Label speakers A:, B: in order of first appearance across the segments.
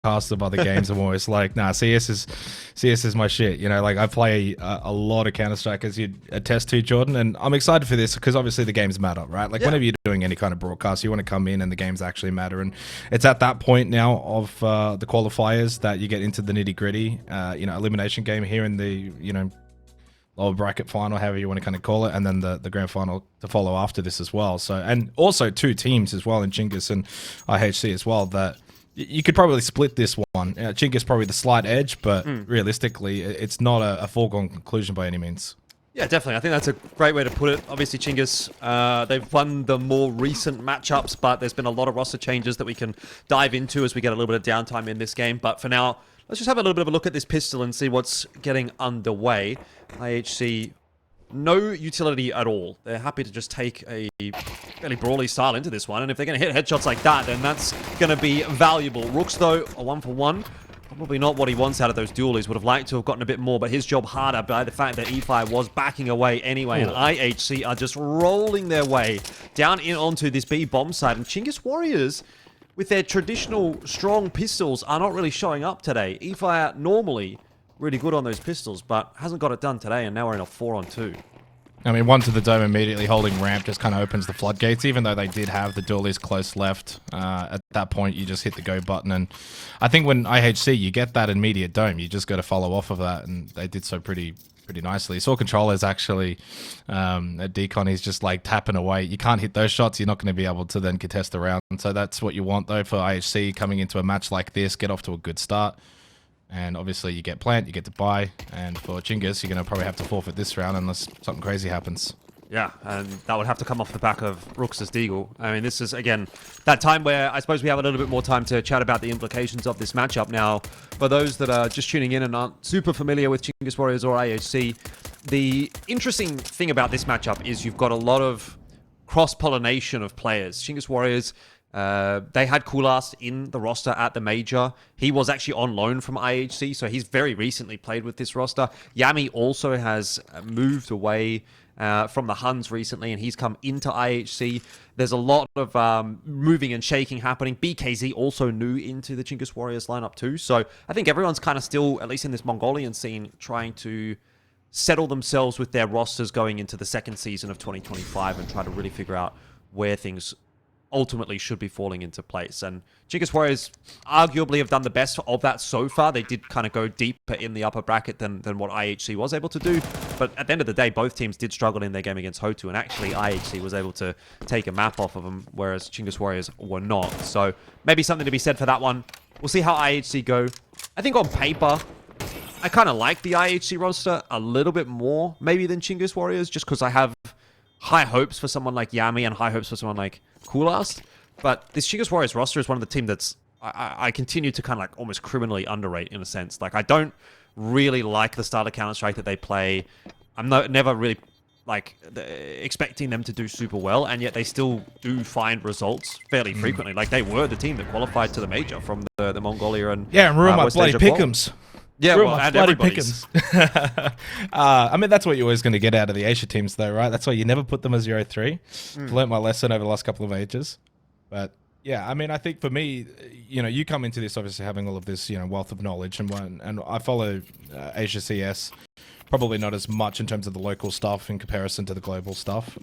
A: broadcasts of other games, I'm always like, nah, CS is my shit. You know, like I play a lot of Counter-Strike, as you'd attest to, Jordan, and I'm excited for this because obviously the games matter, right? Like whenever you're doing any kind of broadcast, you want to come in and the games actually matter, and it's at that point now of the qualifiers that you get into the nitty-gritty, elimination game here in the lower bracket final, however you want to kind of call it, and then the grand final to follow after this as well. So, and also two teams as well in Chinggis and IHC as well that you could probably split this one. Chinggis probably the slight edge, but realistically, it's not a foregone conclusion by any means.
B: Yeah, definitely. I think that's a great way to put it. Obviously, Chinggis, they've won the more recent matchups, but there's been a lot of roster changes that we can dive into as we get a little bit of downtime in this game. But for now, let's just have a little bit of a look at this pistol and see what's getting underway. IHC, no utility at all. They're happy to just take a fairly brawly style into this one, and if they're going to hit headshots like that, then that's going to be valuable. ROUX, though, a 1-for-1. Probably not what he wants out of those duelies. Would have liked to have gotten a bit more, but his job harder by the fact that EFI was backing away anyway, and IHC are just rolling their way down in onto this B bomb side, and Chinggis Warriors, with their traditional strong pistols, are not really showing up today. EFI are normally really good on those pistols, but hasn't got it done today, and now we're in a 4-on-2.
A: I mean, one to the dome immediately holding ramp just kind of opens the floodgates, even though they did have the duelies close left. At that point, you just hit the go button. And I think when IHC, you get that immediate dome. You just got to follow off of that. And they did so pretty nicely. Saw controllers actually at Decon, he's just like tapping away. You can't hit those shots. You're not going to be able to then contest the round. So that's what you want, though, for IHC coming into a match like this. Get off to a good start. And obviously you get plant, you get to buy, and for Chinggis, you're going to probably have to forfeit this round unless something crazy happens.
B: Yeah, and that would have to come off the back of ROUX's Deagle. I mean, this is, again, that time where I suppose we have a little bit more time to chat about the implications of this matchup. Now, for those that are just tuning in and aren't super familiar with Chinggis Warriors or IHC, the interesting thing about this matchup is you've got a lot of cross-pollination of players. Chinggis Warriors, they had Coolast in the roster at the major. He was actually on loan from IHC, so he's very recently played with this roster. Yami also has moved away from the Huns recently, and he's come into IHC. There's a lot of moving and shaking happening. BKZ also new into the Chinggis Warriors lineup too, so I think everyone's kind of still, at least in this Mongolian scene, trying to settle themselves with their rosters going into the second season of 2025 and try to really figure out where things ultimately should be falling into place. And Chinggis Warriors arguably have done the best of that so far. They did kind of go deeper in the upper bracket than what IHC was able to do. But at the end of the day, both teams did struggle in their game against Hotu, and actually IHC was able to take a map off of them, whereas Chinggis Warriors were not. So maybe something to be said for that one. We'll see how IHC go. I think on paper, I kind of like the IHC roster a little bit more maybe than Chinggis Warriors, just because I have high hopes for someone like Yami and high hopes for someone like Coolast. But this Chinggis Warriors roster is one of the team that's I continue to kind of like almost criminally underrate in a sense. Like, I don't really like the style of Counter-Strike that they play. I'm never really like expecting them to do super well, and yet they still do find results fairly frequently. Like, they were the team that qualified to the major from the Mongolia and
A: yeah, and ruin my bloody pick'ems.
B: Yeah, well, and everybody's.
A: I mean, that's what you're always going to get out of the Asia teams, though, right? That's why you never put them as 0-3. I've learnt my lesson over the last couple of ages. But yeah, I mean, I think for me, you come into this obviously having all of this, wealth of knowledge, and I follow Asia CS. Probably not as much in terms of the local stuff in comparison to the global stuff.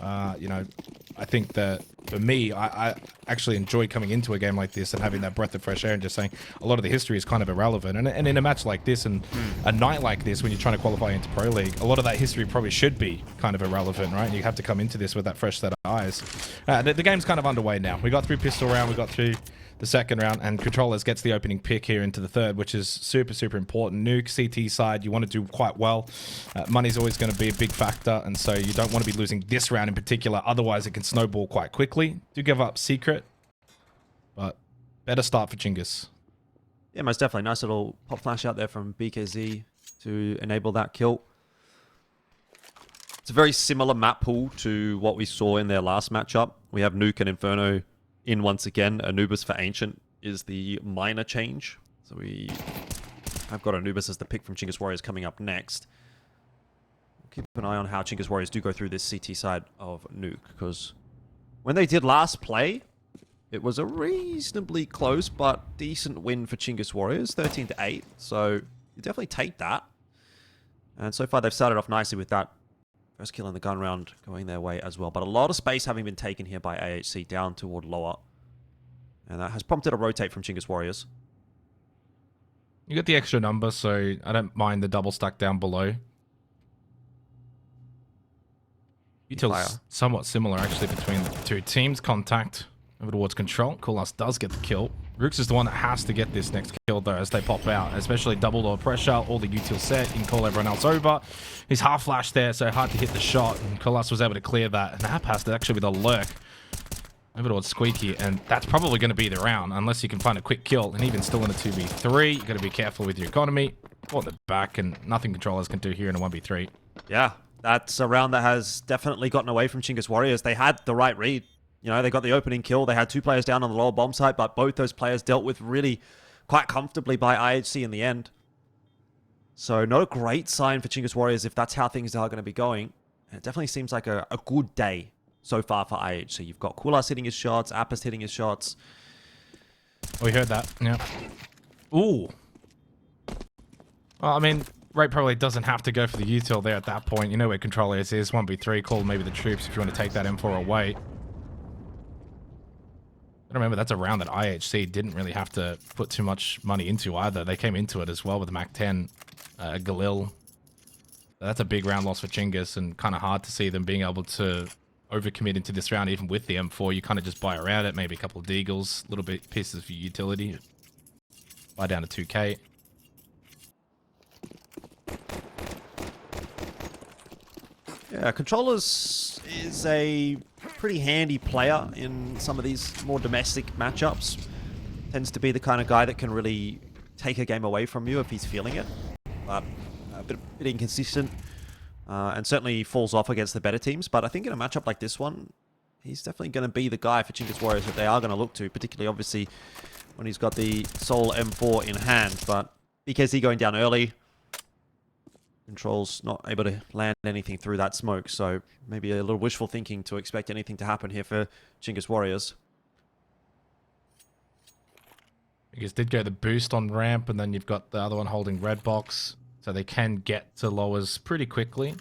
A: I think that for me, I actually enjoy coming into a game like this and having that breath of fresh air and just saying a lot of the history is kind of irrelevant. And in a match like this and a night like this, when you're trying to qualify into Pro League, a lot of that history probably should be kind of irrelevant, right? You have to come into this with that fresh set of eyes. The game's kind of underway now. We got through pistol round, we got through the second round, and Controllers gets the opening pick here into the third, which is super, super important. Nuke, CT side, you want to do quite well. Money's always going to be a big factor, and so you don't want to be losing this round in particular, otherwise it can snowball quite quickly. Do give up Secret, but better start for Chinggis.
B: Yeah, most definitely. Nice little pop flash out there from BKZ to enable that kill. It's a very similar map pool to what we saw in their last matchup. We have Nuke and Inferno in once again. Anubis for Ancient is the minor change. So we have got Anubis as the pick from Chinggis Warriors coming up next. Keep an eye on how Chinggis Warriors do go through this CT side of Nuke, because when they did last play, it was a reasonably close but decent win for Chinggis Warriors, 13-8. So you definitely take that. And so far they've started off nicely with that first kill in the gun round going their way as well. But a lot of space having been taken here by IHC down toward lower. And that has prompted a rotate from Chinggis Warriors.
A: You get the extra number, so I don't mind the double stack down below. Util's somewhat similar, actually, between the two teams. Contact over towards control. Kulas does get the kill. ROUX is the one that has to get this next kill, though, as they pop out. Especially double door pressure, all the util set. You can call everyone else over. He's half flashed there, so hard to hit the shot. And Kulas was able to clear that. And Aapestt actually with a lurk over towards Squeaky. And that's probably going to be the round, unless you can find a quick kill. And even still in a 2v3, you got to be careful with your economy. Or the back, and nothing controllers can do here in a 1v3.
B: Yeah. That's a round that has definitely gotten away from Chinggis Warriors. They had the right read. You know, they got the opening kill. They had 2 players down on the lower bomb site, but both those players dealt with really quite comfortably by IHC in the end. So not a great sign for Chinggis Warriors if that's how things are going to be going. And it definitely seems like a good day so far for IHC. You've got Kulas hitting his shots, Aapestt hitting his shots.
A: We heard that, yeah. Ooh. Well, I mean, Ray probably doesn't have to go for the util there at that point. You know where controller is. 1v3, call maybe the troops if you want to take that M4 away. I remember that's a round that IHC didn't really have to put too much money into either. They came into it as well with the Mac-10, Galil. That's a big round loss for Chinggis, and kind of hard to see them being able to overcommit into this round even with the M4. You kind of just buy around it, maybe a couple of deagles, little bit pieces for utility. Buy down to 2k.
B: Yeah, Controllers is a pretty handy player in some of these more domestic matchups. Tends to be the kind of guy that can really take a game away from you if he's feeling it. But a bit inconsistent. And certainly falls off against the better teams. But I think in a matchup like this one, he's definitely going to be the guy for Chinggis Warriors that they are going to look to. Particularly, obviously, when he's got the Soul M4 in hand. But BKZ going down early. Control's not able to land anything through that smoke, so maybe a little wishful thinking to expect anything to happen here for Chinggis Warriors.
A: Because did go the boost on ramp, and then you've got the other one holding red box, so they can get to lowers pretty quickly.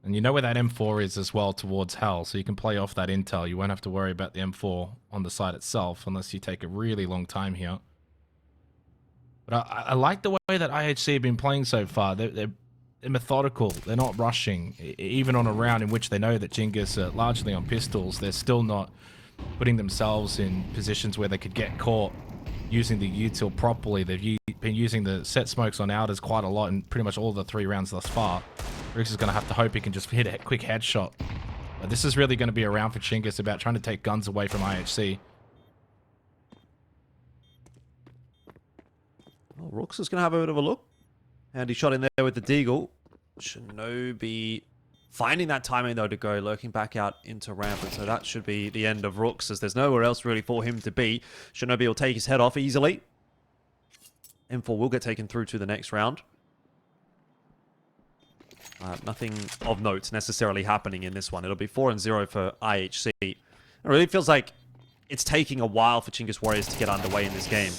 A: And you know where that M4 is as well towards Hell, so you can play off that intel. You won't have to worry about the M4 on the side itself unless you take a really long time here. But I like the way that IHC have been playing so far. They're methodical. They're not rushing. Even on a round in which they know that Chinggis are largely on pistols, they're still not putting themselves in positions where they could get caught using the util properly. They've been using the set smokes on outers quite a lot in pretty much all the 3 rounds thus far. ROUX is going to have to hope he can just hit a quick headshot. But this is really going to be a round for Chinggis about trying to take guns away from IHC.
B: Well, ROUX is going to have a bit of a look. Handy shot in there with the deagle. Shinobi finding that timing, though, to go lurking back out into ramp. And so that should be the end of ROUX, as there's nowhere else really for him to be. Shinobi will take his head off easily. M4 will get taken through to the next round. Nothing of note necessarily happening in this one. It'll be 4-0 for IHC. It really feels like it's taking a while for Chinggis Warriors to get underway in this game.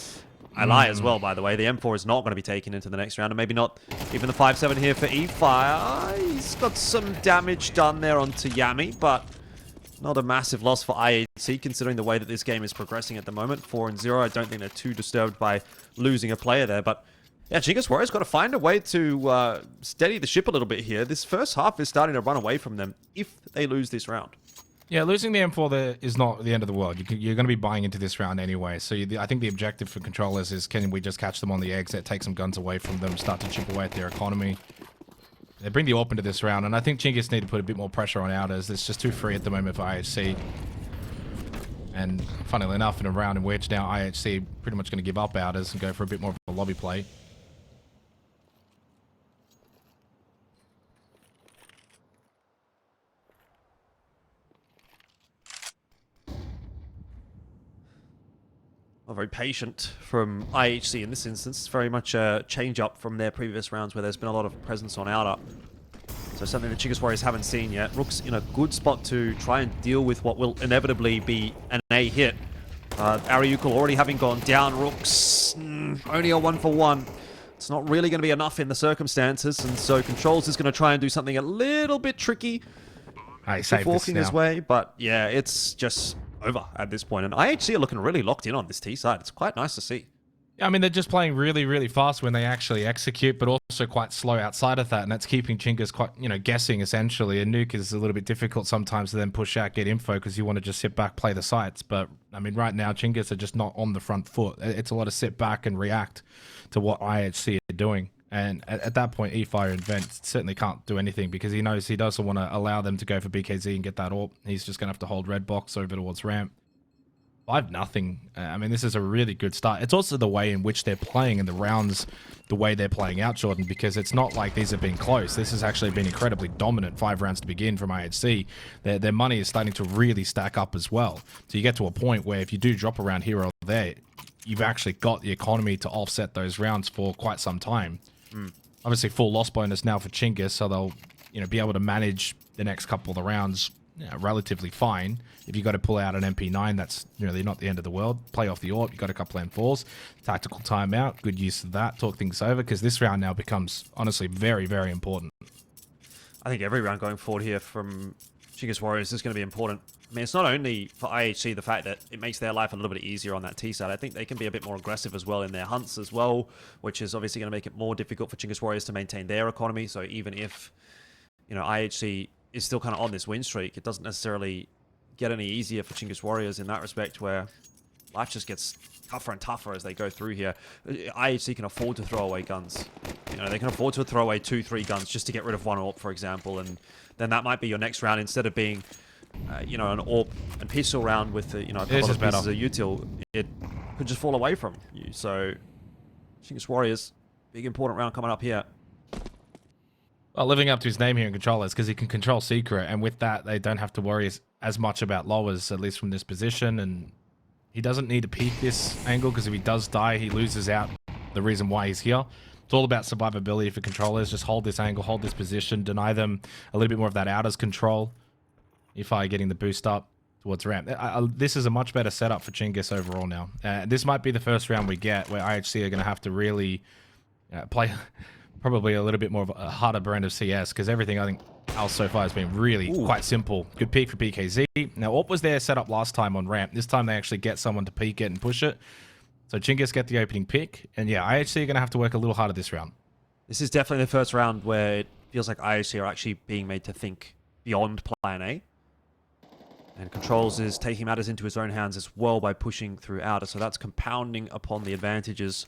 B: I lie as well, by the way. The M4 is not going to be taken into the next round, and maybe not even the 5-7 here for E-Fire. He's got some damage done there onto Yami, but not a massive loss for IHC, considering the way that this game is progressing at the moment. 4-0. I don't think they're too disturbed by losing a player there, but yeah, Chinggis Warriors got to find a way to steady the ship a little bit here. This first half is starting to run away from them if they lose this round.
A: Yeah, losing the M4 there is not the end of the world. You're going to be buying into this round anyway. So I think the objective for controllers is, can we just catch them on the exit, take some guns away from them, start to chip away at their economy. They bring the AWP into this round, and I think Chinggis need to put a bit more pressure on outers. It's just too free at the moment for IHC. And funnily enough, in a round in which now IHC pretty much going to give up outers and go for a bit more of a lobby play.
B: Very patient from IHC in this instance. It's very much a change-up from their previous rounds where there's been a lot of presence on outer. So something that Chinggis Warriors haven't seen yet. ROUX in a good spot to try and deal with what will inevitably be an A hit. ROUX already having gone down. ROUX, only a 1-for-1. It's not really going to be enough in the circumstances, and so Controls is going to try and do something a little bit tricky. Walking his way, but yeah, it's just over at this point. And IHC are looking really locked in on this T side. It's quite nice to see.
A: Yeah, I mean, they're just playing really, really fast when they actually execute, but also quite slow outside of that, and that's keeping Chinggis quite, guessing essentially. And Nuke is a little bit difficult sometimes to then push out, get info, because you want to just sit back, play the sites. But I mean, right now, Chinggis are just not on the front foot. It's a lot of sit back and react to what IHC are doing. And at that point, eFire and Vent certainly can't do anything because he knows he doesn't want to allow them to go for BKZ and get that AWP. He's just going to have to hold red box over towards ramp. 5-0. I mean, this is a really good start. It's also the way in which they're playing and the rounds, the way they're playing out, Jordan, because it's not like these have been close. This has actually been incredibly dominant. 5 rounds to begin from IHC. Their money is starting to really stack up as well. So you get to a point where if you do drop around here or there, you've actually got the economy to offset those rounds for quite some time. Obviously, full loss bonus now for Chinggis, so they'll be able to manage the next couple of the rounds relatively fine. If you got to pull out an MP9, that's really not the end of the world. Play off the AWP, you got a couple M4s, tactical timeout, good use of that, talk things over, because this round now becomes honestly very, very important.
B: I think every round going forward here from Chinggis Warriors is going to be important. I mean, it's not only for IHC the fact that it makes their life a little bit easier on that T side. I think they can be a bit more aggressive as well in their hunts as well, which is obviously going to make it more difficult for Chinggis Warriors to maintain their economy. So even if, IHC is still kind of on this win streak, it doesn't necessarily get any easier for Chinggis Warriors in that respect, where life just gets tougher and tougher as they go through here. IHC can afford to throw away guns. They can afford to throw away 2-3 guns just to get rid of one AWP, for example, and then that might be your next round instead of being an AWP and pistol round with a couple of pieces of util. It could just fall away from you. So Chinggis Warriors, big important round coming up here.
A: Well, living up to his name here in controllers, because he can control secret, and with that, they don't have to worry as much about lowers, at least from this position. And he doesn't need to peek this angle, because if he does die, he loses out the reason why he's here. It's all about survivability for controllers. Just hold this angle, hold this position, deny them a little bit more of that outers control. If I getting the boost up towards ramp. This is a much better setup for Chinggis overall now. This might be the first round we get where IHC are going to have to really play probably a little bit more of a harder brand of CS, because everything I think else so far has been really quite simple. Good peek for BKZ. Now, what was their setup last time on ramp? This time they actually get someone to peek it and push it. So Chinggis get the opening pick. And yeah, IHC are going to have to work a little harder this round.
B: This is definitely the first round where it feels like IHC are actually being made to think beyond plan A. And Controls is taking matters into his own hands as well by pushing through outer. So that's compounding upon the advantages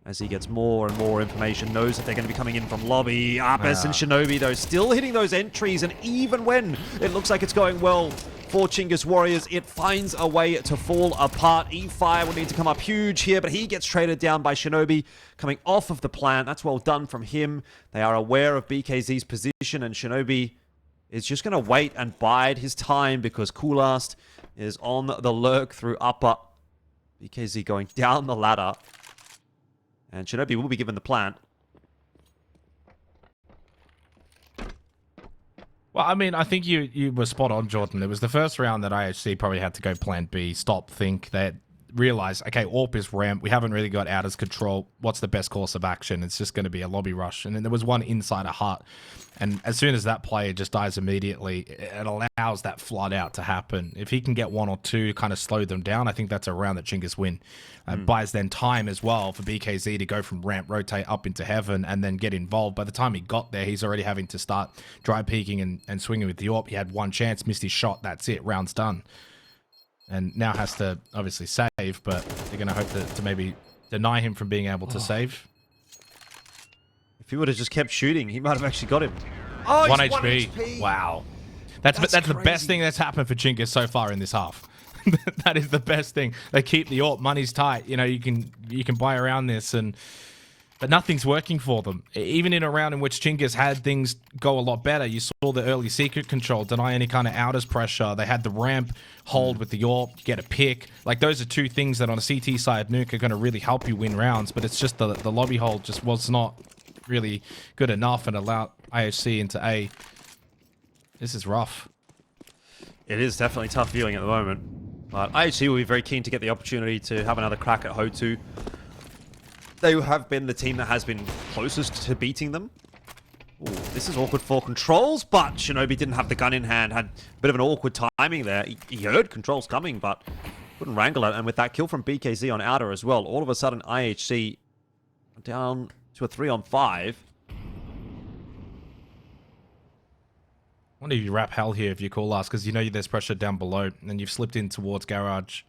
B: as he gets more and more information, knows that they're going to be coming in from lobby. Aapestt and Shinobi, though, still hitting those entries, and even when it looks like it's going well for Chinggis Warriors, it finds a way to fall apart. eFire will need to come up huge here, but he gets traded down by Shinobi coming off of the plant. That's well done from him. They are aware of BKZ's position, and Shinobi is just going to wait and bide his time because Coolast is on the lurk through upper. BKZ going down the ladder. And Shinobi will be given the plant.
A: Well, I mean, I think you were spot on, Jordan. It was the first round that IHC probably had to go plan B, stop, think, that realize, okay, AWP is ramp. We haven't really got outers control. What's the best course of action? It's just going to be a lobby rush. And then there was one inside a hut. And as soon as that player just dies immediately, it allows that flood out to happen. If he can get 1 or 2, kind of slow them down, I think that's a round that Chinggis win. Buys then time as well for BKZ to go from ramp, rotate up into heaven, and then get involved. By the time he got there, he's already having to start dry peeking and swinging with the AWP. He had one chance, missed his shot, that's it, round's done. And now has to obviously save, but they're going to hope to maybe deny him from being able to save.
B: If he would have just kept shooting, he might have actually got him. Oh,
A: 1 HP. Wow. That's the best thing that's happened for Chinggis so far in this half. That is the best thing. They keep the AWP, money's tight. You know, you can buy around this, but nothing's working for them. Even in a round in which Chinggis had things go a lot better, you saw the early secret control, deny any kind of outers pressure. They had the ramp hold with the AWP, get a pick. Like, those are two things that on a CT side, Nuke are going to really help you win rounds, but it's just the lobby hold just was not really good enough and allowed IHC into A. This is rough.
B: It is definitely tough viewing at the moment. But IHC will be very keen to get the opportunity to have another crack at HO2. They have been the team that has been closest to beating them. Ooh, this is awkward for Controls, but Shinobi didn't have the gun in hand. Had a bit of an awkward timing there. He heard Controls coming, but couldn't wrangle it. And with that kill from BKZ on Outer as well, all of a sudden IHC down to a 3-on-5.
A: I wonder if you wrap hell here if you call us, because you know there's pressure down below, and you've slipped in towards Garage.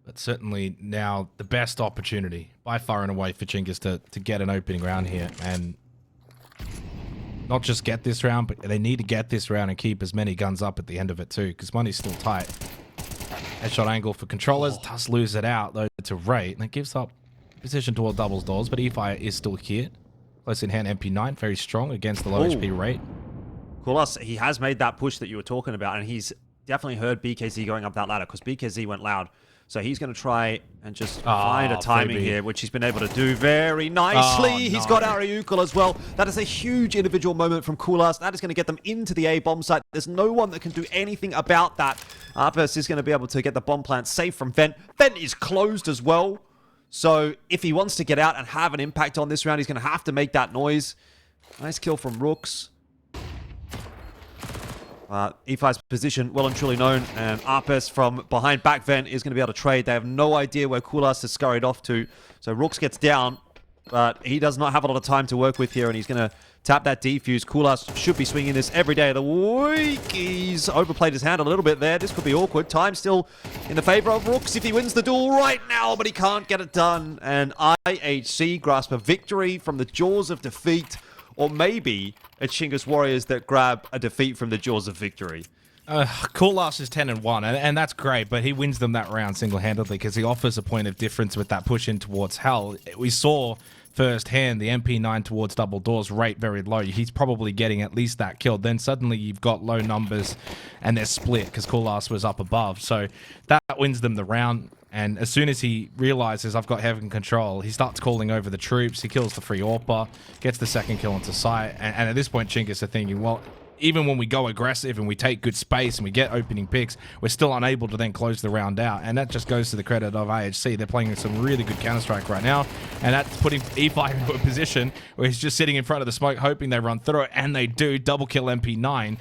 A: But certainly now the best opportunity, by far and away, for Chinggis to get an opening round here, and not just get this round, but they need to get this round and keep as many guns up at the end of it too, because money's still tight. Headshot angle for Controllers, does lose it out though to Ray, and it gives up position toward doubles doors, but E-Fire is still here. Close in hand MP9, very strong against the low HP rate.
B: Kulas, he has made that push that you were talking about, and he's definitely heard BKZ going up that ladder, because BKZ went loud. So he's going to try and just find a timing here, which he's been able to do very nicely. He's got ROUX as well. That is a huge individual moment from Kulas. That is going to get them into the A bomb site. There's no one that can do anything about that. Aapestt is going to be able to get the bomb plant safe from Vent. Vent is closed as well. So if he wants to get out and have an impact on this round, he's going to have to make that noise. Nice kill from ROUX. E5's position well and truly known, and Aapestt from behind back vent is going to be able to trade. They have no idea where Kulas has scurried off to. So ROUX gets down, but he does not have a lot of time to work with here, and he's going to tap that defuse. Kulas should be swinging this every day of the week. He's overplayed his hand a little bit there. This could be awkward. Time still in the favor of ROUX if he wins the duel right now, but he can't get it done. And IHC grasp a victory from the jaws of defeat. Or maybe it's Chinggis Warriors that grab a defeat from the jaws of victory.
A: Kulas is 10-1, and that's great, but he wins them that round single-handedly because he offers a point of difference with that push in towards Hell. We saw firsthand the MP9 towards double doors rate very low. He's probably getting at least that kill. Then suddenly you've got low numbers, and they're split because Kulas was up above. So that wins them the round. And as soon as he realizes I've got heaven control, he starts calling over the troops. He kills the free AWPer, gets the second kill into sight. And at this point, Chinggis are thinking, well, even when we go aggressive and we take good space and we get opening picks, we're still unable to then close the round out. And that just goes to the credit of IHC. They're playing some really good Counter-Strike right now. And that's putting E5 into a position where he's just sitting in front of the smoke, hoping they run through it. And they do. Double kill MP9.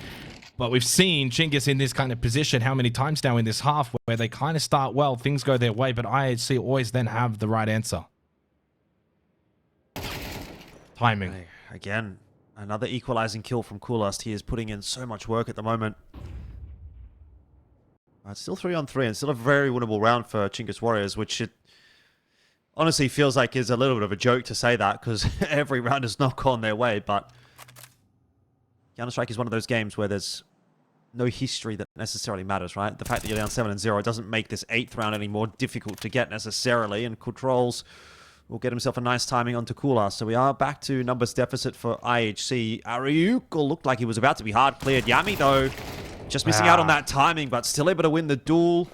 A: But we've seen Chinggis in this kind of position how many times now in this half where they kind of start well, things go their way, but IHC always then have the right answer. Timing.
B: Again, another equalizing kill from Kulas. He is putting in so much work at the moment. It's still 3-on-3 and still a very winnable round for Chinggis Warriors, which it honestly feels like is a little bit of a joke to say that because every round has not gone their way, but Counter-Strike is one of those games where there's no history that necessarily matters, right? The fact that you're down 7-0 doesn't make this 8th round any more difficult to get necessarily, and Controls will get himself a nice timing onto Kulas. So we are back to numbers deficit for IHC. ROUX looked like he was about to be hard cleared. Yami, though, just missing out on that timing, but still able to win the duel.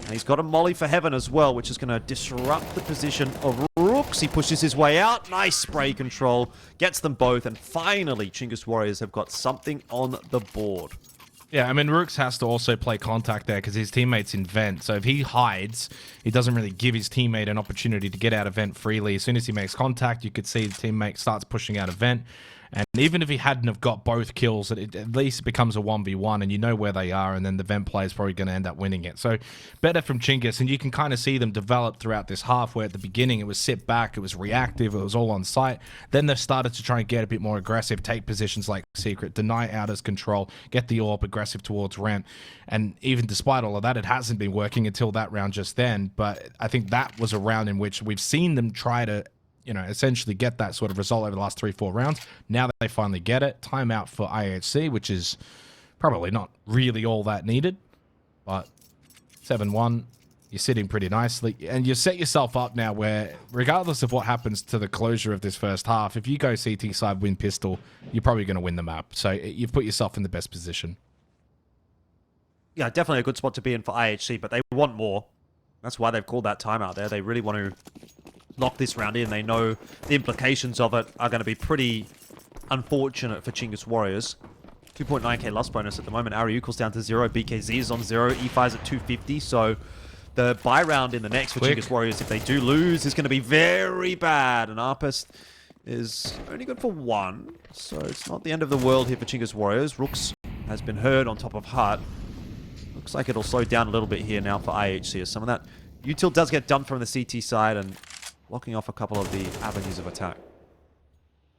B: And he's got a molly for heaven as well, which is going to disrupt the position of ROUX. He pushes his way out. Nice spray control. Gets them both. And finally, Chinggis Warriors have got something on the board.
A: Yeah, I mean, ROUX has to also play contact there because his teammate's in vent. So if he hides, he doesn't really give his teammate an opportunity to get out of vent freely. As soon as he makes contact, you could see his teammate starts pushing out of vent. And even if he hadn't have got both kills, it at least becomes a 1v1 and you know where they are, and then the vent player is probably going to end up winning it. So better from Chinggis, and you can kind of see them develop throughout this half where at the beginning it was sit back, it was reactive, it was all on site. Then they've started to try and get a bit more aggressive, take positions like Secret, deny Outer's control, get the AWP aggressive towards ramp. And even despite all of that, it hasn't been working until that round just then. But I think that was a round in which we've seen them try to essentially get that sort of result over the last 3-4 rounds. Now that they finally get it, timeout for IHC, which is probably not really all that needed. But 7-1, you're sitting pretty nicely. And you set yourself up now where, regardless of what happens to the closure of this first half, if you go CT side, win pistol, you're probably going to win the map. So you've put yourself in the best position.
B: Yeah, definitely a good spot to be in for IHC, but they want more. That's why they've called that timeout there. They really want to lock this round in. They know the implications of it are going to be pretty unfortunate for Chinggis Warriors. 2.9k loss bonus at the moment. ROUX down to 0. BKZ is on 0. E5's at 250. So the buy round in the next for Chinggis Warriors, if they do lose, is going to be very bad. And Aapestt is only good for 1. So it's not the end of the world here for Chinggis Warriors. ROUX has been heard on top of Hut. Looks like it'll slow down a little bit here now for IHC, as some of that util does get dumped from the CT side and blocking off a couple of the avenues of attack.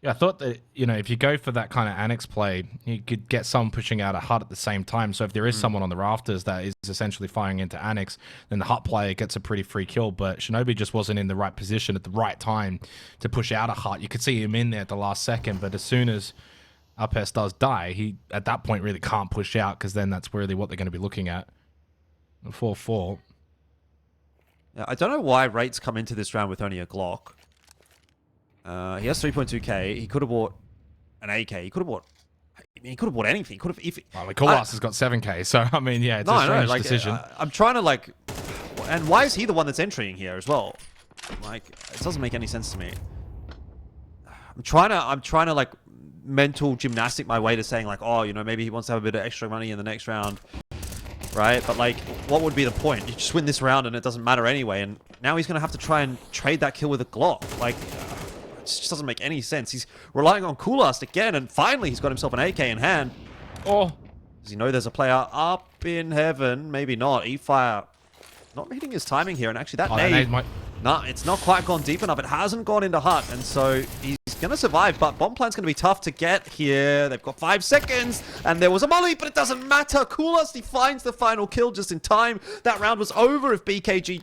A: Yeah, I thought that, you know, if you go for that kind of annex play, you could get someone pushing out a Hut at the same time. So if there is someone on the rafters that is essentially firing into annex, then the Hut player gets a pretty free kill. But Shinobi just wasn't in the right position at the right time to push out a Hut. You could see him in there at the last second, but as soon as Aapestt does die, he at that point really can't push out, because then that's really what they're going to be looking at. 4-4.
B: Yeah, I don't know why Rates come into this round with only a Glock. He has 3.2k. He could have bought an AK. He could have bought. I mean, he could have bought anything. He could have. If
A: well, Kolas has got 7k. So I mean, yeah, it's a strange decision.
B: I'm trying to like. And why is he the one that's entering here as well? Like, it doesn't make any sense to me. I'm trying to like mental gymnastic my way to saying like, oh, you know, maybe he wants to have a bit of extra money in the next round, right? But like, what would be the point? You just win this round and it doesn't matter anyway. And now he's gonna have to try and trade that kill with a Glock. Like, it just doesn't make any sense. He's relying on Coolast again, and finally he's got himself an AK in hand. Oh, does he know there's a player up in heaven? Maybe not. E-Fire not hitting his timing here, and actually that nade might... No, it's not quite gone deep enough. It hasn't gone into Hut, and so he's going to survive, but bomb plan's going to be tough to get here. They've got 5 seconds, and there was a molly, but it doesn't matter. Coolast, he finds the final kill just in time. That round was over if BKZ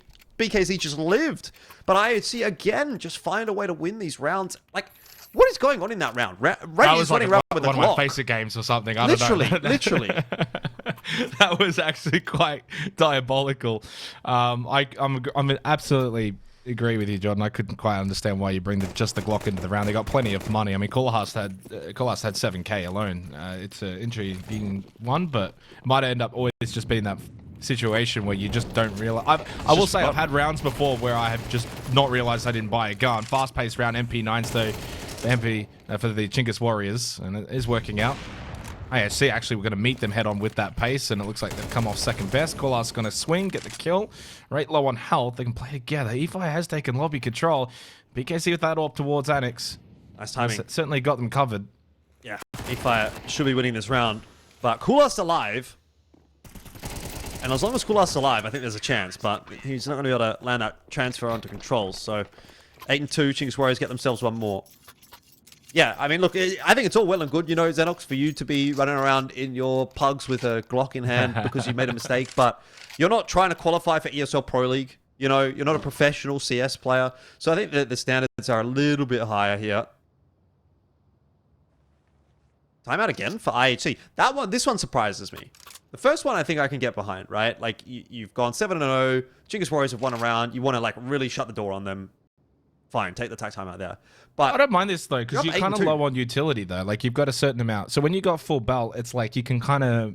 B: just lived. But IHC, again, just find a way to win these rounds. Like, what is going on in that round? Ray is running around with a Glock.
A: One of my FACEIT games or something. I don't know.
B: Literally.
A: That was actually quite diabolical. I'm absolutely agree with you, Jordan. I couldn't quite understand why you bring just the Glock into the round. They got plenty of money. I mean, Koolhaas had 7k alone. It's an intriguing one, but it might end up always just being that situation where you just don't realize. I will say I've had rounds before where I have just not realized I didn't buy a gun. Fast-paced round, MP9s though, the MP for the Chinggis Warriors, and it is working out. IHC actually we're going to meet them head on with that pace, and it looks like they've come off second best. Koolhaas going to swing, get the kill. Right low on health, they can play together. E5 has taken lobby control. BKC with that AWP towards annex.
B: Nice timing.
A: Certainly got them covered.
B: Yeah, E5 should be winning this round, but Koolhaas alive. And as long as Koolhaas alive, I think there's a chance, but he's not going to be able to land that transfer onto controls. So 8-2, Chinggis Warriors get themselves one more. Yeah, I mean, look, I think it's all well and good, you know, Xenox, for you to be running around in your pugs with a Glock in hand because you made a mistake, but you're not trying to qualify for ESL Pro League. You know, you're not a professional CS player. So I think that the standards are a little bit higher here. Timeout again for IHC. This one surprises me. The first one I think I can get behind, right? Like, you've gone 7-0, Chinggis Warriors have won a round, you want to, like, really shut the door on them. Fine, take the tack time out there. But
A: I don't mind this, though, because you're kind of low on utility, though. Like, you've got a certain amount. So when you got full belt, it's like you can kind of...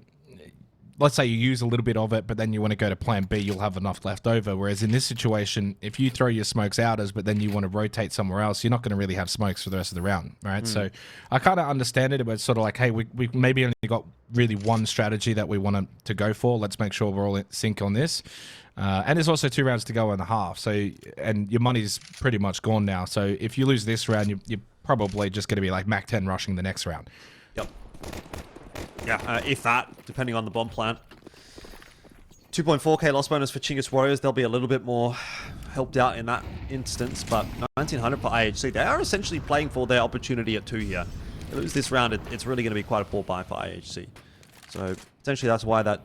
A: Let's say you use a little bit of it, but then you want to go to plan B, you'll have enough left over. Whereas in this situation, if you throw your smokes outers, but then you want to rotate somewhere else, you're not going to really have smokes for the rest of the round, right? So I kind of understand it, but it's sort of like, hey, we maybe only got really one strategy that we want to go for. Let's make sure we're all in sync on this. And there's also 2 rounds to go in the half. So, and your money's pretty much gone now. So if you lose this round, you're probably just going to be like Mac 10 rushing the next round.
B: Yep. Yeah, if that, depending on the bomb plant. 2.4k loss bonus for Chinggis Warriors. They'll be a little bit more helped out in that instance, but 1900 for IHC. They are essentially playing for their opportunity at 2 here. If they lose this round, it's really going to be quite a poor buy for IHC. So, potentially that's why that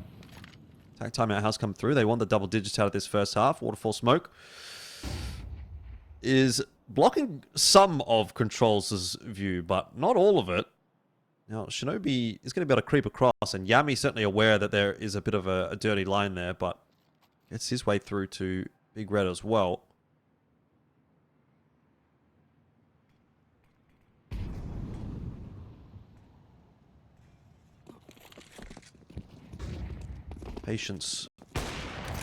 B: attack timeout has come through. They want the double digits out of this first half. Waterfall Smoke is blocking some of Controls' view, but not all of it. Now, Shinobi is going to be able to creep across, and Yami's certainly aware that there is a bit of a dirty line there, but gets his way through to Big Red as well. Patience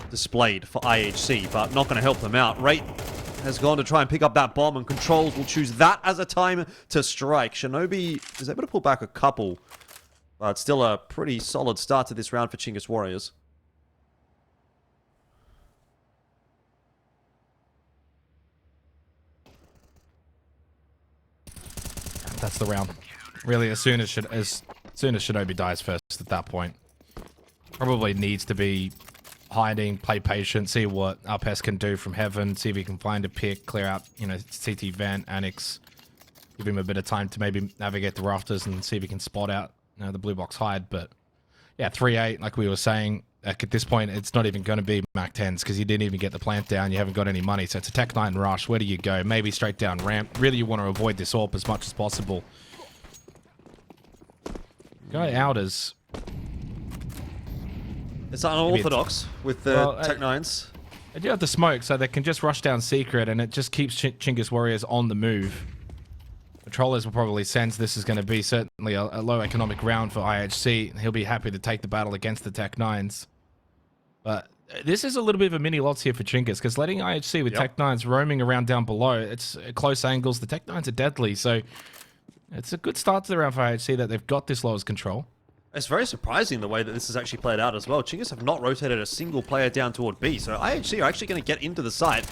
B: displayed for IHC, but not going to help them out. Rate has gone to try and pick up that bomb, and Controls will choose that as a time to strike. Shinobi is able to pull back a couple, but it's still a pretty solid start to this round for Chinggis Warriors.
A: That's the round. Really, as soon as Shinobi dies first at that point, probably needs to be hiding, play patient, see what Aapestt can do from heaven, see if he can find a pick, clear out, you know, CT vent, Annex, give him a bit of time to maybe navigate the rafters and see if he can spot out, you know, the blue box hide. But yeah, 3-8, like we were saying, like at this point, it's not even going to be Mac 10s because you didn't even get the plant down. You haven't got any money. So it's a Tech 9 rush. Where do you go? Maybe straight down ramp. Really, you want to avoid this AWP as much as possible. Go outers.
B: It's unorthodox with the Tech 9s.
A: They do have the smoke, so they can just rush down secret, and it just keeps Chinggis Warriors on the move. Controllers will probably sense this is going to be certainly a low economic round for IHC. He'll be happy to take the battle against the Tech 9s. But this is a little bit of a mini lots here for Chinggis, because letting IHC with Tech 9s roaming around down below, it's close angles. The Tech 9s are deadly, so it's a good start to the round for IHC that they've got this low as control. It's
B: very surprising the way that this has actually played out as well. Chinggis have not rotated a single player down toward B, so IHC are actually going to get into the site.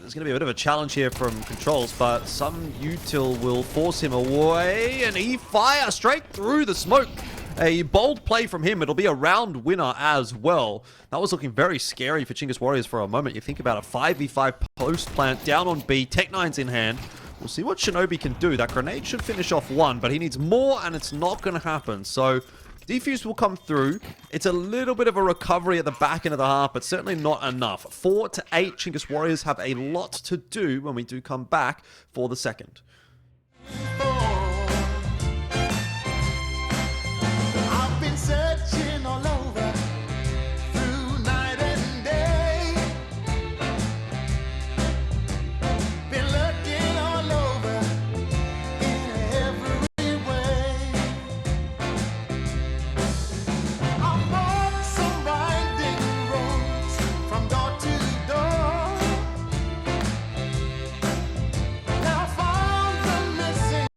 B: There's going to be a bit of a challenge here from Controls, but some util will force him away, and he fires straight through the smoke. A bold play from him. It'll be a round winner as well. That was looking very scary for Chinggis Warriors for a moment. You think about a 5v5 post plant down on B, Tech 9's in hand. We'll see what Shinobi can do. That grenade should finish off one, but he needs more, and it's not going to happen. So defuse will come through. It's a little bit of a recovery at the back end of the half, but certainly not enough. 4-8, Chinggis Warriors have a lot to do when we do come back for the second.
C: I've been searching all over, through night and day. Been looking all over, in every way. I've walked some winding roads, from door to door. Now I found the missing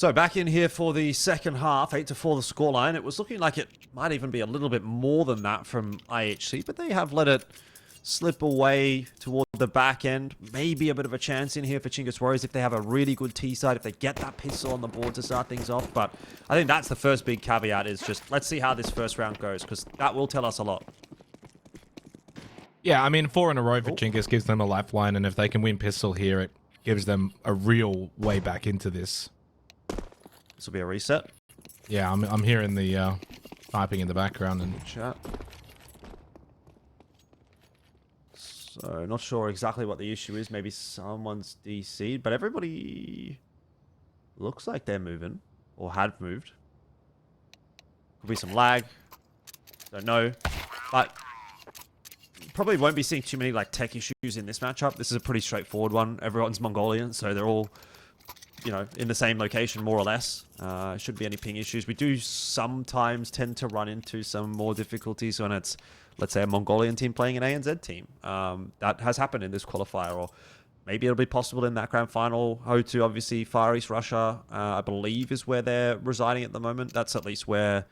B: So back in here for the second half, 8-4 the scoreline. It was looking like it might even be a little bit more than that from IHC, but they have let it slip away toward the back end. Maybe a bit of a chance in here for Chinggis Warriors if they have a really good T-side, if they get that pistol on the board to start things off. But I think that's the first big caveat, is just let's see how this first round goes, because that will tell us a lot.
A: Yeah, I mean, 4 in a row for Chinggis gives them a lifeline, and if they can win pistol here, it gives them a real way back into this.
B: This will be a reset.
A: Yeah, I'm hearing the typing in the background and
B: Chat. So, not sure exactly what the issue is. Maybe someone's DC'd, but everybody looks like they're moving, or had moved. Could be some lag. Don't know. But probably won't be seeing too many like tech issues in this matchup. This is a pretty straightforward one. Everyone's Mongolian, so they're all, you know, in the same location, more or less. Shouldn't be any ping issues. We do sometimes tend to run into some more difficulties when it's, let's say, a Mongolian team playing an ANZ team. That has happened in this qualifier, or maybe it'll be possible in that grand final. O2, obviously, Far East Russia, I believe, is where they're residing at the moment. That's at least where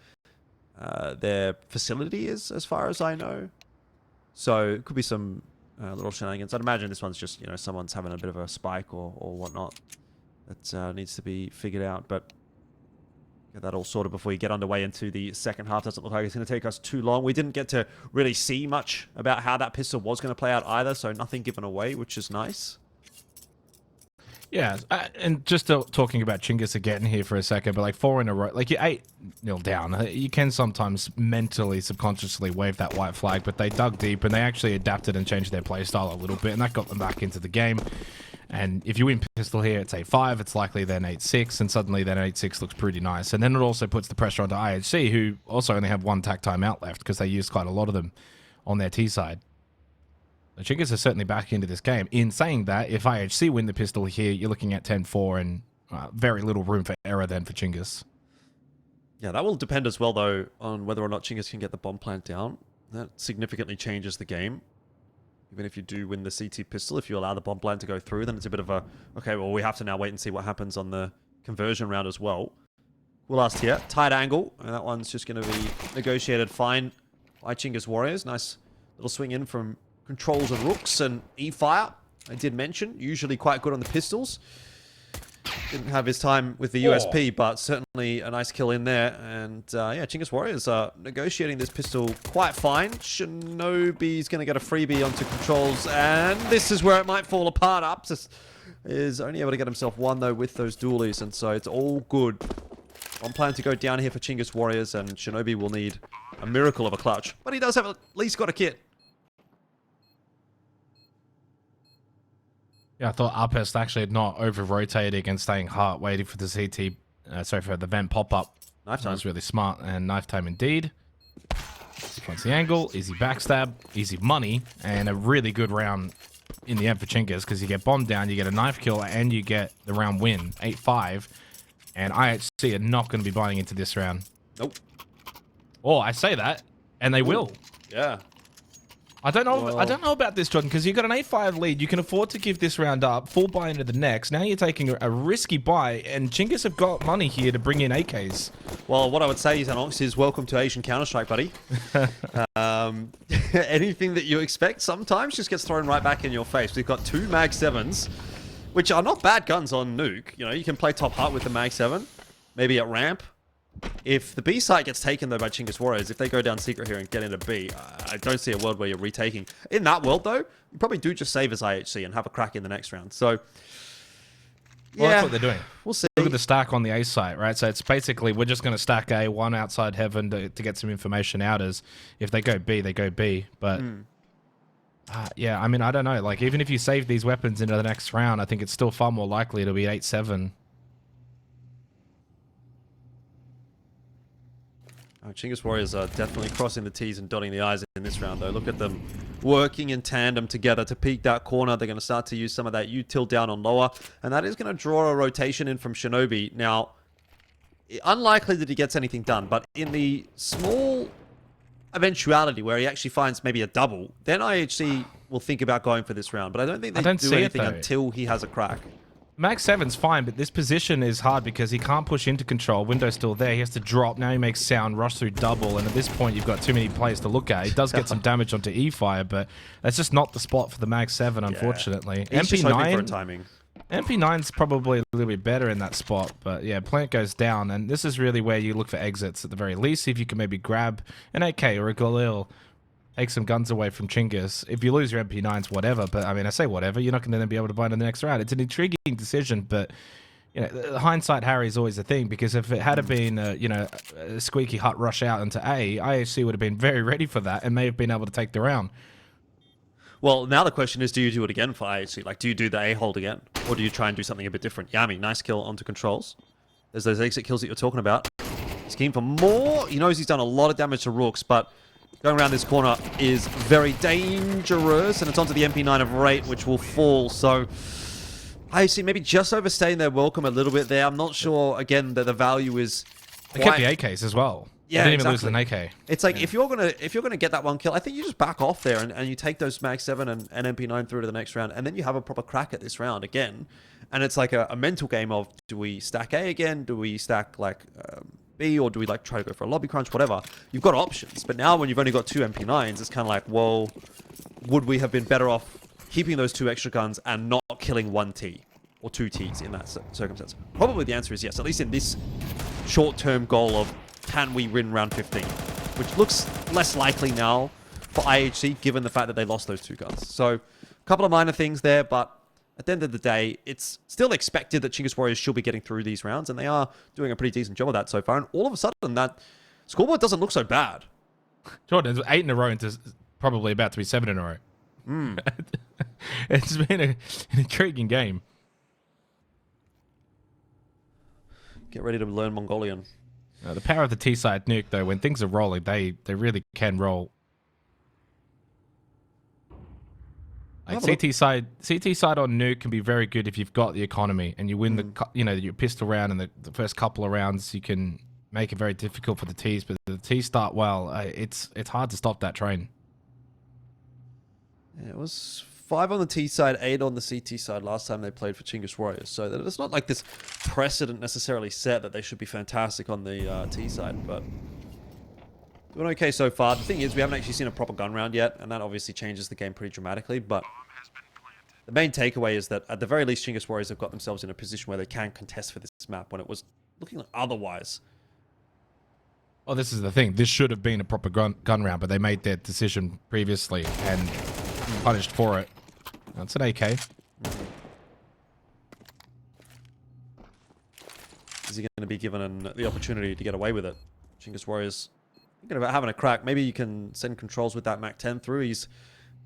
B: their facility is, as far as I know. So it could be some little shenanigans. I'd imagine this one's just, you know, someone's having a bit of a spike or whatnot. That needs to be figured out, but get that all sorted before you get underway into the second half. Doesn't look like it's going to take us too long. We didn't get to really see much about how that pistol was going to play out either, so nothing given away, which is nice.
A: yeah, and just talking about Chinggis again here for a second, but like 4 in a row, like you're 8-0 down. You can sometimes mentally, subconsciously wave that white flag, but they dug deep and they actually adapted and changed their playstyle a little bit, and that got them back into the game. And if you win pistol here, it's 8-5. It's likely then 8-6, and suddenly then 8-6 looks pretty nice. And then it also puts the pressure onto IHC, who also only have 1 tac timeout left because they used quite a lot of them on their T side. The Chinggis are certainly back into this game. In saying that, if IHC win the pistol here, you're looking at 10-4 and very little room for error then for Chinggis.
B: Yeah, that will depend as well, though, on whether or not Chinggis can get the bomb plant down. That significantly changes the game. Even if you do win the CT pistol, if you allow the bomb plant to go through, then it's a bit of a, okay, well, we have to now wait and see what happens on the conversion round as well. We'll last here. Tight angle, and that one's just going to be negotiated fine by Chinggis Warriors. Nice little swing in from Controls and ROUX and E-Fire. I did mention, usually quite good on the pistols. Didn't have his time with the USP, but certainly a nice kill in there. And yeah, Chinggis Warriors are negotiating this pistol quite fine. Shinobi's going to get a freebie onto Controls, and this is where it might fall apart. Aapestt is only able to get himself 1, though, with those dualies, and so it's all good. On plan to go down here for Chinggis Warriors, and Shinobi will need a miracle of a clutch. But he does have at least got a kit.
A: Yeah, I thought Aapestt actually had not over-rotating and staying hard, waiting for the CT, for the vent pop-up.
B: Knife time.
A: That was really smart, and knife time indeed. Finds the angle, easy backstab, easy money, and a really good round in the end for Chinggis, because you get bomb down, you get a knife kill, and you get the round win, 8-5. And IHC are not going to be buying into this round.
B: Nope.
A: Oh, I say that, and they will.
B: Yeah.
A: I don't know.
B: Well,
A: I don't know about this, Jordan, because you've got an 8-5 lead. You can afford to give this round up, full buy into the next. Now you're taking a risky buy, and Chinggis have got money here to bring in AKs.
B: Well, what I would say is, Anox, is welcome to Asian Counter-Strike, buddy. Anything that you expect sometimes just gets thrown right back in your face. We've got 2 Mag 7s, which are not bad guns on Nuke. You know, you can play top hut with the Mag 7, maybe at ramp. If the B site gets taken, though, by Chinggis Warriors, if they go down secret here and get into B, I don't see a world where you're retaking. In that world, though, you probably do just save as IHC and have a crack in the next round. So,
A: Well,
B: yeah,
A: that's what they're doing.
B: We'll see.
A: Look at the stack on the A site, right? So it's basically, we're just going to stack A, 1 outside heaven to get some information out as if they go B, they go B. But, yeah, I mean, I don't know. Like, even if you save these weapons into the next round, I think it's still far more likely it'll be 8-7.
B: Chinggis Warriors are definitely crossing the T's and dotting the I's in this round, though. Look at them working in tandem together to peek that corner. They're going to start to use some of that util down on lower, and that is going to draw a rotation in from Shinobi. Now, unlikely that he gets anything done, but in the small eventuality where he actually finds maybe a double, then IHC will think about going for this round. But I don't think they do anything until he has a crack.
A: Max 7's fine, but this position is hard because he can't push into control. Window's still there. He has to drop. Now he makes sound, rush through double, and at this point, you've got too many players to look at. He does get some damage onto E-Fire, but that's just not the spot for the Max 7, unfortunately.
B: He's just hoping for a timing.
A: MP9's probably a little bit better in that spot, but yeah, Plant goes down, and this is really where you look for exits at the very least. See if you can maybe grab an AK or a Galil, take some guns away from Chinggis. If you lose your MP9s, whatever, but I mean, I say whatever, you're not going to then be able to buy in the next round. It's an intriguing decision, but you know, hindsight Harry is always a thing, because if it had been, a squeaky hut rush out into A, IHC would have been very ready for that and may have been able to take the round.
B: Well, now the question is, do you do it again for IHC? Like, do you do the A-hold again? Or do you try and do something a bit different? Yami, nice kill onto controls. There's those exit kills that you're talking about. He's keen for more. He knows he's done a lot of damage to ROUX, but going around this corner is very dangerous, and it's onto the MP9 of Rate, which will fall. So IHC maybe just overstaying their welcome a little bit there. I'm not sure, again, that the value is
A: They kept the AKs as well.
B: Yeah,
A: they didn't even lose an AK.
B: It's like, if you're gonna get that one kill, I think you just back off there and you take those Mag 7 and MP9 through to the next round, and then you have a proper crack at this round again. And it's like a mental game of, do we stack A again? Do we stack like B, or do we like try to go for a lobby crunch? Whatever. You've got options, but now when you've only got 2 MP9s, it's kind of like, well, would we have been better off keeping those 2 extra guns and not killing 1 T or 2 Ts in that circumstance? Probably the answer is yes, at least in this short-term goal of, can we win round 15? Which looks less likely now for IHC, given the fact that they lost those 2 guns. So, a couple of minor things there, but at the end of the day, it's still expected that Chinggis Warriors should be getting through these rounds, and they are doing a pretty decent job of that so far. And all of a sudden, that scoreboard doesn't look so bad.
A: Jordan, it's 8 in a row into probably about to be 7 in a row. It's been an intriguing game.
B: Get ready to learn Mongolian.
A: The power of the T-side nuke, though, when things are rolling, they really can roll. Like CT side on nuke can be very good if you've got the economy and you win your pistol round and the first couple of rounds. You can make it very difficult for the Ts, but the Ts start well. It's hard to stop that train.
B: Yeah, it was 5 on the T side, 8 on the CT side last time they played for Chinggis Warriors. So that it's not like this precedent necessarily set that they should be fantastic on the T side, but doing okay so far. The thing is, we haven't actually seen a proper gun round yet, and that obviously changes the game pretty dramatically, but the main takeaway is that at the very least, Chinggis Warriors have got themselves in a position where they can contest for this map when it was looking otherwise.
A: Well, this is the thing. This should have been a proper gun round, but they made their decision previously and punished for it. That's an AK.
B: Is he going to be given the opportunity to get away with it? Chinggis Warriors thinking about having a crack. Maybe you can send controls with that Mac 10 through. He's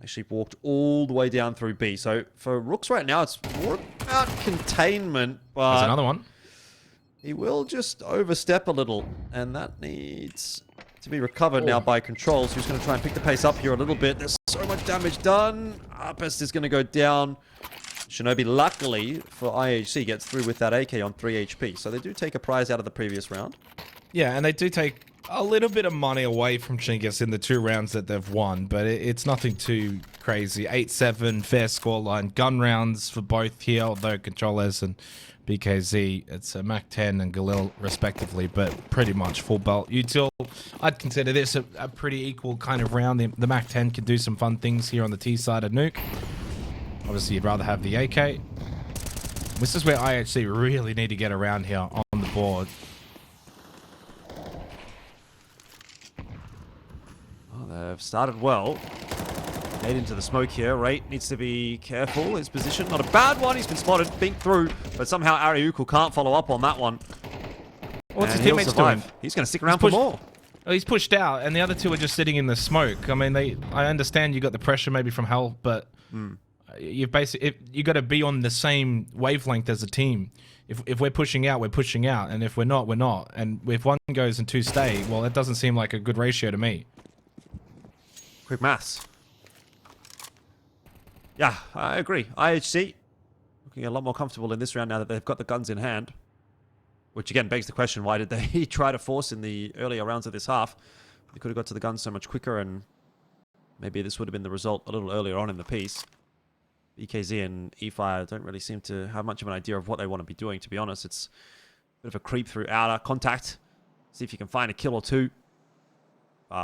B: actually walked all the way down through B. So for ROUX right now, it's more about containment. But
A: there's another one.
B: He will just overstep a little, and that needs to be recovered now by controls. Who's going to try and pick the pace up here a little bit. There's so much damage done. Aapestt is going to go down. Shinobi, luckily for IHC, gets through with that AK on 3 HP. So they do take a prize out of the previous round.
A: Yeah, and they do take a little bit of money away from Chinggis in the 2 rounds that they've won, but it's nothing too crazy. 8-7, fair scoreline. Gun rounds for both here, although controllers and BKZ, it's a Mac 10 and Galil respectively, but pretty much full belt. Util, I'd consider this a pretty equal kind of round. The Mac 10 can do some fun things here on the T side of Nuke. Obviously, you'd rather have the AK. This is where IHC really need to get around here on the board.
B: Well, they've started well. Made into the smoke here. Rate needs to be careful. His position, not a bad one. He's been spotted, bink through, but somehow ROUX can't follow up on that one.
A: What's his teammates doing?
B: He's going to stick around for more.
A: Oh, he's pushed out, and the other 2 are just sitting in the smoke. I mean, I understand you got the pressure maybe from hell, but you've basically you got to be on the same wavelength as a team. If we're pushing out, we're pushing out, and if we're not, we're not. And if 1 goes and 2 stay, well, that doesn't seem like a good ratio to me.
B: Quick maths. Yeah, I agree. IHC looking a lot more comfortable in this round now that they've got the guns in hand. Which again begs the question, why did they try to force in the earlier rounds of this half? They could have got to the guns so much quicker, and maybe this would have been the result a little earlier on in the piece. BKZ and eFire don't really seem to have much of an idea of what they want to be doing, to be honest. It's a bit of a creep through outer contact. See if you can find a kill or two.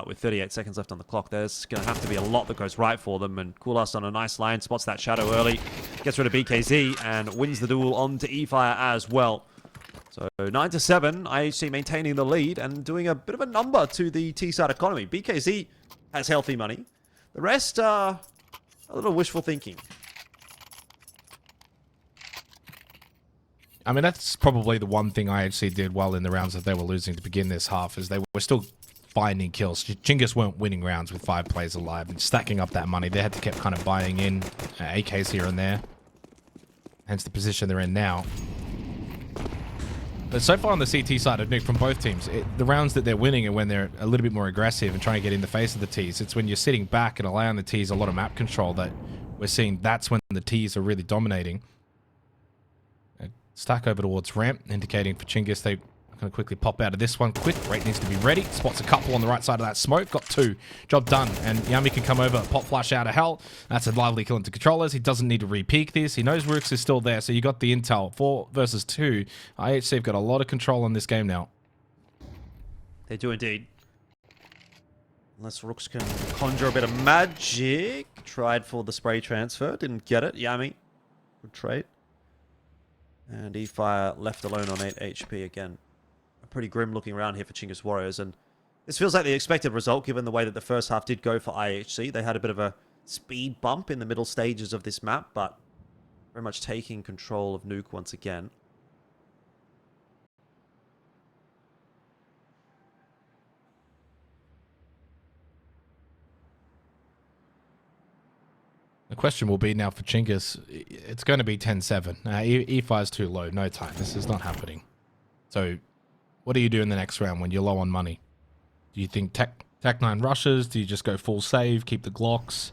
B: With 38 seconds left on the clock, there's going to have to be a lot that goes right for them. And Kulas on a nice line, spots that shadow early, gets rid of BKZ, and wins the duel on to eFire as well. So 9-7, IHC maintaining the lead and doing a bit of a number to the T-side economy. BKZ has healthy money. The rest are a little wishful thinking.
A: I mean, that's probably the one thing IHC did well in the rounds that they were losing to begin this half, is they were still finding kills. Chinggis weren't winning rounds with 5 players alive and stacking up that money. They had to keep kind of buying in AKs here and there. Hence the position they're in now. But so far on the CT side of Nuke from both teams, the rounds that they're winning are when they're a little bit more aggressive and trying to get in the face of the Ts. It's when you're sitting back and allowing the Ts a lot of map control that we're seeing that's when the Ts are really dominating. Stack over towards ramp, indicating for Chinggis they going to quickly pop out of this one. Quick, Rate needs to be ready. Spots a couple on the right side of that smoke. Got 2. Job done. And Yami can come over, pop flash out of hell. That's a lively kill into controllers. He doesn't need to re-peek this. He knows ROUX is still there, so you got the intel. 4 versus 2. IHC have got a lot of control on this game now.
B: They do indeed. Unless ROUX can conjure a bit of magic. Tried for the spray transfer. Didn't get it. Yami. Good trade. And eFire left alone on 8 HP again. A pretty grim looking round here for Chinggis Warriors. And this feels like the expected result, given the way that the first half did go for IHC. They had a bit of a speed bump in the middle stages of this map, but very much taking control of Nuke once again.
A: The question will be now for Chinggis, it's going to be 10-7. E5 is too low, no time. This is not happening. So what do you do in the next round when you're low on money? Do you think Tech 9 rushes? Do you just go full save, keep the Glocks?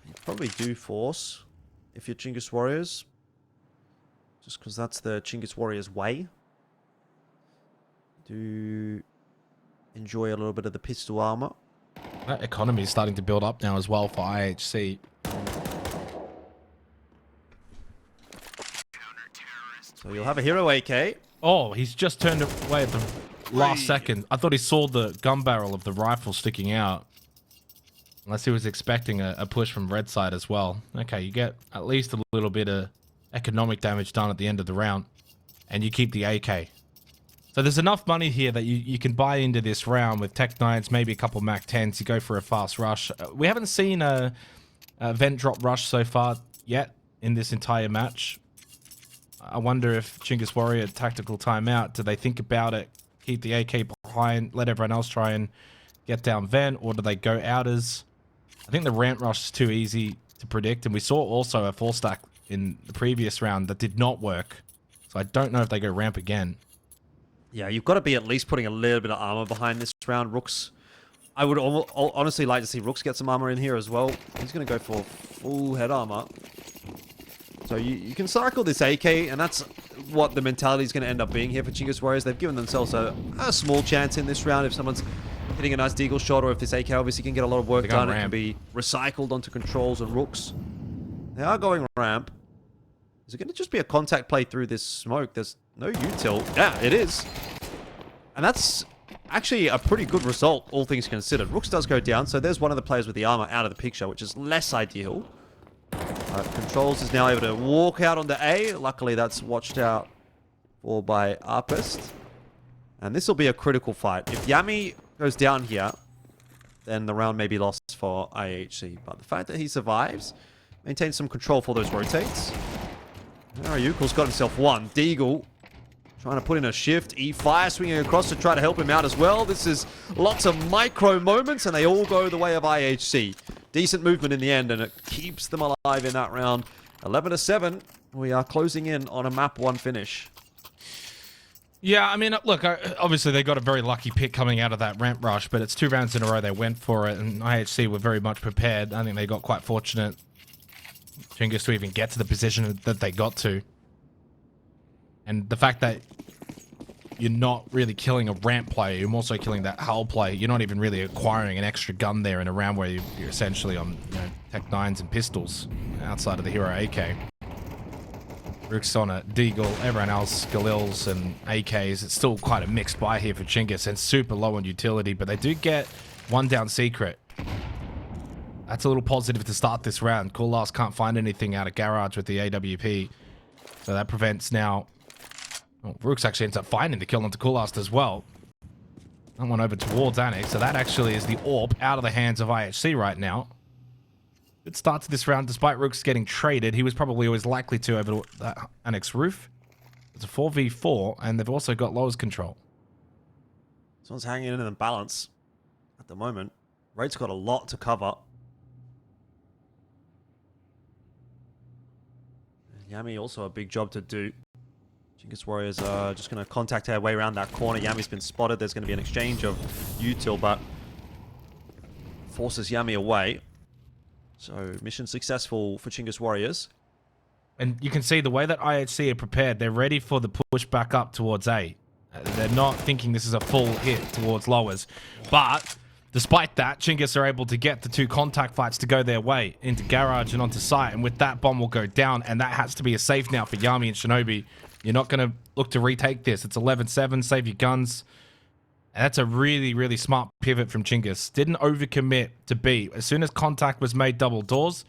B: You probably do force if you're Chinggis Warriors. Just because that's the Chinggis Warriors way. Do enjoy a little bit of the pistol armor.
A: That economy is starting to build up now as well for IHC.
B: So you'll have a hero AK.
A: Oh, he's just turned away at the last second. I thought he saw the gun barrel of the rifle sticking out. Unless he was expecting a push from red side as well. Okay, you get at least a little bit of economic damage done at the end of the round. And you keep the AK. So there's enough money here that you can buy into this round with Tech 9s, maybe a couple Mac 10s. You go for a fast rush. We haven't seen a vent drop rush so far yet in this entire match. I wonder if Chinggis Warrior tactical timeout, do they think about it, keep the AK behind, let everyone else try and get down vent, or do they go outers? I think the ramp rush is too easy to predict, and we saw also a 4-stack in the previous round that did not work. So I don't know if they go ramp again.
B: Yeah, you've got to be at least putting a little bit of armor behind this round. ROUX, I would honestly like to see ROUX get some armor in here as well. He's going to go for full head armor. So you can cycle this AK, and that's what the mentality is going to end up being here for Chinggis Warriors. They've given themselves a small chance in this round if someone's hitting a nice deagle shot, or if this AK obviously can get a lot of work done. It can be recycled onto controls and ROUX. They are going ramp. Is it going to just be a contact play through this smoke? There's no util. Yeah, it is. And that's actually a pretty good result, all things considered. ROUX does go down, so there's one of the players with the armor out of the picture, which is less ideal. Controls is now able to walk out onto A. Luckily, that's watched out for by Aapestt. And this will be a critical fight. If Yami goes down here, then the round may be lost for IHC. But the fact that he survives, maintains some control for those rotates. ROUX's got himself one. Deagle trying to put in a shift. eFire swinging across to try to help him out as well. This is lots of micro moments, and they all go the way of IHC. Decent movement in the end, and it keeps them alive in that round. 11-7. We are closing in on a map 1 finish.
A: Yeah, I mean, look, obviously they got a very lucky pick coming out of that ramp rush, but it's 2 rounds in a row they went for it, and IHC were very much prepared. I think they got quite fortunate, Chinggis, to even get to the position that they got to. And the fact that you're not really killing a ramp player. You're more so killing that hull player. You're not even really acquiring an extra gun there in a round where you're essentially on Tech 9s and pistols outside of the hero AK. ROUX on a Deagle, everyone else, Galils and AKs. It's still quite a mixed buy here for Chinggis and super low on utility, but they do get one down secret. That's a little positive to start this round. Cool can't find anything out of Garage with the AWP, so that prevents now... Oh, ROUX actually ends up finding the kill onto Coolast as well. That one over towards Annex, so that actually is the AWP out of the hands of IHC right now. Good start to this round, despite ROUX getting traded. He was probably always likely to over that Annex roof. It's a 4v4, and they've also got lowers control.
B: This one's hanging in the balance at the moment. Raid's got a lot to cover. Yami also a big job to do. Chinggis Warriors are just going to contact their way around that corner. Yami's been spotted. There's going to be an exchange of util, but forces Yami away. So mission successful for Chinggis Warriors.
A: And you can see the way that IHC are prepared. They're ready for the push back up towards A. They're not thinking this is a full hit towards lowers. But despite that, Chinggis are able to get the two contact fights to go their way into Garage and onto site. And with that, bomb will go down. And that has to be a safe now for Yami and Shinobi. You're not going to look to retake this. It's 11-7. Save your guns. And that's a really, really smart pivot from Chinggis. Didn't overcommit to B. As soon as contact was made double doors,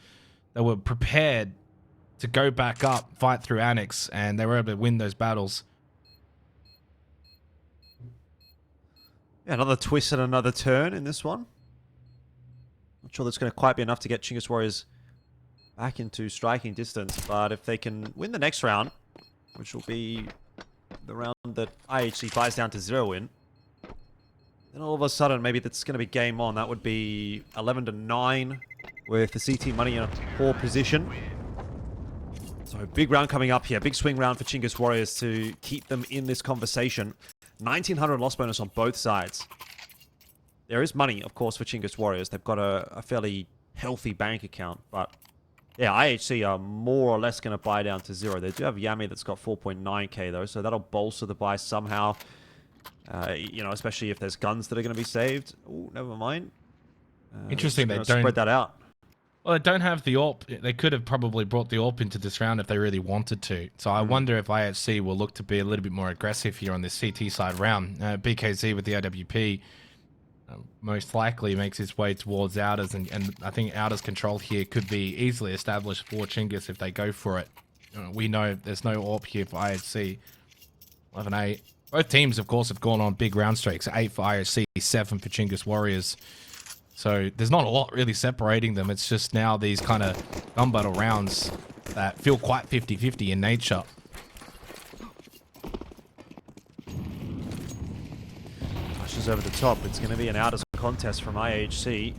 A: they were prepared to go back up, fight through Annex, and they were able to win those battles.
B: Yeah, another twist and another turn in this one. Not sure that's going to quite be enough to get Chinggis Warriors back into striking distance, but if they can win the next round, which will be the round that IHC buys down to 0 in, then all of a sudden maybe that's going to be game on. That would be 11-9 with the CT money in a poor position. So big round coming up here. Big swing round for Chinggis Warriors to keep them in this conversation. 1900 loss bonus on both sides. There is money, of course, for Chinggis Warriors. They've got a fairly healthy bank account, but yeah, IHC are more or less going to buy down to 0. They do have Yami that's got 4.9k though, so that'll bolster the buy somehow. Especially if there's guns that are going to be saved. Oh, never mind.
A: Interesting, they don't
B: spread that out.
A: Well, they don't have the AWP. They could have probably brought the AWP into this round if they really wanted to. So I wonder if IHC will look to be a little bit more aggressive here on this CT side round. BKZ with the AWP most likely makes its way towards Outers, and I think Outers control here could be easily established for Chinggis if they go for it. We know there's no AWP here for IHC. 11-8. Both teams, of course, have gone on big round streaks. 8 for IHC, 7 for Chinggis Warriors. So there's not a lot really separating them. It's just now these kind of gun battle rounds that feel quite 50-50 in nature.
B: Pushes over the top. It's going to be an Outers contest from IHC.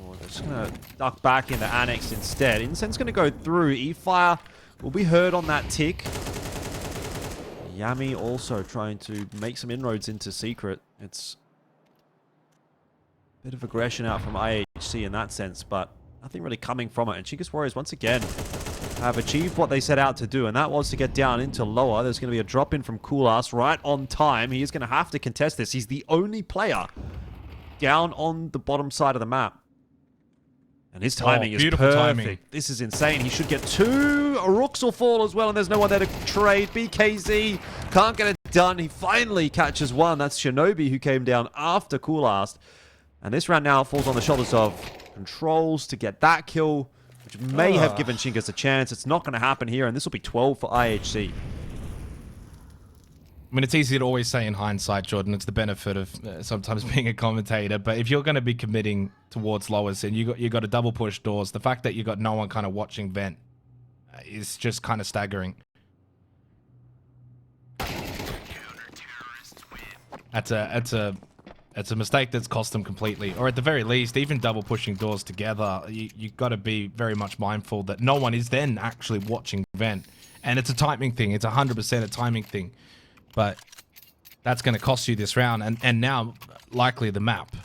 B: Oh, they're just going to duck back into Annex instead. Incense going to go through. E-Fire will be heard on that tick. Yami also trying to make some inroads into Secret. It's a bit of aggression out from IHC in that sense, but nothing really coming from it. And Chinggis Warriors, once again, have achieved what they set out to do, and that was to get down into lower. There's going to be a drop in from Coolass right on time. He is going to have to contest this. He's the only player down on the bottom side of the map. And his timing is perfect. Timing. This is insane. He should get 2. ROUX will fall as well, and there's no one there to trade. BKZ can't get it done. He finally catches one. That's Shinobi, who came down after Coolast. And this round now falls on the shoulders of Controls to get that kill, which may have given Chinggis a chance. It's not going to happen here, and this will be 12 for IHC.
A: I mean, it's easy to always say in hindsight, Jordan. It's the benefit of sometimes being a commentator. But if you're going to be committing towards lowers and you got to double push doors, the fact that you got no one kind of watching vent is just kind of staggering. That's a mistake that's cost them completely. Or at the very least, even double pushing doors together, you got to be very much mindful that no one is then actually watching vent. And it's a timing thing. It's 100% a timing thing. But that's going to cost you this round, and now likely the map.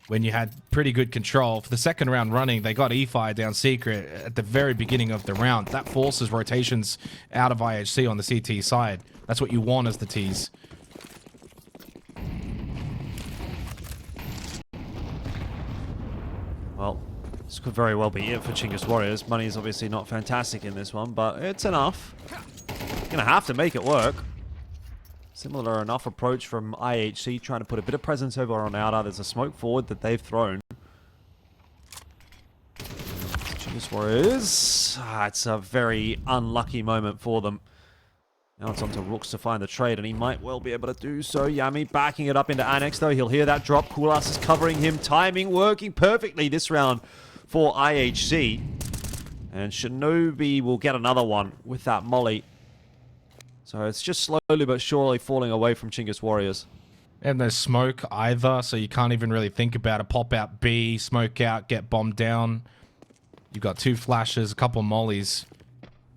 A: when you had pretty good control. For the second round running, they got E-Fire down secret at the very beginning of the round. That forces rotations out of IHC on the CT side. That's what you want as the Ts.
B: Well, this could very well be it for Chinggis Warriors. Money is obviously not fantastic in this one, but it's enough. Gonna have to make it work. Similar enough approach from IHC, trying to put a bit of presence over on Outer. There's a smoke forward that they've thrown. Chinggis Warriors. It's a very unlucky moment for them. Now it's on to ROUX to find the trade, and he might well be able to do so. Yami backing it up into Annex, though. He'll hear that drop. Kulas is covering him. Timing working perfectly this round for IHC. And Shinobi will get another one with that molly. So it's just slowly but surely falling away from Chinggis Warriors.
A: And there's smoke either, so you can't even really think about it. Pop out B, smoke out, get bombed down. You've got 2 flashes, a couple of mollies.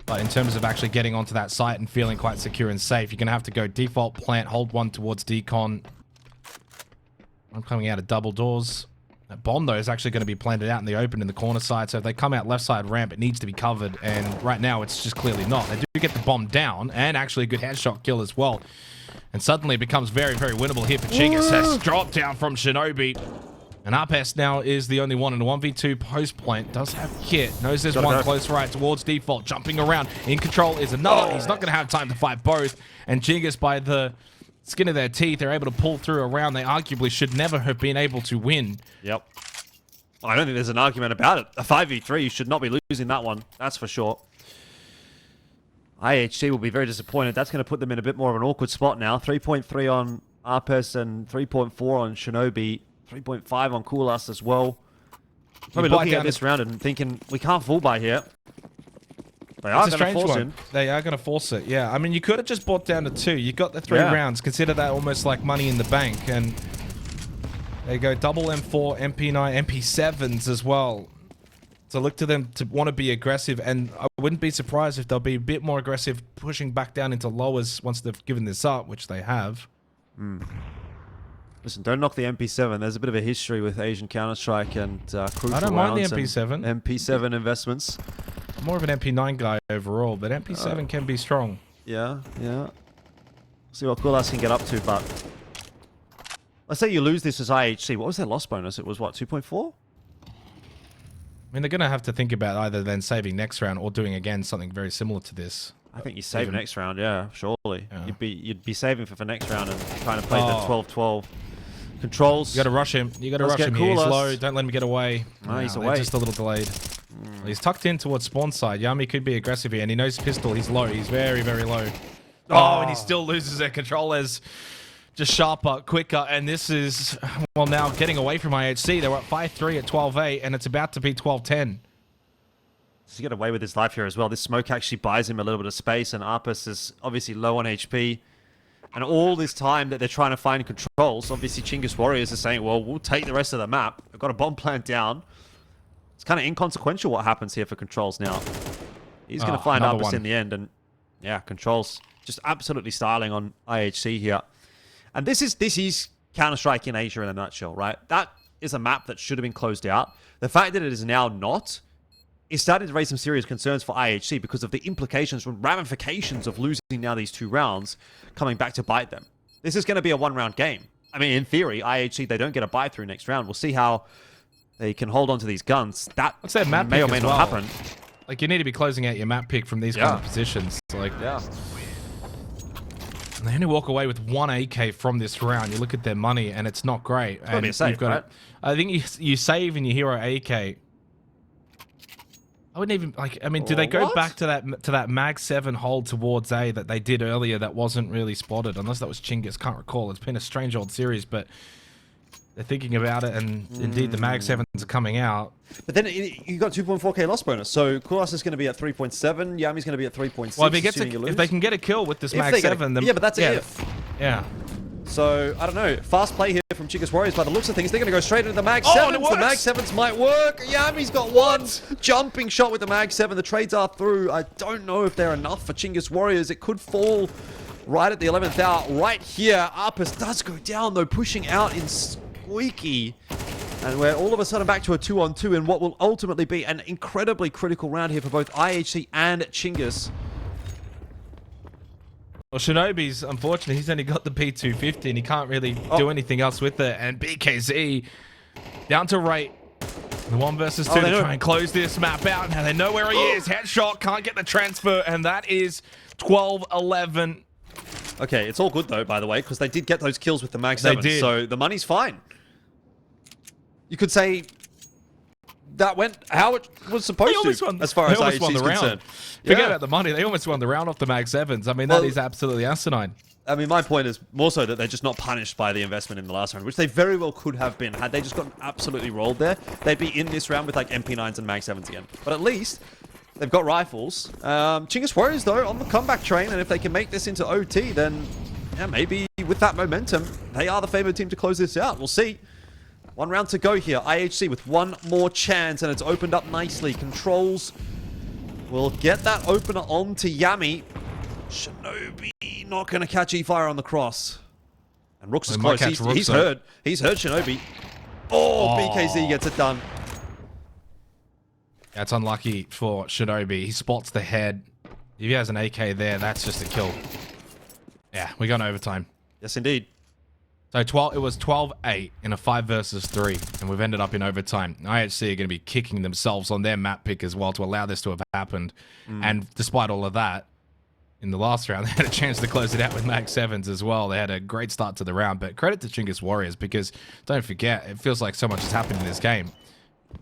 A: But in terms of actually getting onto that site and feeling quite secure and safe, you're going to have to go default plant, hold one towards decon. I'm coming out of double doors. That bomb, though, is actually going to be planted out in the open in the corner side. So if they come out left side ramp, it needs to be covered. And right now, it's just clearly not. They do get the bomb down and actually a good headshot kill as well. And suddenly it becomes very, very winnable here for Chinggis. Has dropped down from Shinobi. And Aapestt now is the only one in a 1v2 post plant. Does have kit. Knows there's one close right towards default. Jumping around. In control is another. He's not going to have time to fight both. And Chinggis, by the skin of their teeth, they're able to pull through a round they arguably should never have been able to win.
B: Yep. I don't think there's an argument about it. A 5v3, you should not be losing that one. That's for sure. IHC will be very disappointed. That's going to put them in a bit more of an awkward spot now. 3.3 on Aapestt and 3.4 on Shinobi. 3.5 on Kulas as well. Probably looking at this round and thinking, we can't fall by here. They are going to force it.
A: They are going to force it, yeah. I mean, you could have just bought down to 2. You got the 3 rounds. Consider that almost like money in the bank. And there you go, double M4, MP9, MP7s as well. So look to them to want to be aggressive. And I wouldn't be surprised if they'll be a bit more aggressive, pushing back down into lowers once they've given this up, which they have.
B: Listen, don't knock the MP7. There's a bit of a history with Asian Counter-Strike and Crucial
A: I don't mind the MP7.
B: MP7 investments.
A: I'm more of an MP9 guy overall, but MP7 can be strong.
B: Yeah. See what Kulas can get up to, but let's say you lose this as IHC. What was their loss bonus? It was what, 2.4?
A: I mean, they're going to have to think about either then saving next round or doing again something very similar to this.
B: I think you save next round, yeah, surely. Yeah. You'd be saving for next round and trying to play the 12-12 controls.
A: You got to rush him. You got to rush him here. He's low. Don't let him get away.
B: No, he's away.
A: Just a little delayed. He's tucked in towards spawn side. Yami could be aggressive here, and he knows pistol. He's low. He's very, very low. And he still loses their controllers. Just sharper, quicker, and this is, well, now getting away from IHC. They were at 5-3 at 12-8, and it's about to be 12-10.
B: To get away with his life here as well. This smoke actually buys him a little bit of space, and Aapestt is obviously low on HP. And all this time that they're trying to find controls, obviously Chinggis Warriors are saying, well, we'll take the rest of the map. We've got a bomb plant down. It's kind of inconsequential what happens here for controls now. He's going to find Aapestt in the end, and yeah, controls just absolutely styling on IHC here. And this is Counter-Strike in Asia in a nutshell, right? That is a map that should have been closed out. The fact that it is now not is starting to raise some serious concerns for IHC because of the implications and ramifications of losing now these 2 rounds coming back to bite them. This is going to be a 1-round game. I mean, in theory, IHC, they don't get a buy through next round. We'll see how they can hold on to these guns. That may or may not happen.
A: Like, you need to be closing out your map pick from these kind of positions. Like, and they only walk away with 1 AK from this round. You look at their money, and it's not great.
B: It's gotta be a save, right?
A: I think you save in your hero AK. I wouldn't even like. I mean, do they go back to that Mag 7 hold towards A that they did earlier that wasn't really spotted? Unless that was Chinggis, can't recall. It's been a strange old series, but they're thinking about it, and indeed the Mag 7s are coming out.
B: But then you got 2.4k loss bonus, so Kulas is going to be at 3.7. Yami's going to be at 3.6.
A: Well, if they can get a kill with this Mag 7, then
B: yeah, but that's an if.
A: Yeah.
B: So, I don't know. Fast play here from Chinggis Warriors by the looks of things. They're going to go straight into the Mag 7s. The Mag 7s might work. Yami's got one jumping shot with the Mag 7. The trades are through. I don't know if they're enough for Chinggis Warriors. It could fall right at the 11th hour. Right here, Aapestt does go down, though, pushing out in squeaky And we're all of a sudden back to a 2-on-2 in what will ultimately be an incredibly critical round here for both IHC and Chinggis.
A: Well, Shinobi's, unfortunately, he's only got the P250 and he can't really do anything else with it. And BKZ down to right. The 1 versus 2 to try and close this map out. Now they know where he is. Headshot, can't get the transfer, and that is 12-11.
B: Okay, it's all good though, by the way, because they did get those kills with the Mag 7, so the money's fine. You could say that went how it was supposed to, as far as IHC is concerned.
A: Forget about the money. They almost won the round off the Mag 7s. I mean, that is absolutely asinine.
B: I mean, my point is more so that they're just not punished by the investment in the last round, which they very well could have been. Had they just gotten absolutely rolled there, they'd be in this round with like MP9s and Mag 7s again. But at least they've got rifles. Chinggis Warriors, though, on the comeback train, and if they can make this into OT, then yeah, maybe with that momentum, they are the favored team to close this out. We'll see. 1 round to go here. IHC with 1 more chance, and it's opened up nicely. Controls will get that opener on to Yami. Shinobi not going to catch E-Fire on the cross. And ROUX is close. He's heard Shinobi. Oh, BKZ gets it done.
A: That's unlucky for Shinobi. He spots the head. If he has an AK there, that's just a kill. Yeah, we got overtime.
B: Yes, indeed.
A: So it was 12-8 in a 5 versus 3, and we've ended up in overtime. IHC are going to be kicking themselves on their map pick as well to allow this to have happened. And despite all of that, in the last round, they had a chance to close it out with Mag 7s as well. They had a great start to the round, but credit to Chinggis Warriors because, don't forget, it feels like so much has happened in this game.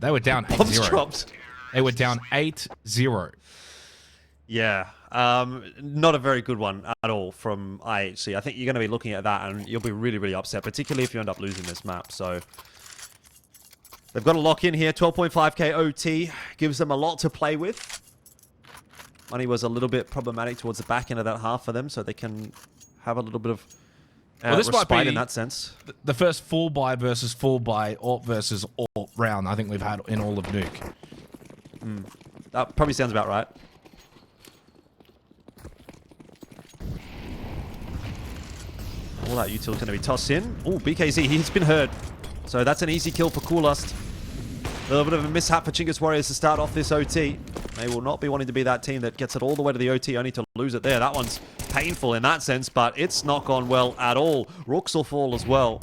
A: They were down 8-0. They were down 8-0.
B: Yeah, not a very good one at all from IHC. I think you're going to be looking at that and you'll be really, really upset, particularly if you end up losing this map. So they've got to lock in here. 12.5k OT gives them a lot to play with. Money was a little bit problematic towards the back end of that half for them, so they can have a little bit of respite in that sense.
A: The first full buy versus full buy, AWP versus AWP round I think we've had in all of Nuke.
B: That probably sounds about right. All that util's going to be tossed in. Oh, BKZ, he's been heard. So that's an easy kill for Coolust. A little bit of a mishap for Chinggis Warriors to start off this OT. They will not be wanting to be that team that gets it all the way to the OT only to lose it there. That one's painful in that sense, but it's not gone well at all. ROUX will fall as well.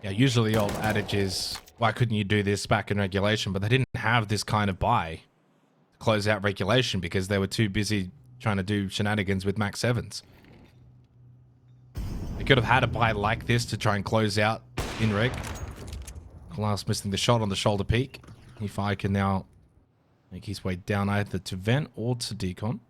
A: Yeah, usually the old adage is, why couldn't you do this back in regulation? But they didn't have this kind of buy to close out regulation because they were too busy trying to do shenanigans with Max 7s. They could have had a buy like this to try and close out in reg. Last missing the shot on the shoulder peak. E-Fire can now make his way down either to vent or to decon.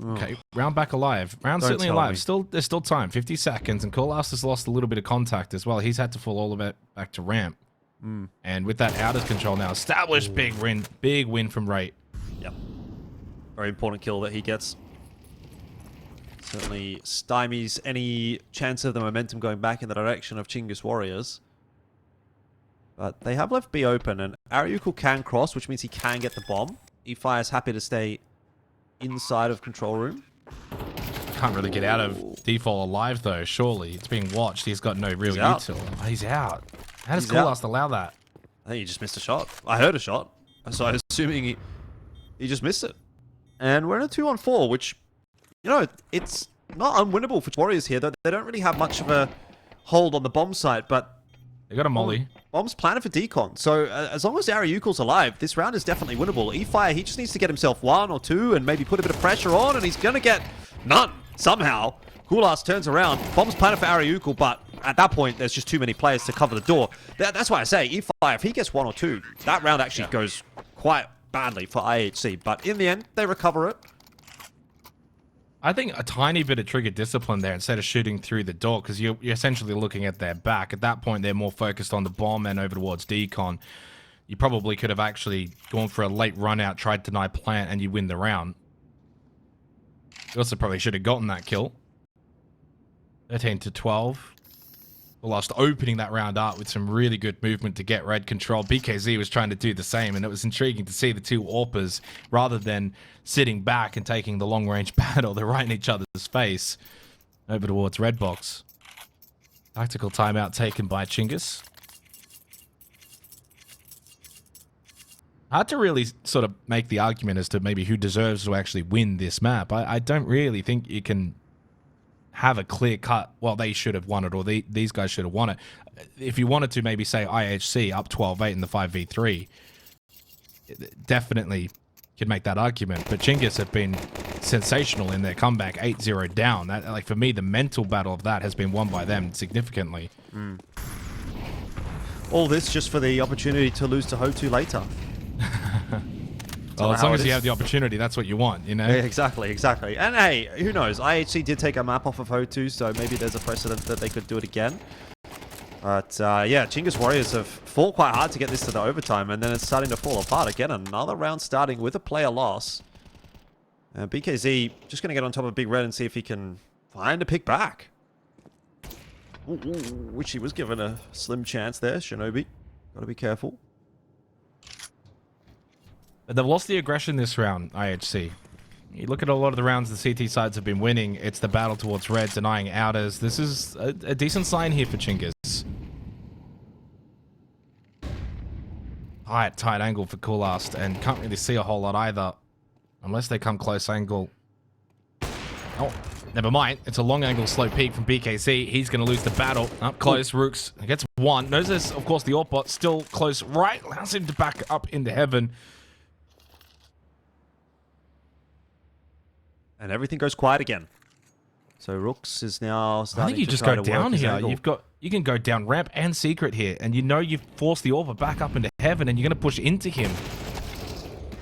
A: Okay, round back alive. Round certainly alive. There's still time. 50 seconds, and Coolast has lost a little bit of contact as well. He's had to fall all the way back to ramp. And with that out of control now, established big win from Rate.
B: Yep. Very important kill that he gets. Certainly stymies any chance of the momentum going back in the direction of Chinggis Warriors. But they have left B open, and ROUX can cross, which means he can get the bomb. E-Fire is happy to stay inside of control room.
A: Can't really get out of default alive though, surely. It's being watched. He's got no real util. Oh, he's out. How does Coolast allow that?
B: I think he just missed a shot. I heard a shot, so I'm assuming he just missed it. And we're in a 2-on-4, which, you know, it's not unwinnable for Warriors here. They don't really have much of a hold on the bomb site, but
A: they got a molly.
B: Bomb's planted for decon, so as long as ROUX's alive, this round is definitely winnable. E-Fire, he just needs to get himself 1 or 2 and maybe put a bit of pressure on, and he's going to get none, somehow. Coolast turns around, bomb's planted for ROUX, but at that point, there's just too many players to cover the door. That's why I say, E-Fire, if he gets 1 or 2, that round actually goes quite badly for IHC, but in the end, they recover it.
A: I think a tiny bit of trigger discipline there instead of shooting through the door, because you're essentially looking at their back. At that point, they're more focused on the bomb and over towards decon. You probably could have actually gone for a late run out, tried to deny plant, and you win the round. You also probably should have gotten that kill. 13-12. Lost opening that round up with some really good movement to get red control. BKZ was trying to do the same, and it was intriguing to see the two AWPers, rather than sitting back and taking the long-range battle, they're right in each other's face. Over towards red box. Tactical timeout taken by Chinggis. Hard to really sort of make the argument as to maybe who deserves to actually win this map. I don't really think you can have a clear cut, well, they should have won it, or these guys should have won it. If you wanted to maybe say IHC up 12-8 in the 5v3, definitely could make that argument. But Chinggis have been sensational in their comeback, 8-0 down. That, like, for me, the mental battle of that has been won by them significantly.
B: All this just for the opportunity to lose to HO2 later.
A: Well, as long as you have the opportunity, that's what you want, you know?
B: Yeah, exactly. And hey, who knows? IHC did take a map off of HO2, so maybe there's a precedent that they could do it again. But yeah, Chinggis Warriors have fought quite hard to get this to the overtime, and then it's starting to fall apart. Again, another round starting with a player loss. BKZ just going to get on top of Big Red and see if he can find a pick back. Ooh, which he was given a slim chance there, Shinobi. Got to be careful.
A: But they've lost the aggression this round, IHC. You look at a lot of the rounds the CT sides have been winning, it's the battle towards red, denying outers. This is a decent sign here for Chinggis. Tight angle for Coolast, and can't really see a whole lot either. Unless they come close angle. Oh, never mind. It's a long angle slow peek from BKZ. He's going to lose the battle. Up close, ROUX gets one. Knows there's, of course, the AWP bot still close right. Allows him to back up into heaven.
B: And everything goes quiet again. So ROUX is now starting to
A: I think you just
B: try
A: go
B: to
A: down
B: work his
A: here.
B: angle.
A: You can go down ramp and secret here, and you know you've forced the AWP back up into heaven, and you're going to push into him.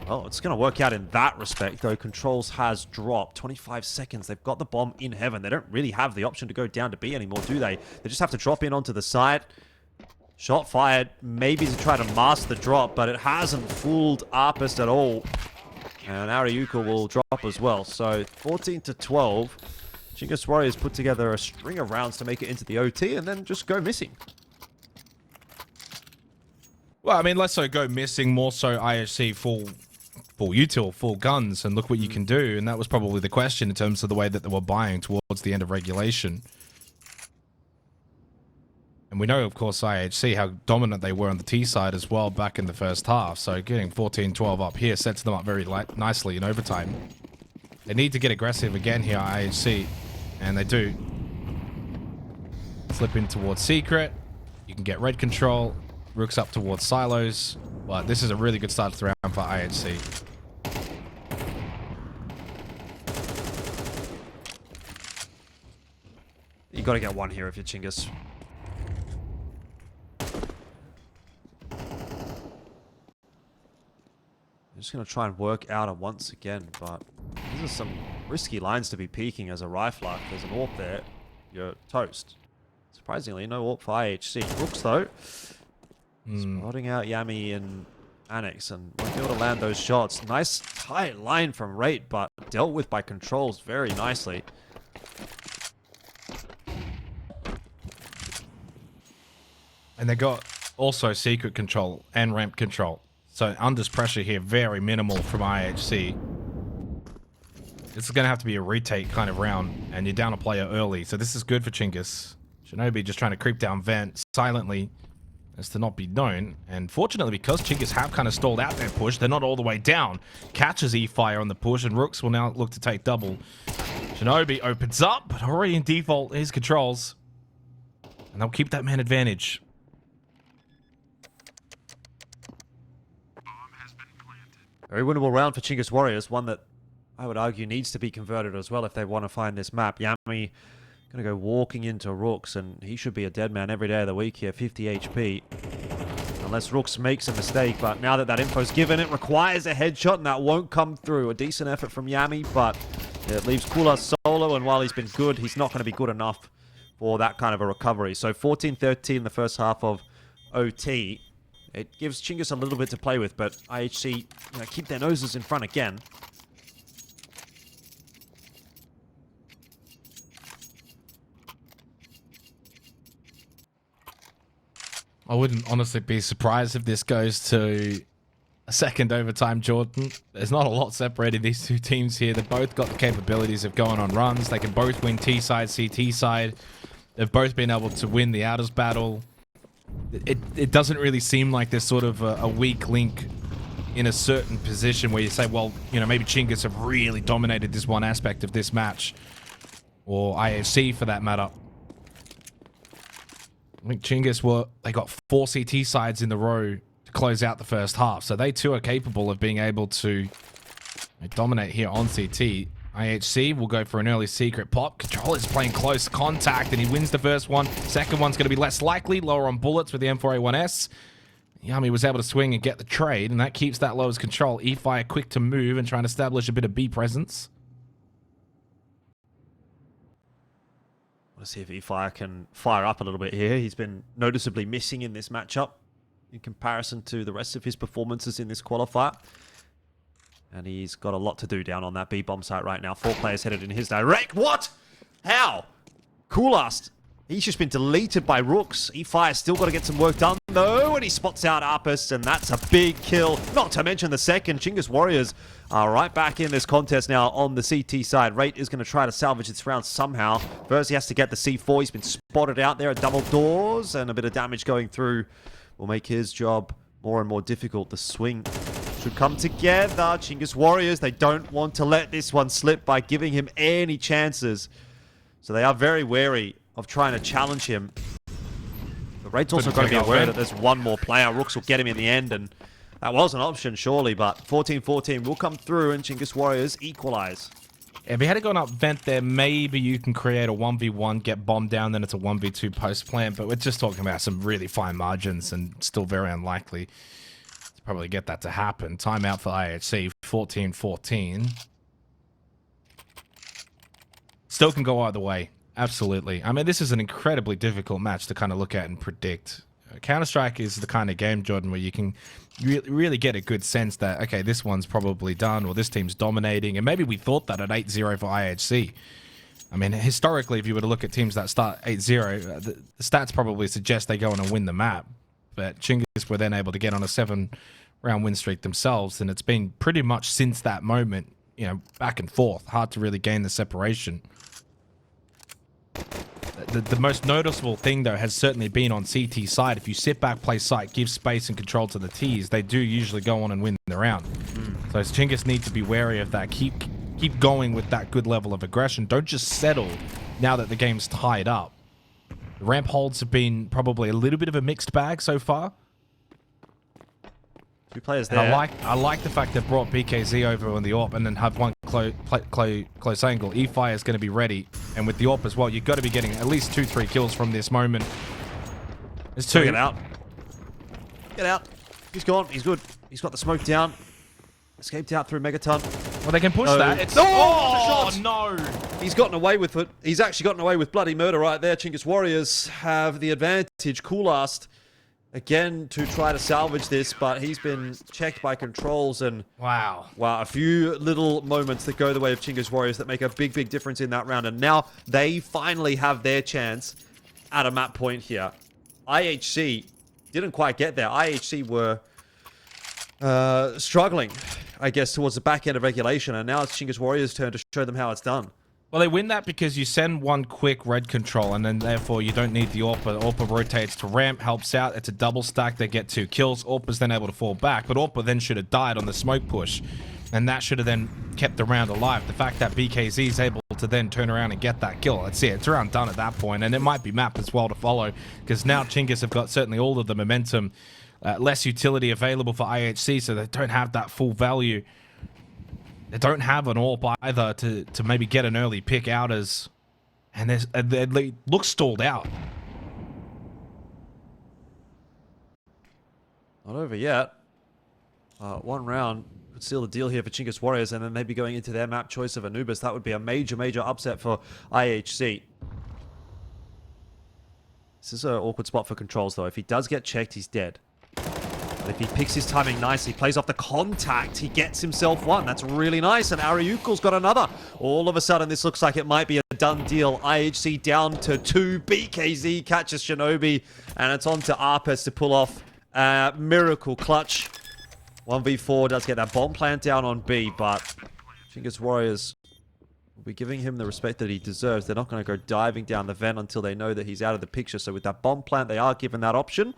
B: Well, it's going to work out in that respect, though. Controls has dropped. 25 seconds. They've got the bomb in heaven. They don't really have the option to go down to B anymore, do they? They just have to drop in onto the side. Shot fired, maybe to try to mask the drop, but it hasn't fooled Aapestt at all. And Ariuka will drop as well. So 14-12. Chinggis Warriors put together a string of rounds to make it into the OT and then just go missing.
A: Well, I mean, less so go missing, more so IHC full util, full guns, and look what you can do. And that was probably the question in terms of the way that they were buying towards the end of regulation. And we know, of course, IHC, how dominant they were on the T side as well back in the first half. So getting 14-12 up here sets them up very nicely in overtime. They need to get aggressive again here, IHC. And they do. Slip in towards secret. You can get red control. ROUX up towards silos. But this is a really good start to the round for IHC.
B: You got to get one here if you're Chinggis. I'm just going to try and work out it once again, but these are some risky lines to be peeking as a rifler. There's an AWP there. You're toast. Surprisingly, no AWP for IHC. ROUX, though, spotting out Yami and Annex and won't be able to land those shots. Nice tight line from Rate, but dealt with by Controls very nicely.
A: And they got also secret control and ramp control. So unders pressure here, very minimal from IHC. This is going to have to be a retake kind of round, and you're down a player early. So this is good for Chinggis. Shinobi just trying to creep down vent silently as to not be known. And fortunately, because Chinggis have kind of stalled out their push, they're not all the way down. Catches E-Fire on the push, and ROUX will now look to take double. Shinobi opens up, but already in default, his controls. And they'll keep that man advantage.
B: Very winnable round for Chinggis Warriors, one that I would argue needs to be converted as well if they want to find this map. Yami going to go walking into ROUX, and he should be a dead man every day of the week here, 50 HP. Unless ROUX makes a mistake, but now that info's given, it requires a headshot, and that won't come through. A decent effort from Yami, but it leaves Kula solo, and while he's been good, he's not going to be good enough for that kind of a recovery. So 14-13 in the first half of OT. It gives Chinggis a little bit to play with, but IHC keep their noses in front again.
A: I wouldn't honestly be surprised if this goes to a second overtime, Jordan. There's not a lot separating these two teams here. They've both got the capabilities of going on runs. They can both win T side, CT side. They've both been able to win the outers battle. It doesn't really seem like there's sort of a weak link in a certain position where you say, well, you know, maybe Chinggis have really dominated this one aspect of this match, or IHC for that matter. I think Chinggis they got 4 CT sides in the row to close out the first half, so they too are capable of being able to dominate here on CT. IHC will go for an early secret pop. Control is playing close contact, and he wins the first one. Second one's going to be less likely, lower on bullets with the M4A1S. Yami was able to swing and get the trade, and that keeps that low as Control. E-Fire quick to move and trying to establish a bit of B presence.
B: I want to see if E-Fire can fire up a little bit here. He's been noticeably missing in this matchup in comparison to the rest of his performances in this qualifier. And he's got a lot to do down on that B-bomb site right now. 4 players headed in his direct. What? How? Coolast. He's just been deleted by ROUX. E-Fire still got to get some work done, though. And he spots out Aapestt, and that's a big kill. Not to mention the second. Chinggis Warriors are right back in this contest now on the CT side. Rate is going to try to salvage this round somehow. First, he has to get the C4. He's been spotted out there at double doors, and a bit of damage going through will make his job more and more difficult. The swing should come together. Chinggis Warriors, they don't want to let this one slip by giving him any chances. So they are very wary of trying to challenge him. The Raid's also got to be aware that there's one more player. ROUX will get him in the end, and that was an option, surely, but 14-14 will come through, and Chinggis Warriors equalize.
A: If he had gone up vent there, maybe you can create a 1v1, get bombed down, then it's a 1v2 post plan, but we're just talking about some really fine margins and still very unlikely to probably get that to happen. Timeout for IHC, 14-14. Still can go either way. Absolutely. I mean, this is an incredibly difficult match to kind of look at and predict. Counter-Strike is the kind of game, Jordan, where you can really get a good sense that, okay, this one's probably done, or this team's dominating, and maybe we thought that at 8-0 for IHC. I mean, historically, if you were to look at teams that start 8-0, the stats probably suggest they go on and win the map, but Chinggis were then able to get on a 7-round win streak themselves, and it's been pretty much since that moment, you know, back and forth. Hard to really gain the separation. The most noticeable thing, though, has certainly been on CT side. If you sit back, play site, give space and control to the Ts, they do usually go on and win the round. So Chinggis need to be wary of that. Keep going with that good level of aggression. Don't just settle now that the game's tied up. The ramp holds have been probably a little bit of a mixed bag so far.
B: 2 players there.
A: And I like the fact they brought BKZ over on the AWP and then have one close angle. E-Fire is going to be ready, and with the AWP as well, you've got to be getting at least 2-3 kills from this moment. There's 2.
B: Get out. Get out. He's gone. He's good. He's got the smoke down. Escaped out through Megaton.
A: Well, they can push that. It's no!
B: He's gotten away with it. He's actually gotten away with bloody murder right there. Chinggis Warriors have the advantage. Coolast again to try to salvage this, but he's been checked by controls, and wow, a few little moments that go the way of Chinggis Warriors that make a big difference in that round, and now they finally have their chance at a map point here. IHC didn't quite get there. IHC were struggling, I guess, towards the back end of regulation, and now it's Chinggis Warriors' turn to show them how it's done.
A: Well, they win that because you send one quick red control, and then therefore you don't need the AWP. AWP rotates to ramp, helps out. It's a double stack. They get 2 kills. AWP's then able to fall back, but AWP then should have died on the smoke push, and that should have then kept the round alive. The fact that BKZ is able to then turn around and get that kill, that's it. It's around done at that point, and it might be map as well to follow, because now Chinggis have got certainly all of the momentum, less utility available for IHC, so they don't have that full value. They don't have an AWP either to maybe get an early pick out as, and they look stalled out.
B: Not over yet. 1 round could seal the deal here for Chinggis Warriors, and then they'd be going into their map choice of Anubis. That would be a major upset for IHC. This is an awkward spot for controls, though. If he does get checked, he's dead. If he picks his timing nicely, plays off the contact, he gets himself one. That's really nice, and ROUX's got another. All of a sudden, this looks like it might be a done deal. IHC down to 2. BKZ catches Shinobi, and it's on to Aapestt to pull off a miracle clutch. 1v4 does get that bomb plant down on B, but Chinggis Warriors will be giving him the respect that he deserves. They're not going to go diving down the vent until they know that he's out of the picture. So with that bomb plant, they are given that option.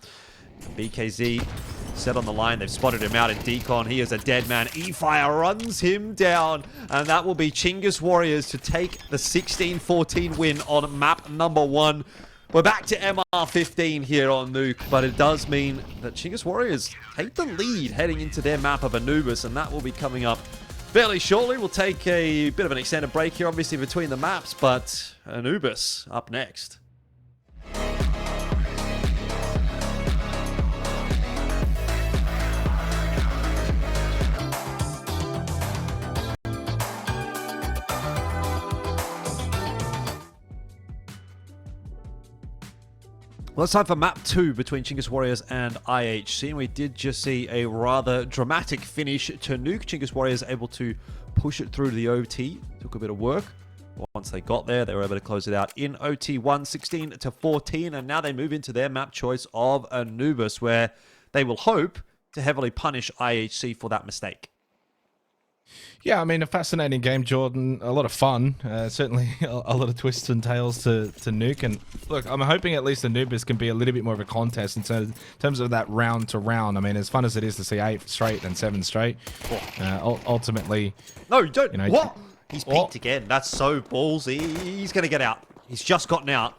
B: BKZ set on the line. They've spotted him out in decon. He is a dead man. E-Fire runs him down. And that will be Chinggis Warriors to take the 16-14 win on map number 1. We're back to MR15 here on Nuke, but it does mean that Chinggis Warriors take the lead heading into their map of Anubis, and that will be coming up fairly shortly. We'll take a bit of an extended break here, obviously, between the maps, but Anubis up next. Well, it's time for map 2 between Chinggis Warriors and IHC, and we did just see a rather dramatic finish to Nuke. Chinggis Warriors able to push it through to the OT. Took a bit of work. Once they got there, they were able to close it out in OT 16-14, and now they move into their map choice of Anubis, where they will hope to heavily punish IHC for that mistake.
A: Yeah, I mean, a fascinating game, Jordan. A lot of fun. Certainly a lot of twists and tales to Nuke. And look, I'm hoping at least Anubis can be a little bit more of a contest in terms of that round to round. I mean, as fun as it is to see 8 straight and 7 straight, ultimately...
B: No, you don't.
A: You know,
B: what? He's peaked again. That's so ballsy. He's going to get out. He's just gotten out.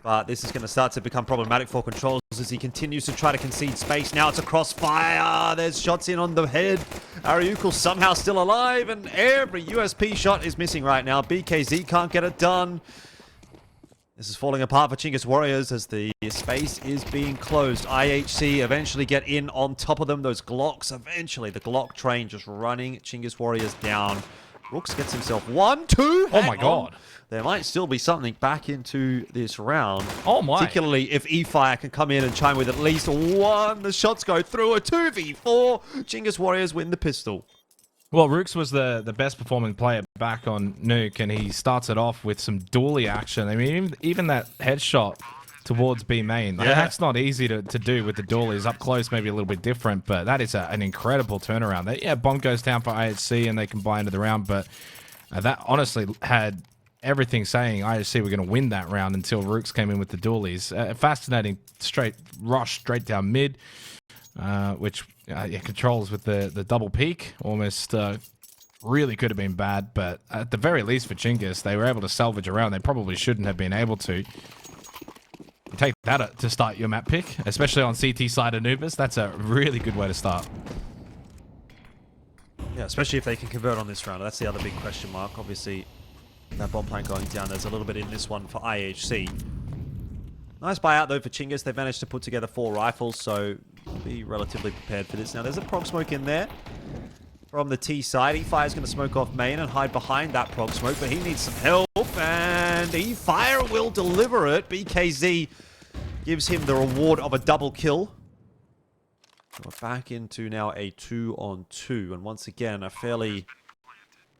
B: But this is going to start to become problematic for Controls as he continues to try to concede space. Now it's a crossfire. There's shots in on the head. ROUX somehow still alive, and every USP shot is missing right now. BKZ can't get it done. This is falling apart for Chinggis Warriors as the space is being closed. IHC eventually get in on top of them. Those Glocks, eventually the Glock train just running Chinggis Warriors down. ROUX gets himself 1, 2.
A: Oh my god.
B: There might still be something back into this round.
A: Oh my.
B: Particularly if E-Fire can come in and chime with at least 1. The shots go through a 2v4. Chinggis Warriors win the pistol.
A: Well, ROUX was the best performing player back on Nuke, and he started off with some dually action. I mean, even that headshot towards B main, like, that's not easy to do with the dualies. Up close, maybe a little bit different, but that is an incredible turnaround. Yeah, bomb goes down for IHC, and they can buy into the round, but that honestly had everything saying IHC were going to win that round until ROUX came in with the dualies. Fascinating straight rush straight down mid, which Controls with the double peak almost really could have been bad, but at the very least for Chinggis, they were able to salvage a round they probably shouldn't have been able to. Take that to start your map pick, especially on CT side Anubis. That's a really good way to start.
B: Yeah, especially if they can convert on this round. That's the other big question mark. Obviously, that bomb plant going down. There's a little bit in this one for IHC. Nice buyout, though, for Chinggis. They've managed to put together 4 rifles, so be relatively prepared for this. Now, there's a prog smoke in there from the T side. E-Fire's going to smoke off main and hide behind that prog smoke, but he needs some help, and E-Fire will deliver it. BKZ gives him the reward of a double kill. We're back into now a 2-on-2, and once again, a fairly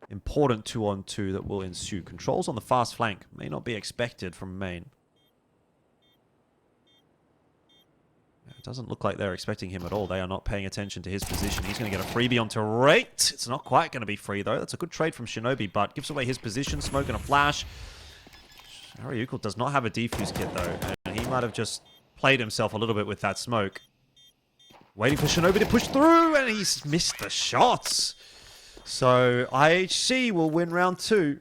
B: important 2-on-2 that will ensue. Controls on the fast flank may not be expected from main. It doesn't look like they're expecting him at all. They are not paying attention to his position. He's going to get a freebie onto Rate. It's not quite going to be free, though. That's a good trade from Shinobi, but gives away his position. Smoke and a flash. ROUX does not have a defuse kit, though, and he might have just played himself a little bit with that smoke. Waiting for Shinobi to push through, and he's missed the shots. So IHC will win round 2.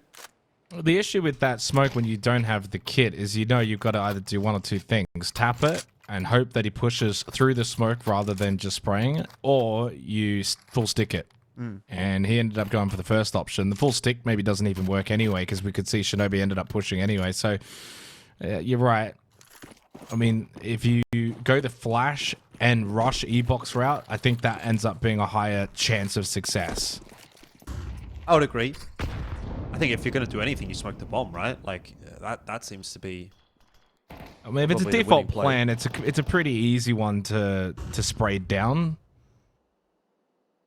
A: The issue with that smoke when you don't have the kit is you've got to either do one or two things. Tap it and hope that he pushes through the smoke rather than just spraying it, or you full stick it. And he ended up going for the first option. The full stick maybe doesn't even work anyway, because we could see Shinobi ended up pushing anyway. So you're right. I mean, if you go the flash and rush E-box route, I think that ends up being a higher chance of success.
B: I would agree. I think if you're going to do anything, you smoke the bomb, right? Like, that seems to be...
A: I mean, if it's a default plan, it's a pretty easy one to spray down.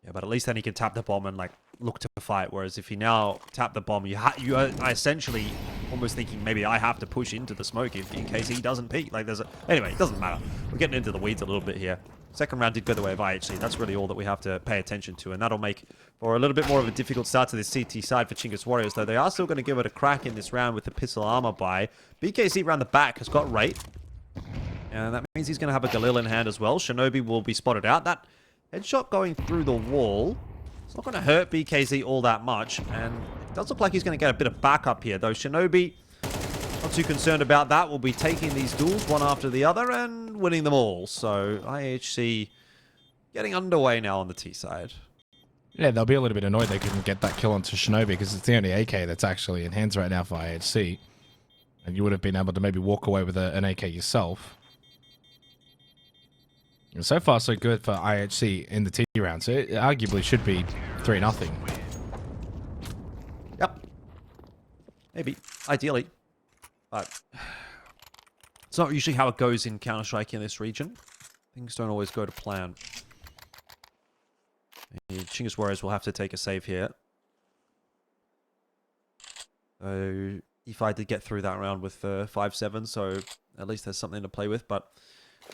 B: Yeah, but at least then he can tap the bomb and, like, look to fight. Whereas if you now tap the bomb, you are essentially almost thinking maybe I have to push into the smoke in case he doesn't peek. Like there's a... Anyway, it doesn't matter. We're getting into the weeds a little bit here. Second round did go the way of IHC. That's really all that we have to pay attention to, and that'll make for a little bit more of a difficult start to this CT side for Chinggis Warriors, though they are still going to give it a crack in this round with the pistol armor buy. BKC around the back has got rate, and that means he's going to have a Galil in hand as well. Shinobi will be spotted out. That headshot going through the wall, it's not going to hurt BKZ all that much, and it does look like he's going to get a bit of backup here, though. Shinobi, not too concerned about that. We'll be taking these duels one after the other and winning them all. So IHC getting underway now on the T side.
A: Yeah, they'll be a little bit annoyed they couldn't get that kill onto Shinobi because it's the only AK that's actually in hands right now for IHC. And you would have been able to maybe walk away with an AK yourself. And so far, so good for IHC in the T round. So it arguably should be 3-0.
B: Yep. Maybe. Ideally. But it's not usually how it goes in Counter-Strike in this region. Things don't always go to plan. The Chinggis Warriors will have to take a save here. So E5 did get through that round with 5-7, so at least there's something to play with. But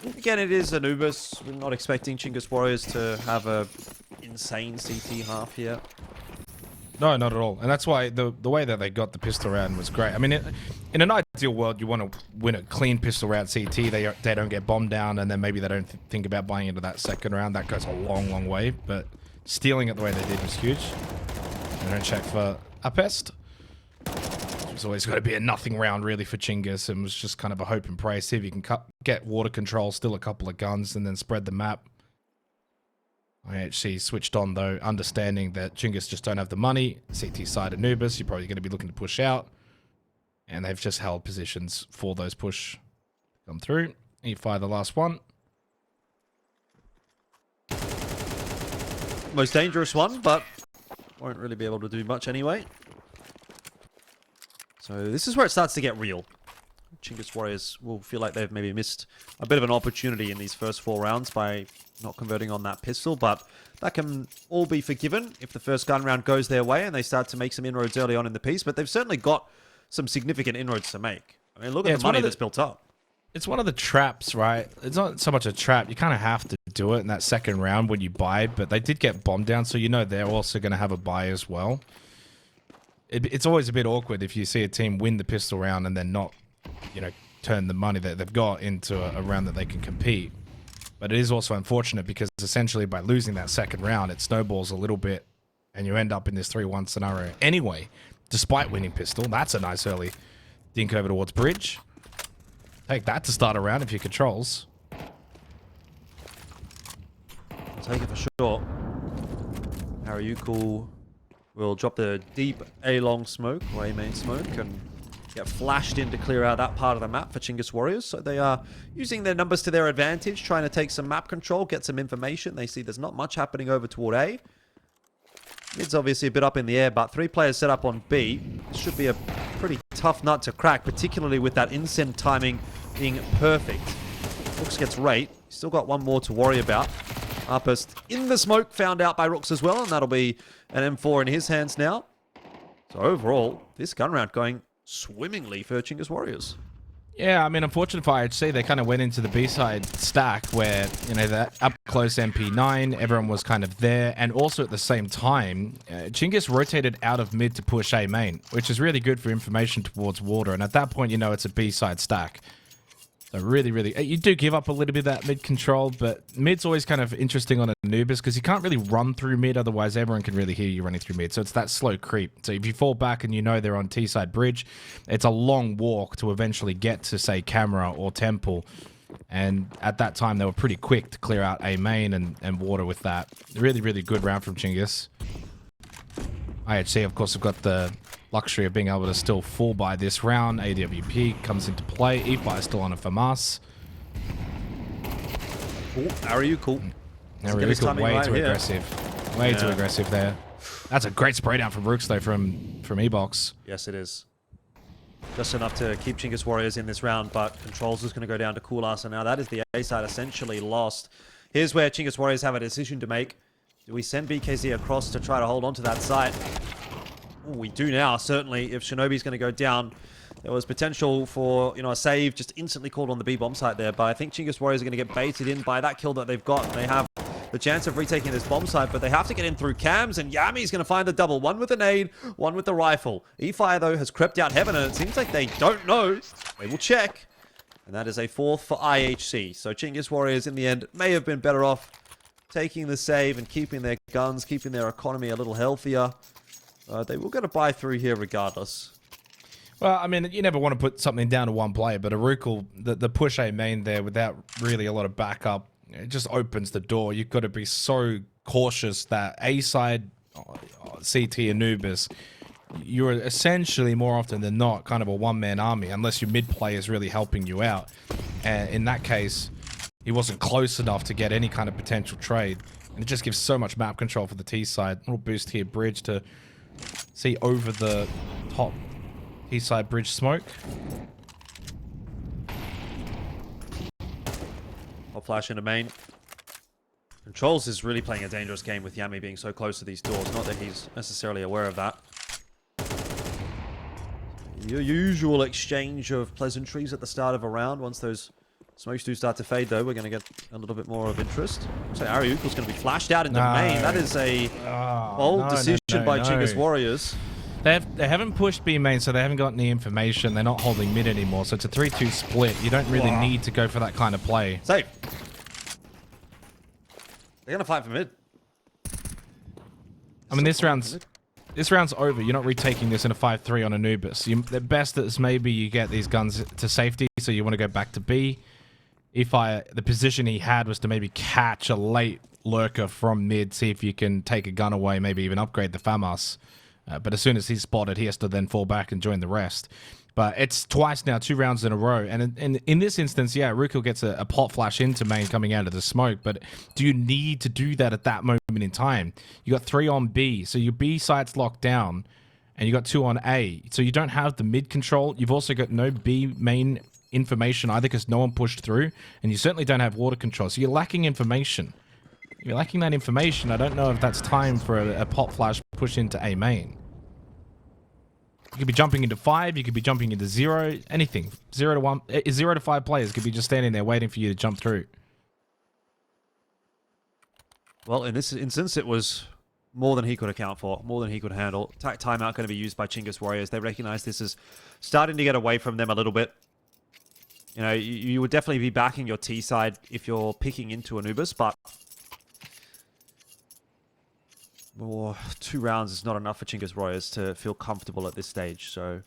B: again, it is Anubis. We're not expecting Chinggis Warriors to have a insane CT half here.
A: No, not at all. And that's why the way that they got the pistol round was great. I mean, in an ideal world, you want to win a clean pistol round CT. They don't get bombed down, and then maybe they don't think about buying into that second round. That goes a long, long way. But stealing it the way they did was huge. They don't check for Aapestt. It's always got to be a nothing round, really, for Chinggis, and was just kind of a hope and pray. See if you can get water control, still a couple of guns, and then spread the map. IHC switched on, though, understanding that Chinggis just don't have the money. CT side Anubis, you're probably going to be looking to push out. And they've just held positions for those push come through. E5 the last one.
B: Most dangerous one, but won't really be able to do much anyway. So this is where it starts to get real. Chinggis Warriors will feel like they've maybe missed a bit of an opportunity in these first 4 rounds by not converting on that pistol, but that can all be forgiven if the first gun round goes their way and they start to make some inroads early on in the piece, but they've certainly got some significant inroads to make. I mean, look at the money that's built up.
A: It's one of the traps, right? It's not so much a trap. You kind of have to do it in that second round when you buy, but they did get bombed down, so you know they're also going to have a buy as well. It's always a bit awkward if you see a team win the pistol round and then not, you know, turn the money that they've got into a round that they can compete. But it is also unfortunate because essentially by losing that second round, it snowballs a little bit and you end up in this 3-1 scenario anyway, despite winning pistol. That's a nice early dink over towards bridge. Take that to start a round if you controls.
B: I'll take it for sure. ROUX will drop the deep A-long smoke, or A-main smoke, and get flashed in to clear out that part of the map for Chinggis Warriors. So they are using their numbers to their advantage, trying to take some map control, get some information. They see there's not much happening over toward A. Mid's obviously a bit up in the air, but 3 players set up on B. This should be a pretty tough nut to crack, particularly with that incend timing being perfect. ROUX gets rate. Still got 1 more to worry about. Aapestt in the smoke, found out by ROUX as well, and that'll be an M4 in his hands now. So overall, this gun round going swimmingly for Chinggis Warriors.
A: Yeah, I mean, unfortunate for IHC, they kind of went into the B-side stack where, you know, that up-close MP9, everyone was kind of there, and also at the same time, Chinggis rotated out of mid to push A main, which is really good for information towards water, and at that point, you know it's a B-side stack. So really, you do give up a little bit of that mid control, but mid's always kind of interesting on Anubis because you can't really run through mid, otherwise everyone can really hear you running through mid. So it's that slow creep. So if you fall back and you know they're on T-side bridge, it's a long walk to eventually get to, say, camera or temple. And at that time, they were pretty quick to clear out A main and water with that. Really good round from Chinggis. IHC, of course, have got the luxury of being able to still full buy this round. AWP comes into play. E5 is still on a FAMAS.
B: Cool. ROUX cool.
A: ROUX way too aggressive. Way too aggressive there. That's a great spray down from ROUX though from E-Box.
B: Yes, it is. Just enough to keep Chinggis Warriors in this round, but Controls is going to go down to Cool so now that is the A side essentially lost. Here's where Chinggis Warriors have a decision to make. Do we send BKZ across to try to hold on to that site? We do now, certainly. If Shinobi's going to go down, there was potential for, a save just instantly called on the B-bomb site there. But I think Chinggis Warriors are going to get baited in by that kill that they've got. They have the chance of retaking this bomb site, but they have to get in through cams, and Yami's going to find the double. One with the nade, one with the rifle. eFire, though, has crept out heaven, and it seems like they don't know. They will check. And that is a fourth for IHC. So Chinggis Warriors, in the end, may have been better off taking the save and keeping their guns, keeping their economy a little healthier. They will get a buy through here regardless.
A: Well, I mean, you never want to put something down to one player, but a ROUX, the push A main there without really a lot of backup, it just opens the door. You've got to be so cautious that A side, CT, Anubis, you're essentially more often than not kind of a one-man army, unless your mid play is really helping you out. And in that case, he wasn't close enough to get any kind of potential trade. And it just gives so much map control for the T side. Little boost here, bridge to see over the top T side bridge smoke.
B: I'll flash into main. Controls is really playing a dangerous game with Yami being so close to these doors. Not that he's necessarily aware of that. Your usual exchange of pleasantries at the start of a round. Once those smokes do start to fade, though, we're going to get a little bit more of interest. So ROUX is going to be flashed out into main. That is a bold decision by Chinggis Warriors.
A: They haven't pushed B main, so they haven't got any information. They're not holding mid anymore, so it's a 3-2 split. You don't really need to go for that kind of play.
B: Safe. They're going to fight for mid.
A: I mean, this round's over. You're not retaking this in a 5-3 on Anubis. The best is maybe you get these guns to safety, so you want to go back to B. The position he had was to maybe catch a late lurker from mid, see if you can take a gun away, maybe even upgrade the FAMAS. But as soon as he's spotted, he has to then fall back and join the rest. But it's twice now, 2 rounds in a row. And in this instance, yeah, ROUX gets a pot flash into main coming out of the smoke. But do you need to do that at that moment in time? You got 3 on B, so your B site's locked down. And you got 2 on A. So you don't have the mid control. You've also got no B main information either because no one pushed through. And you certainly don't have water control. So you're lacking information. You're lacking that information. I don't know if that's time for a pot flash push into A main. You could be jumping into 5, you could be jumping into 0, anything. 0 to 1, 0 to 5 players could be just standing there waiting for you to jump through.
B: Well, in this instance, it was more than he could account for, more than he could handle. Timeout going to be used by Chinggis Warriors. They recognize this is starting to get away from them a little bit. You know, you would definitely be backing your T side if you're picking into Anubis, but 2 rounds is not enough for Chinggis Warriors to feel comfortable at this stage. So,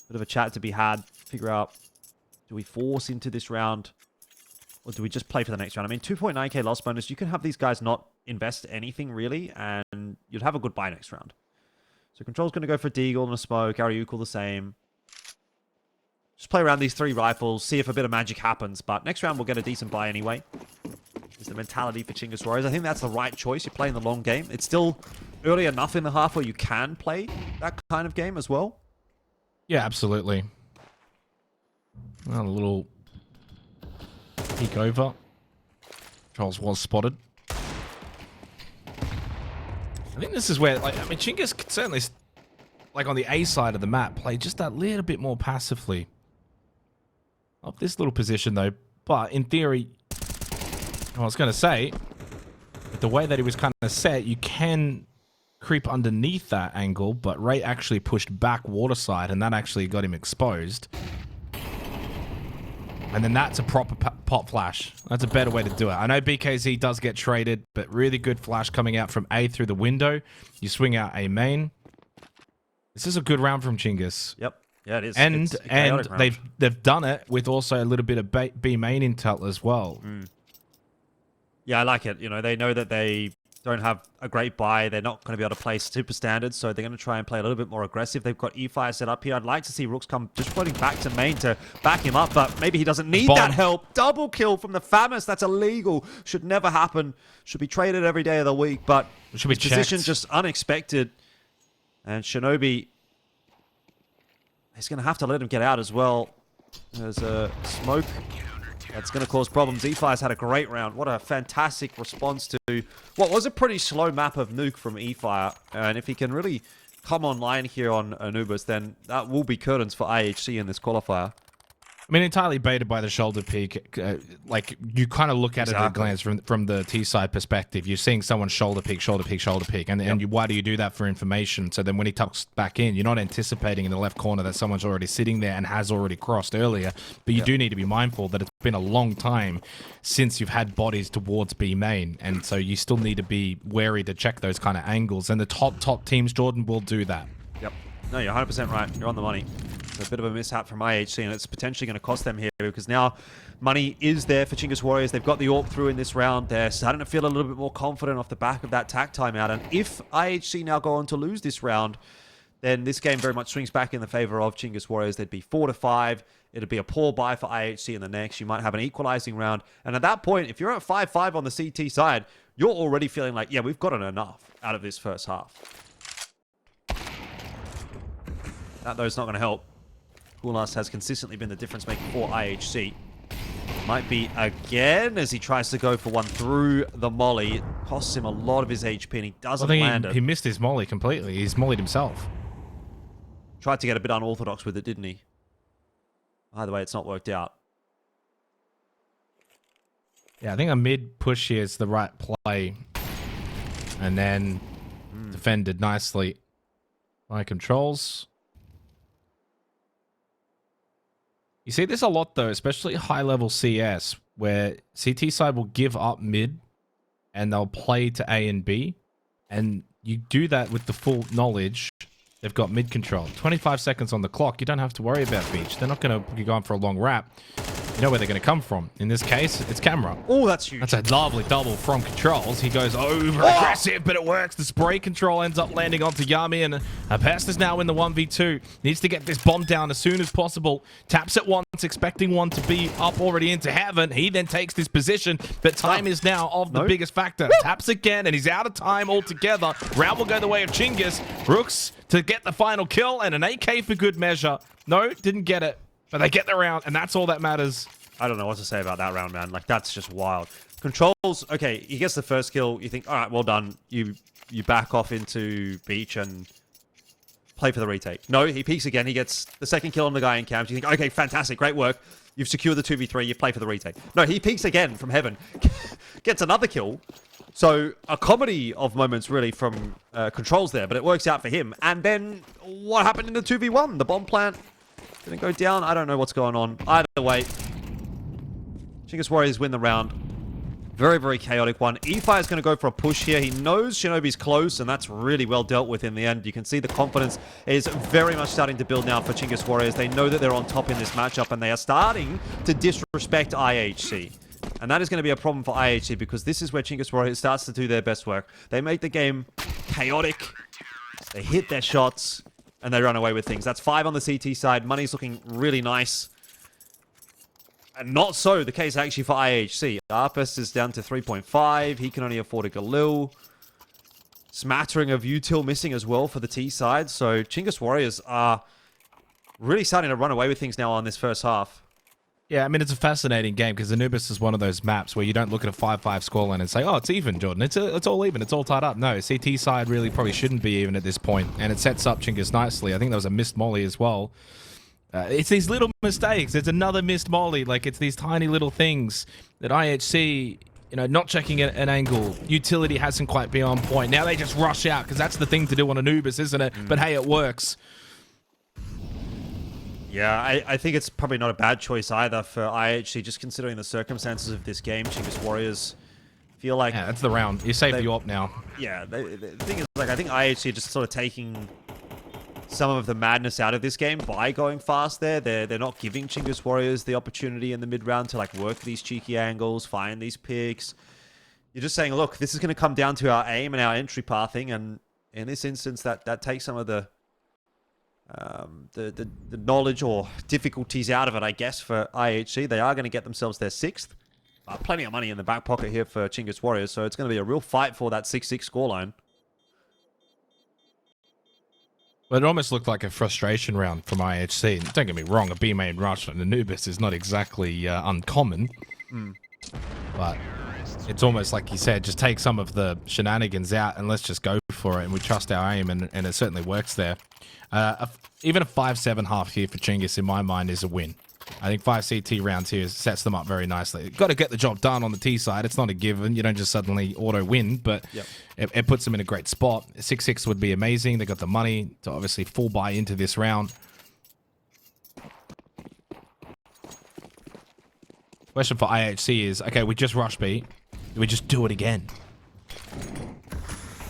B: bit of a chat to be had. Figure out, do we force into this round? Or do we just play for the next round? I mean, 2.9k loss bonus. You can have these guys not invest anything, really, and you'd have a good buy next round. So, Control's going to go for Deagle and a smoke. ROUX the same. Just play around these 3 rifles, see if a bit of magic happens. But next round, we'll get a decent buy anyway. Is the mentality for Chinggis Warriors. I think that's the right choice. You're playing the long game. It's still early enough in the half where you can play that kind of game as well.
A: Yeah, absolutely. Well, a little peek over. Charles was spotted. I think this is where, like, I mean, Chinggis could certainly, like on the A side of the map, play just that little bit more passively. Of this little position, though. But in theory, I was going to say, with the way that he was kind of set, you can creep underneath that angle, but Ray actually pushed back water side, and that actually got him exposed. And then that's a proper pop flash. That's a better way to do it. I know BKZ does get traded, but really good flash coming out from A through the window. You swing out A main. This is a good round from Chinggis.
B: Yep. Yeah, it is.
A: And they've done it with also a little bit of B main intel as well.
B: Yeah, I like it. You know, they know that they don't have a great buy. They're not going to be able to play super standards, so they're going to try and play a little bit more aggressive. They've got eFire set up here. I'd like to see ROUX come just floating back to main to back him up, but maybe he doesn't need that help. Double kill from the FAMAS. That's illegal. Should never happen. Should be traded every day of the week, but
A: should be
B: position just unexpected. And Shinobi is going to have to let him get out as well. There's a smoke. That's going to cause problems. eFire's had a great round. What a fantastic response to what was a pretty slow map of Nuke from eFire. And if he can really come online here on Anubis, then that will be curtains for IHC in this qualifier.
A: I mean, entirely baited by the shoulder peek. Like, you kind of look at it at a glance from the T-side perspective. You're seeing someone shoulder peek, shoulder peek, shoulder peek. And why do you do that? For information. So then when he tucks back in, you're not anticipating in the left corner that someone's already sitting there and has already crossed earlier. But you do need to be mindful that it's been a long time since you've had bodies towards B main. And so you still need to be wary to check those kind of angles. And the top teams, Jordan, will do that.
B: Yep. No, you're 100% right. You're on the money. It's a bit of a mishap from IHC, and it's potentially going to cost them here because now money is there for Chinggis Warriors. They've got the AWP through in this round. They're starting to feel a little bit more confident off the back of that tack timeout. And if IHC now go on to lose this round, then this game very much swings back in the favor of Chinggis Warriors. They'd be 4-5. It'd be a poor buy for IHC in the next. You might have an equalizing round. And at that point, if you're at 5-5 on the CT side, you're already feeling like, yeah, we've gotten enough out of this first half. That, though, is not going to help. Kulas has consistently been the difference maker for IHC. Might be again as he tries to go for one through the molly. It costs him a lot of his HP and he doesn't land it.
A: He missed his molly completely. He's mollied himself.
B: Tried to get a bit unorthodox with it, didn't he? Either way, it's not worked out.
A: Yeah, I think a mid push here is the right play. And then defended nicely by controls. You see this a lot, though, especially high-level CS, where CT side will give up mid, and they'll play to A and B, and you do that with the full knowledge they've got mid control. 25 seconds on the clock, you don't have to worry about beach. They're not going to be going for a long wrap. You know where they're going to come from. In this case, it's camera.
B: Oh, that's huge.
A: That's a lovely double from controls. He goes over aggressive, but it works. The spray control ends up landing onto Yami, and Aapestt is now in the 1v2. Needs to get this bomb down as soon as possible. Taps it once, expecting one to be up already into heaven. He then takes this position, but time is now of the biggest factor. Taps again, and he's out of time altogether. Round will go the way of Chinggis. ROUX to get the final kill, and an AK for good measure. No, didn't get it. But they get the round, and that's all that matters.
B: I don't know what to say about that round, man. Like, that's just wild. Controls, okay, he gets the first kill. You think, all right, well done. You back off into beach and play for the retake. No, he peeks again. He gets the second kill on the guy in camp. You think, okay, fantastic, great work. You've secured the 2v3. You play for the retake. No, he peeks again from heaven. Gets another kill. So, a comedy of moments, really, from controls there. But it works out for him. And then, what happened in the 2v1? The bomb plant didn't go down. I don't know what's going on. Either way, Chinggis Warriors win the round. Very, very chaotic one. E-Fire is going to go for a push here. He knows Shinobi's close, and that's really well dealt with in the end. You can see the confidence is very much starting to build now for Chinggis Warriors. They know that they're on top in this matchup, and they are starting to disrespect IHC. And that is going to be a problem for IHC, because this is where Chinggis Warriors starts to do their best work. They make the game chaotic. They hit their shots, and they run away with things. That's 5 on the CT side. Money's looking really nice. And not so the case actually for IHC. Aapestt is down to 3.5. He can only afford a Galil. Smattering of util missing as well for the T side. So Chinggis Warriors are really starting to run away with things now on this first half.
A: Yeah, I mean, it's a fascinating game because Anubis is one of those maps where you don't look at a 5-5 scoreline and say, oh, it's even, Jordan. It's all even. It's all tied up. No, CT side really probably shouldn't be even at this point, and it sets up Chinggis nicely. I think there was a missed molly as well. It's these little mistakes. It's another missed molly. Like, it's these tiny little things that IHC, you know, not checking an angle. Utility hasn't quite been on point. Now they just rush out because that's the thing to do on Anubis, isn't it? But hey, it works.
B: Yeah, I think it's probably not a bad choice either for IHC, just considering the circumstances of this game. Chinggis Warriors feel like...
A: Yeah, that's the round. You saved you up now.
B: Yeah, the thing is, like, I think IHC are just sort of taking some of the madness out of this game by going fast there. They're not giving Chinggis Warriors the opportunity in the mid-round to, like, work these cheeky angles, find these picks. You're just saying, look, this is going to come down to our aim and our entry pathing, and in this instance, that takes some of the knowledge or difficulties out of it, I guess, for IHC. They are going to get themselves their 6th. Plenty of money in the back pocket here for Chinggis Warriors, so it's going to be a real fight for that 6-6 scoreline.
A: Well, it almost looked like a frustration round from IHC. Don't get me wrong, a B main rush on Anubis is not exactly uncommon. But it's almost like you said, just take some of the shenanigans out and let's just go for it. And we trust our aim, and it certainly works there. Even a 5-7 half here for Chinggis, in my mind, is a win. I think 5 CT rounds here sets them up very nicely. Got to get the job done on the T side. It's not a given. You don't just suddenly auto-win, but it puts them in a great spot. 6-6 would be amazing. They got the money to obviously full buy into this round. Question for IHC is, okay, we just rush B. Do we just do it again?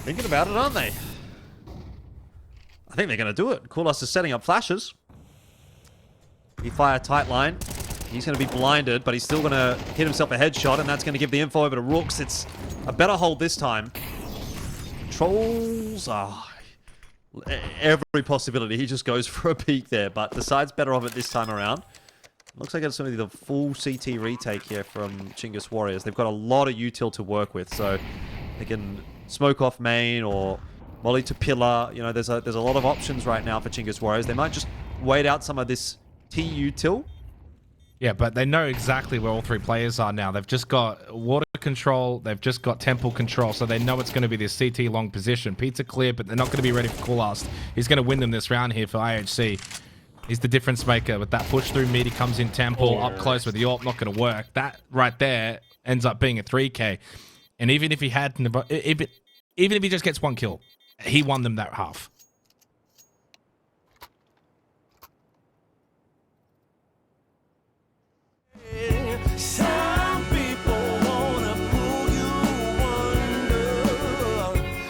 B: Thinking about it, aren't they? I think they're going to do it. Kulas is setting up flashes. He fire a tight line. He's going to be blinded, but he's still going to hit himself a headshot, and that's going to give the info over to ROUX. It's a better hold this time. Trolls, every possibility. He just goes for a peek there, but the side's better off it this time around. Looks like it's going to be the full CT retake here from Chinggis Warriors. They've got a lot of util to work with, so they can smoke off main or molly to pillar. You know, there's a lot of options right now for Chinggis Warriors. They might just wait out some of this T util.
A: Yeah, but they know exactly where all three players are now. They've just got water control. They've just got temple control, so they know it's going to be this CT long position. Pizza clear, but they're not going to be ready for Kulas. He's going to win them this round here for IHC. He's the difference maker with that push through mid. He comes in temple, up close with the AWP, not going to work. That right there ends up being a 3K. And even if he had, even if he just gets one kill, he won them that half.
C: Some people wanna pull you under.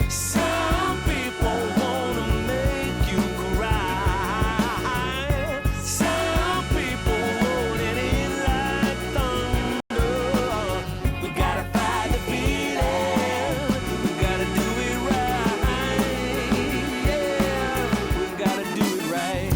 C: Some people wanna make you cry. Some people want it in like thunder. We gotta fight the feeling. We gotta do it right. Yeah, we gotta do it right.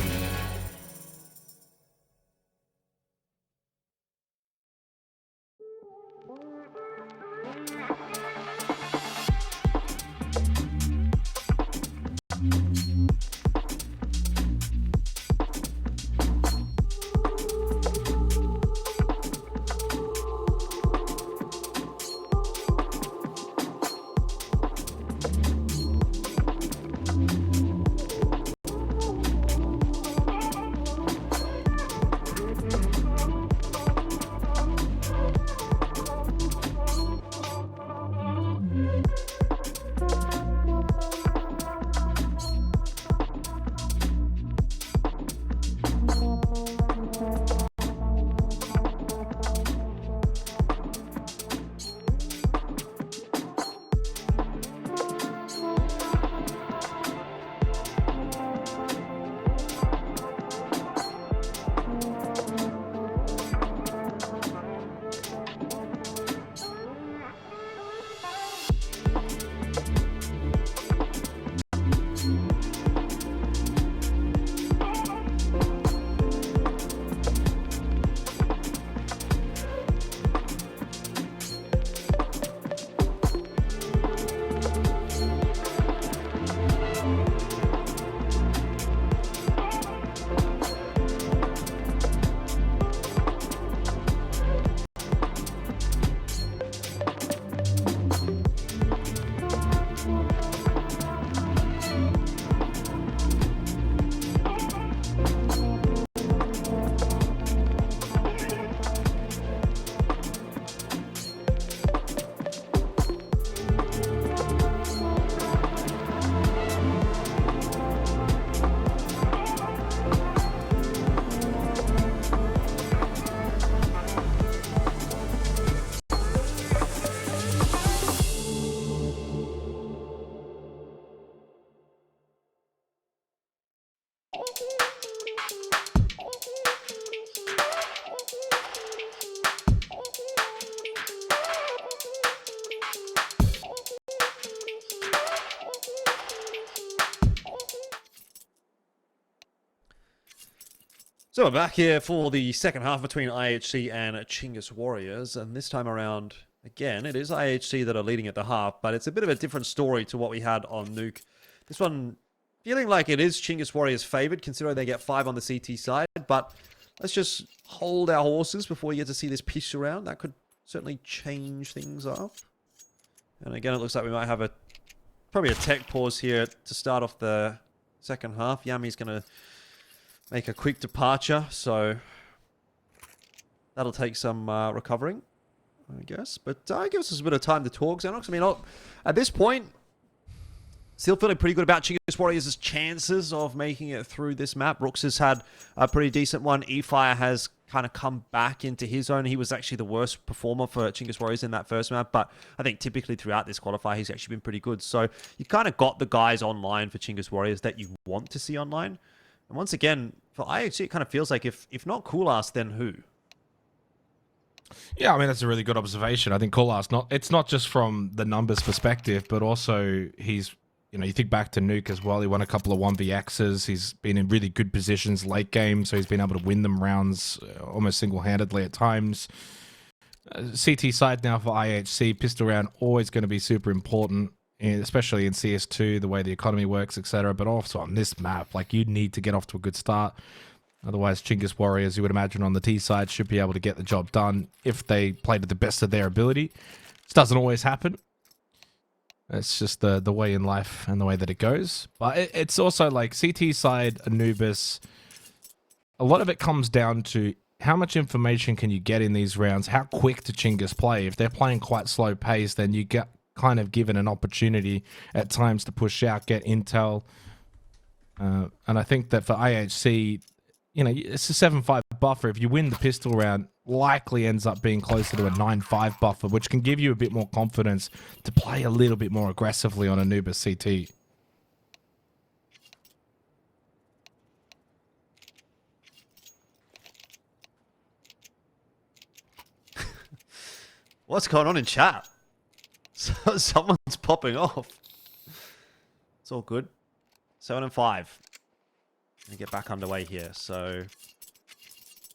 B: So we're back here for the second half between IHC and Chinggis Warriors, and this time around, again, it is IHC that are leading at the half, but it's a bit of a different story to what we had on Nuke. This one feeling like it is Chinggis Warriors favored, considering they get 5 on the CT side, but let's just hold our horses before we get to see this pitch around. That could certainly change things up. And again, it looks like we might have probably a tech pause here to start off the second half. Yami's going to make a quick departure, so that'll take some recovering, I guess. But it gives us a bit of time to talk, Xenox. I mean, at this point, still feeling pretty good about Chinggis Warriors' chances of making it through this map. ROUX has had a pretty decent one. eFire has kind of come back into his own. He was actually the worst performer for Chinggis Warriors in that first map, but I think typically throughout this qualifier, he's actually been pretty good. So you kind of got the guys online for Chinggis Warriors that you want to see online. And once again, for IHC, it kind of feels like if not Coolass, then who?
A: Yeah, I mean, that's a really good observation. I think Coolass, it's not just from the numbers perspective, but also he's, you know, you think back to Nuke as well. He won a couple of 1vXs. He's been in really good positions late game, so he's been able to win them rounds almost single-handedly at times. CT side now for IHC, pistol round always going to be super important, especially in CS2, the way the economy works, etc. But also on this map, like, you need to get off to a good start. Otherwise, Chinggis Warriors, you would imagine on the T side, should be able to get the job done if they play to the best of their ability. This doesn't always happen. It's just the way in life and the way that it goes. But it's also like CT side, Anubis, a lot of it comes down to how much information can you get in these rounds? How quick to Chinggis play? If they're playing quite slow pace, then you get kind of given an opportunity at times to push out, get intel. And I think that for IHC, you know, it's a 7-5 buffer. If you win the pistol round, likely ends up being closer to a 9-5 buffer, which can give you a bit more confidence to play a little bit more aggressively on Anubis CT.
B: What's going on in chat? Someone's popping off. It's all good. 7 and 5. Gonna get back underway here. So,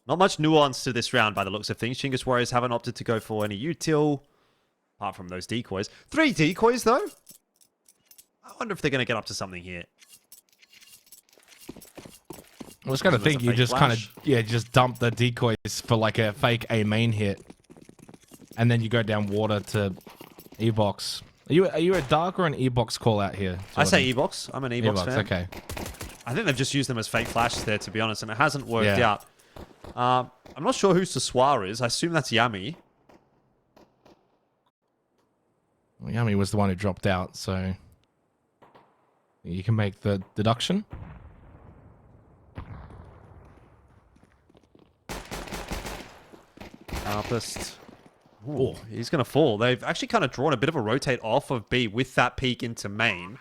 B: not much nuance to this round by the looks of things. Chinggis Warriors haven't opted to go for any util, apart from those decoys. 3 decoys, though? I wonder if they're going to get up to something here.
A: I was going to think you just kind of, just dump the decoys for like a fake A main hit. And then you go down water to E-Box. Are you a dark or an E-Box call out here, Jordan?
B: I say E-Box. I'm an E-Box fan.
A: Okay.
B: I think they've just used them as fake flashes there, to be honest, and it hasn't worked out. I'm not sure who Saswar is. I assume that's Yami.
A: Well, Yami was the one who dropped out, so you can make the deduction.
B: Aapestt. Ooh, he's going to fall. They've actually kind of drawn a bit of a rotate off of B with that peek into main.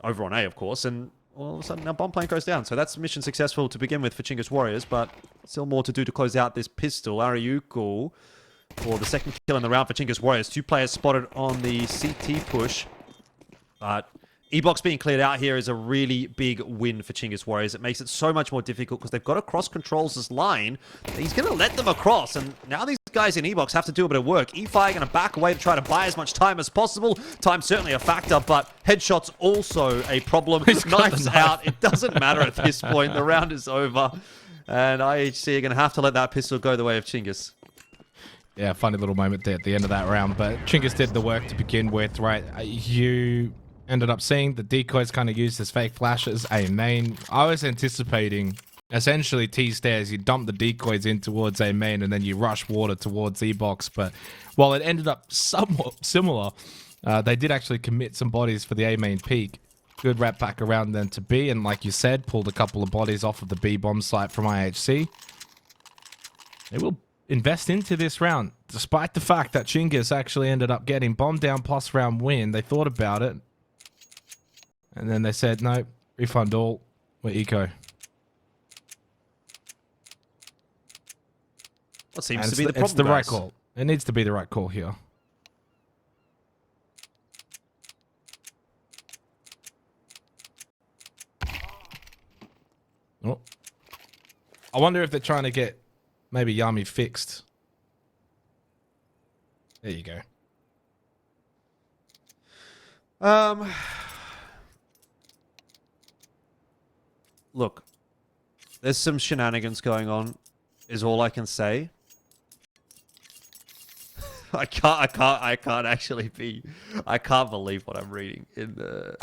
B: Over on A, of course, and all of a sudden now bomb plane goes down. So that's mission successful to begin with for Chinggis Warriors, but still more to do to close out this pistol. ROUX for the second kill in the round for Chinggis Warriors. 2 players spotted on the CT push. But E-Box being cleared out here is a really big win for Chinggis Warriors. It makes it so much more difficult because they've got to cross controls this line. He's going to let them across, and now these guys in E-Box have to do a bit of work. eFire going to back away to try to buy as much time as possible. Time's certainly a factor, but headshots also a problem. Knives out. It doesn't matter at this point. The round is over, and IHC are going to have to let that pistol go the way of Chinggis.
A: Yeah, funny little moment there at the end of that round, but Chinggis did the work to begin with, right? You ended up seeing the decoys kind of used as fake flashes, A main. I was anticipating essentially T stairs, you dump the decoys in towards A main and then you rush water towards E-Box, but while it ended up somewhat similar, they did actually commit some bodies for the A main peak. Good wrap back around then to B, and like you said, pulled a couple of bodies off of the B bomb site from IHC. They will invest into this round, despite the fact that Chinggis actually ended up getting bomb down plus round win. They thought about it, and then they said, no, refund all, we're eco.
B: What seems to be the problem,
A: it's the right
B: guys?
A: call. It needs to be the right call here. Oh. I wonder if they're trying to get maybe Yami fixed. There you go.
B: Look, there's some shenanigans going on, is all I can say. I can't believe what I'm reading in the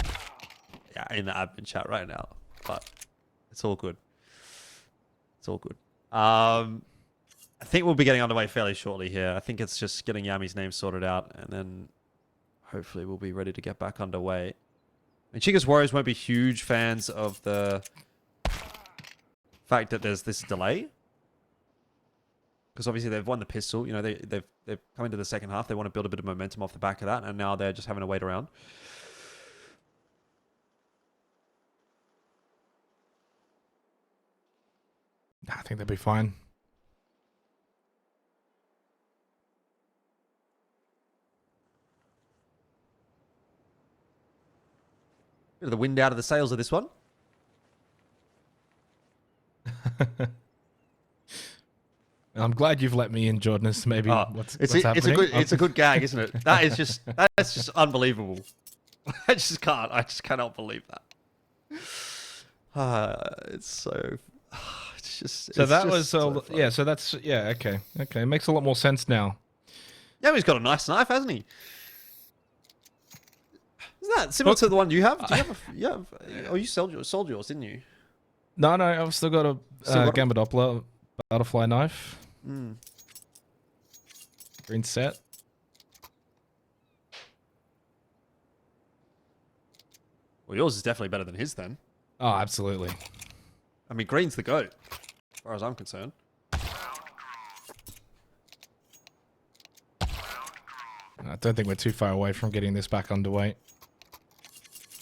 B: admin chat right now. But it's all good. It's all good. I think we'll be getting underway fairly shortly here. I think it's just getting Yami's name sorted out, and then hopefully we'll be ready to get back underway. And Chinggis Warriors won't be huge fans of the fact that there's this delay, because obviously they've won the pistol. You know, they've come into the second half. They want to build a bit of momentum off the back of that, and now they're just having to wait around.
A: I think they'll be fine.
B: Bit of the wind out of the sails of this one.
A: I'm glad you've let me in, Jordan. As maybe what's happening.
B: It's a good gag, isn't it? That's just unbelievable. I just cannot believe that. It's so. It's just.
A: So
B: it's
A: that
B: just
A: was
B: so funny.
A: yeah. So that's okay. It makes a lot more sense now.
B: Yeah, he's got a nice knife, hasn't he? Isn't that similar to the one you have? Do you have? Oh, you sold yours, didn't you?
A: No, I've still got a Gambit Doppler butterfly knife. Green set.
B: Well, yours is definitely better than his then.
A: Oh, absolutely.
B: I mean, green's the goat, as far as I'm concerned.
A: I don't think we're too far away from getting this back underway.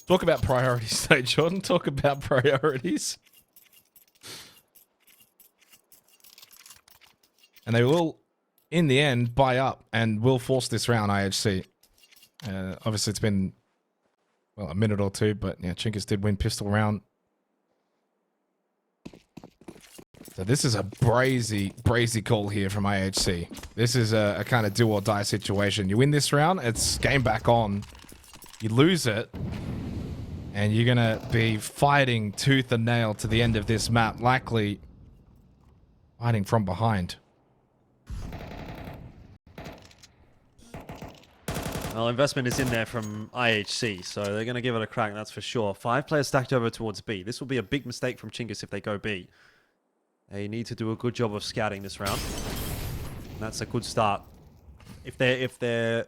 A: Talk about priorities, though, Jordan. Talk about priorities. And they will, in the end, buy up and will force this round, IHC. Obviously, it's been, well, a minute or two, but yeah, Chinggis did win pistol round. So this is a brazy call here from IHC. This is a kind of do or die situation. You win this round, it's game back on. You lose it, and you're going to be fighting tooth and nail to the end of this map, likely fighting from behind.
B: Well, investment is in there from IHC, so they're going to give it a crack, that's for sure. 5 players stacked over towards B. This will be a big mistake from Chinggis if they go B. They need to do a good job of scouting this round. And that's a good start. If they're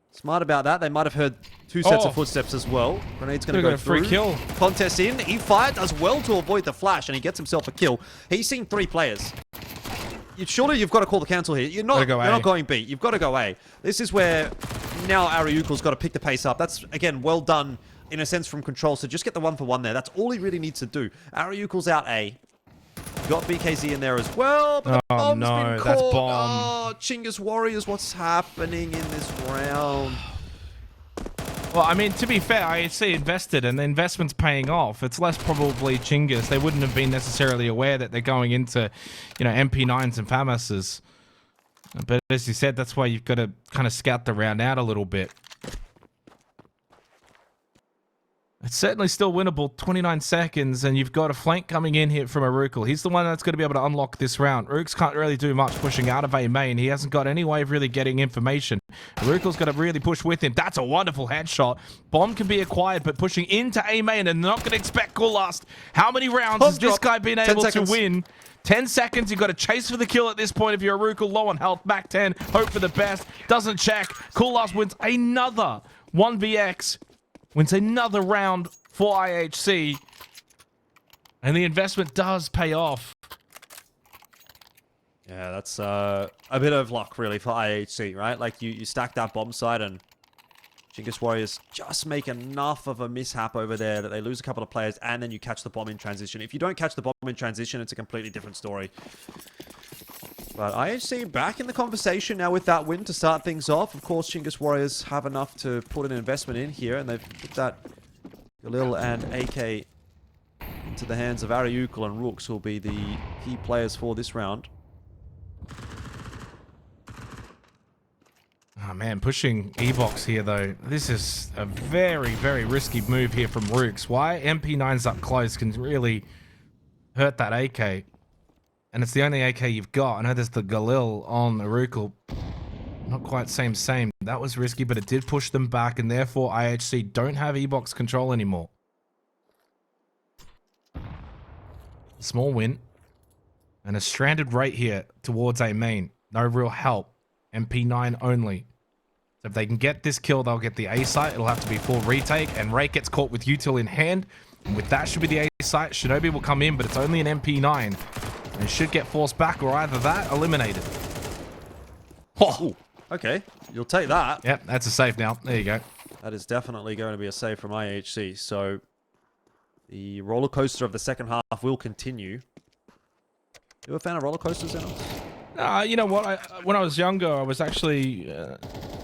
B: smart about that, they might have heard 2 sets of footsteps as well. Grenade's going to go through.
A: Free kill.
B: Contest in. He fired, does well to avoid the flash, and he gets himself a kill. He's seen 3 players. Surely you've got to call the cancel here. You're not going B. You've got to go A. This is where now ROUX's got to pick the pace up. That's, again, well done in a sense from Control. So just get the 1-for-1 there. That's all he really needs to do. ROUX's out A. Got BKZ in there as well, but the bomb's been caught.
A: That's bomb.
B: Oh, Chinggis Warriors, what's happening in this round?
A: Well, I mean, to be fair, IHC invested, and the investment's paying off. It's less probably Chinggis. They wouldn't have been necessarily aware that they're going into, MP9s and FAMASs. But as you said, that's why you've got to kind of scout the round out a little bit. It's certainly still winnable, 29 seconds, and you've got a flank coming in here from ROUX. He's the one that's going to be able to unlock this round. ROUX can't really do much pushing out of A main. He hasn't got any way of really getting information. ROUX's got to really push with him. That's a wonderful headshot. Bomb can be acquired, but pushing into A main and not going to expect Cool Last. How many rounds has this guy been able to win? 10 seconds, you've got to chase for the kill at this point if you're ROUX, low on health, back 10, hope for the best, doesn't check. Cool Last wins another 1vx. Wins another round for IHC. And the investment does pay off.
B: Yeah, that's a bit of luck, really, for IHC, right? Like, you stack that bomb site, and Chinggis Warriors just make enough of a mishap over there that they lose a couple of players, and then you catch the bomb in transition. If you don't catch the bomb in transition, it's a completely different story. But IHC back in the conversation now with that win to start things off. Of course, Chinggis Warriors have enough to put an investment in here, and they've put that Galil and AK into the hands of ROUX, and ROUX will be the key players for this round.
A: Oh man, pushing E-Box here though. This is a very, very risky move here from ROUX. Why? MP9's up close can really hurt that AK. And it's the only AK you've got. I know there's the Galil on ROUX. Not quite same. That was risky, but it did push them back, and therefore IHC don't have E-Box control anymore. Small win. And a stranded right here towards A main. No real help. MP9 only. So if they can get this kill, they'll get the A site. It'll have to be full retake, and Ray gets caught with util in hand. And with that should be the A site. Shinobi will come in, but it's only an MP9. And it should get forced back, or either that, eliminated.
B: Oh, okay. You'll take that.
A: Yep, that's a save now. There you go.
B: That is definitely going to be a save from IHC. So the roller coaster of the second half will continue. You a fan of roller coasters, Enos?
A: You know what? When I was younger, I was actually,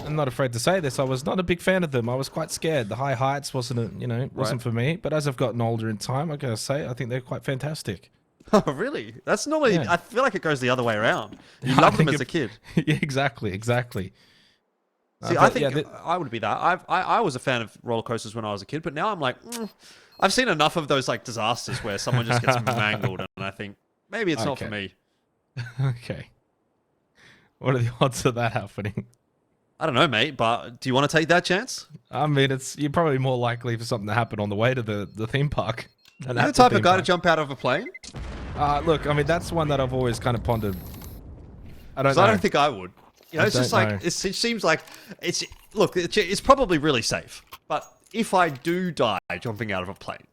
A: I'm not afraid to say this, I was not a big fan of them. I was quite scared. The high heights wasn't for me. But as I've gotten older in time, I gotta say, I think they're quite fantastic.
B: Oh, really? That's normally,
A: Yeah.
B: I feel like it goes the other way around. You love them as a kid.
A: Yeah, exactly.
B: See, I think I would be that. I was a fan of roller coasters when I was a kid, but now I'm like, I've seen enough of those like disasters where someone just gets mangled, and I think maybe it's not for me.
A: Okay. What are the odds of that happening?
B: I don't know, mate, but do you want to take that chance?
A: I mean, you're probably more likely for something to happen on the way to the theme park.
B: You're the type of guy to jump out of a plane?
A: Look, I mean, that's one that I've always kind of pondered. I don't
B: think I would. You know, it's just like, it seems like, it's probably really safe. But if I do die jumping out of a plane,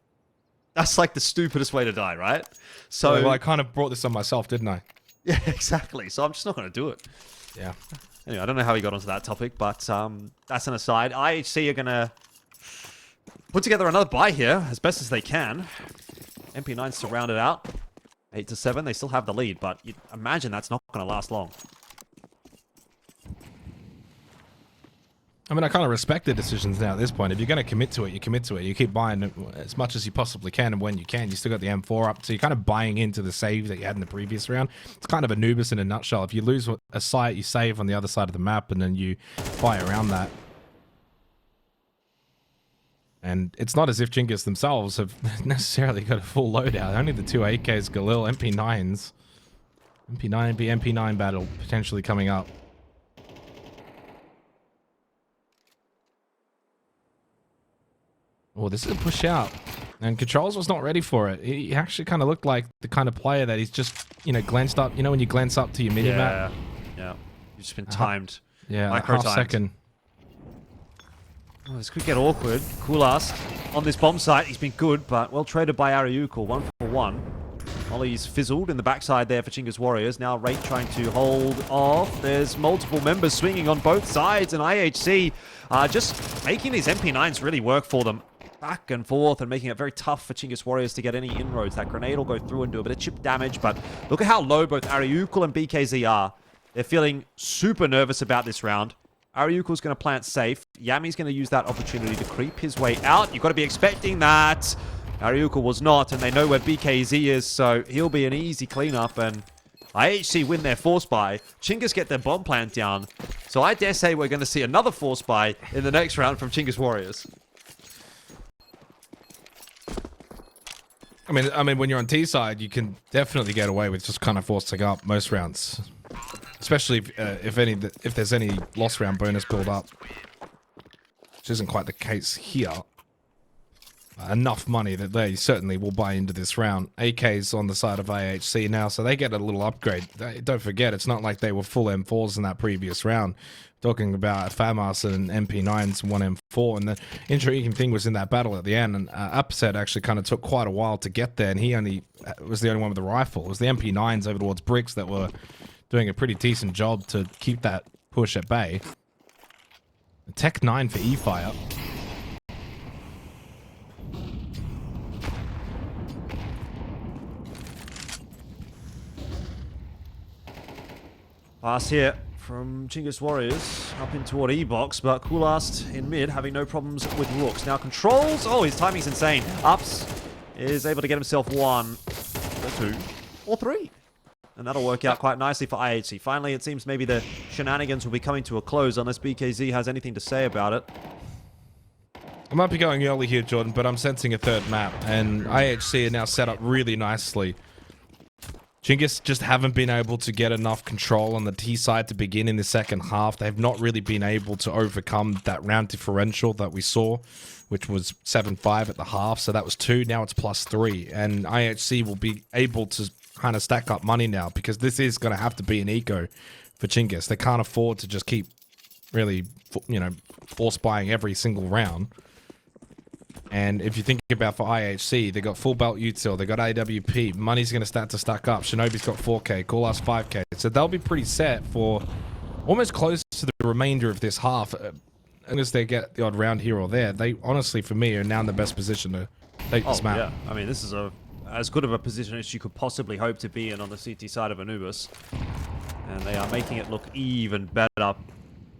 B: that's like the stupidest way to die, right? So
A: well, I kind of brought this on myself, didn't I?
B: Yeah, exactly. So I'm just not going to do it.
A: Yeah.
B: Anyway, I don't know how we got onto that topic, but that's an aside. IHC are going to put together another buy here as best as they can. MP9's to round it out. 8-7, they still have the lead, but you imagine that's not going to last long.
A: I mean, I kind of respect the decisions now at this point. If you're going to commit to it, you commit to it. You keep buying as much as you possibly can, and when you can, you still got the M4 up. So you're kind of buying into the save that you had in the previous round. It's kind of Anubis in a nutshell. If you lose a site, you save on the other side of the map, and then you buy around that. And it's not as if Chinggis themselves have necessarily got a full loadout. Only the two AKs, Galil, MP9s. MP9 battle potentially coming up. Oh, this is a push out. And Controls was not ready for it. He actually kind of looked like the kind of player that he's just, glanced up. You know when you glance up to your mini-map?
B: Yeah. You've just been timed.
A: Yeah,
B: Micro-timed.
A: half second.
B: Oh, this could get awkward. Kulast on this bomb site. He's been good, but well traded by ROUX. 1-for-1. Ollie's fizzled in the backside there for Chinggis Warriors. Now Rate trying to hold off. There's multiple members swinging on both sides, and IHC just making these MP9s really work for them. Back and forth and making it very tough for Chinggis Warriors to get any inroads. That grenade will go through and do a bit of chip damage, but look at how low both ROUX and BKZ are. They're feeling super nervous about this round. ROUX is going to play it safe. Yami's going to use that opportunity to creep his way out. You've got to be expecting that. ROUX was not, and they know where BKZ is, so he'll be an easy cleanup, and IHC win their force buy. Chinggis get their bomb plant down, so I dare say we're going to see another force buy in the next round from Chinggis Warriors.
A: I mean, when you're on T side, you can definitely get away with just kind of forcing up most rounds, especially if there's any lost round bonus build up, which isn't quite the case here. Enough money that they certainly will buy into this round. AK's on the side of IHC now, so they get a little upgrade. Don't forget, it's not like they were full M4s in that previous round. Talking about FAMAS and MP9s and one M4, and the intriguing thing was in that battle at the end, and Aapestt actually kind of took quite a while to get there, and he only was the only one with the rifle. It was the MP9s over towards Bricks that were doing a pretty decent job to keep that push at bay. Tech 9 for E-Fire.
B: Pass here from Chinggis Warriors up in toward E-Box, but Kulast in mid having no problems with ROUX. Now controls, oh, his timing's insane. Ups is able to get himself 1 or 2 or 3. And that'll work out quite nicely for IHC. Finally, it seems maybe the shenanigans will be coming to a close unless BKZ has anything to say about it.
A: I might be going early here, Jordan, but I'm sensing a third map, and IHC are now set up really nicely Chinggis just haven't been able to get enough control on the T side to begin in the second half. They've not really been able to overcome that round differential that we saw, which was 7-5 at the half. So that was 2. Now it's +3. And IHC will be able to kind of stack up money now because this is going to have to be an eco for Chinggis. They can't afford to just keep really, force buying every single round. And if you think about for IHC, they got full belt util, they got AWP, money's going to start to stack up. Shinobi's got 4k, Coolhouse 5k. So they'll be pretty set for almost close to the remainder of this half. Unless they get the odd round here or there, they honestly, for me, are now in the best position to take this map.
B: Yeah. I mean, this is as good of a position as you could possibly hope to be in on the CT side of Anubis. And they are making it look even better.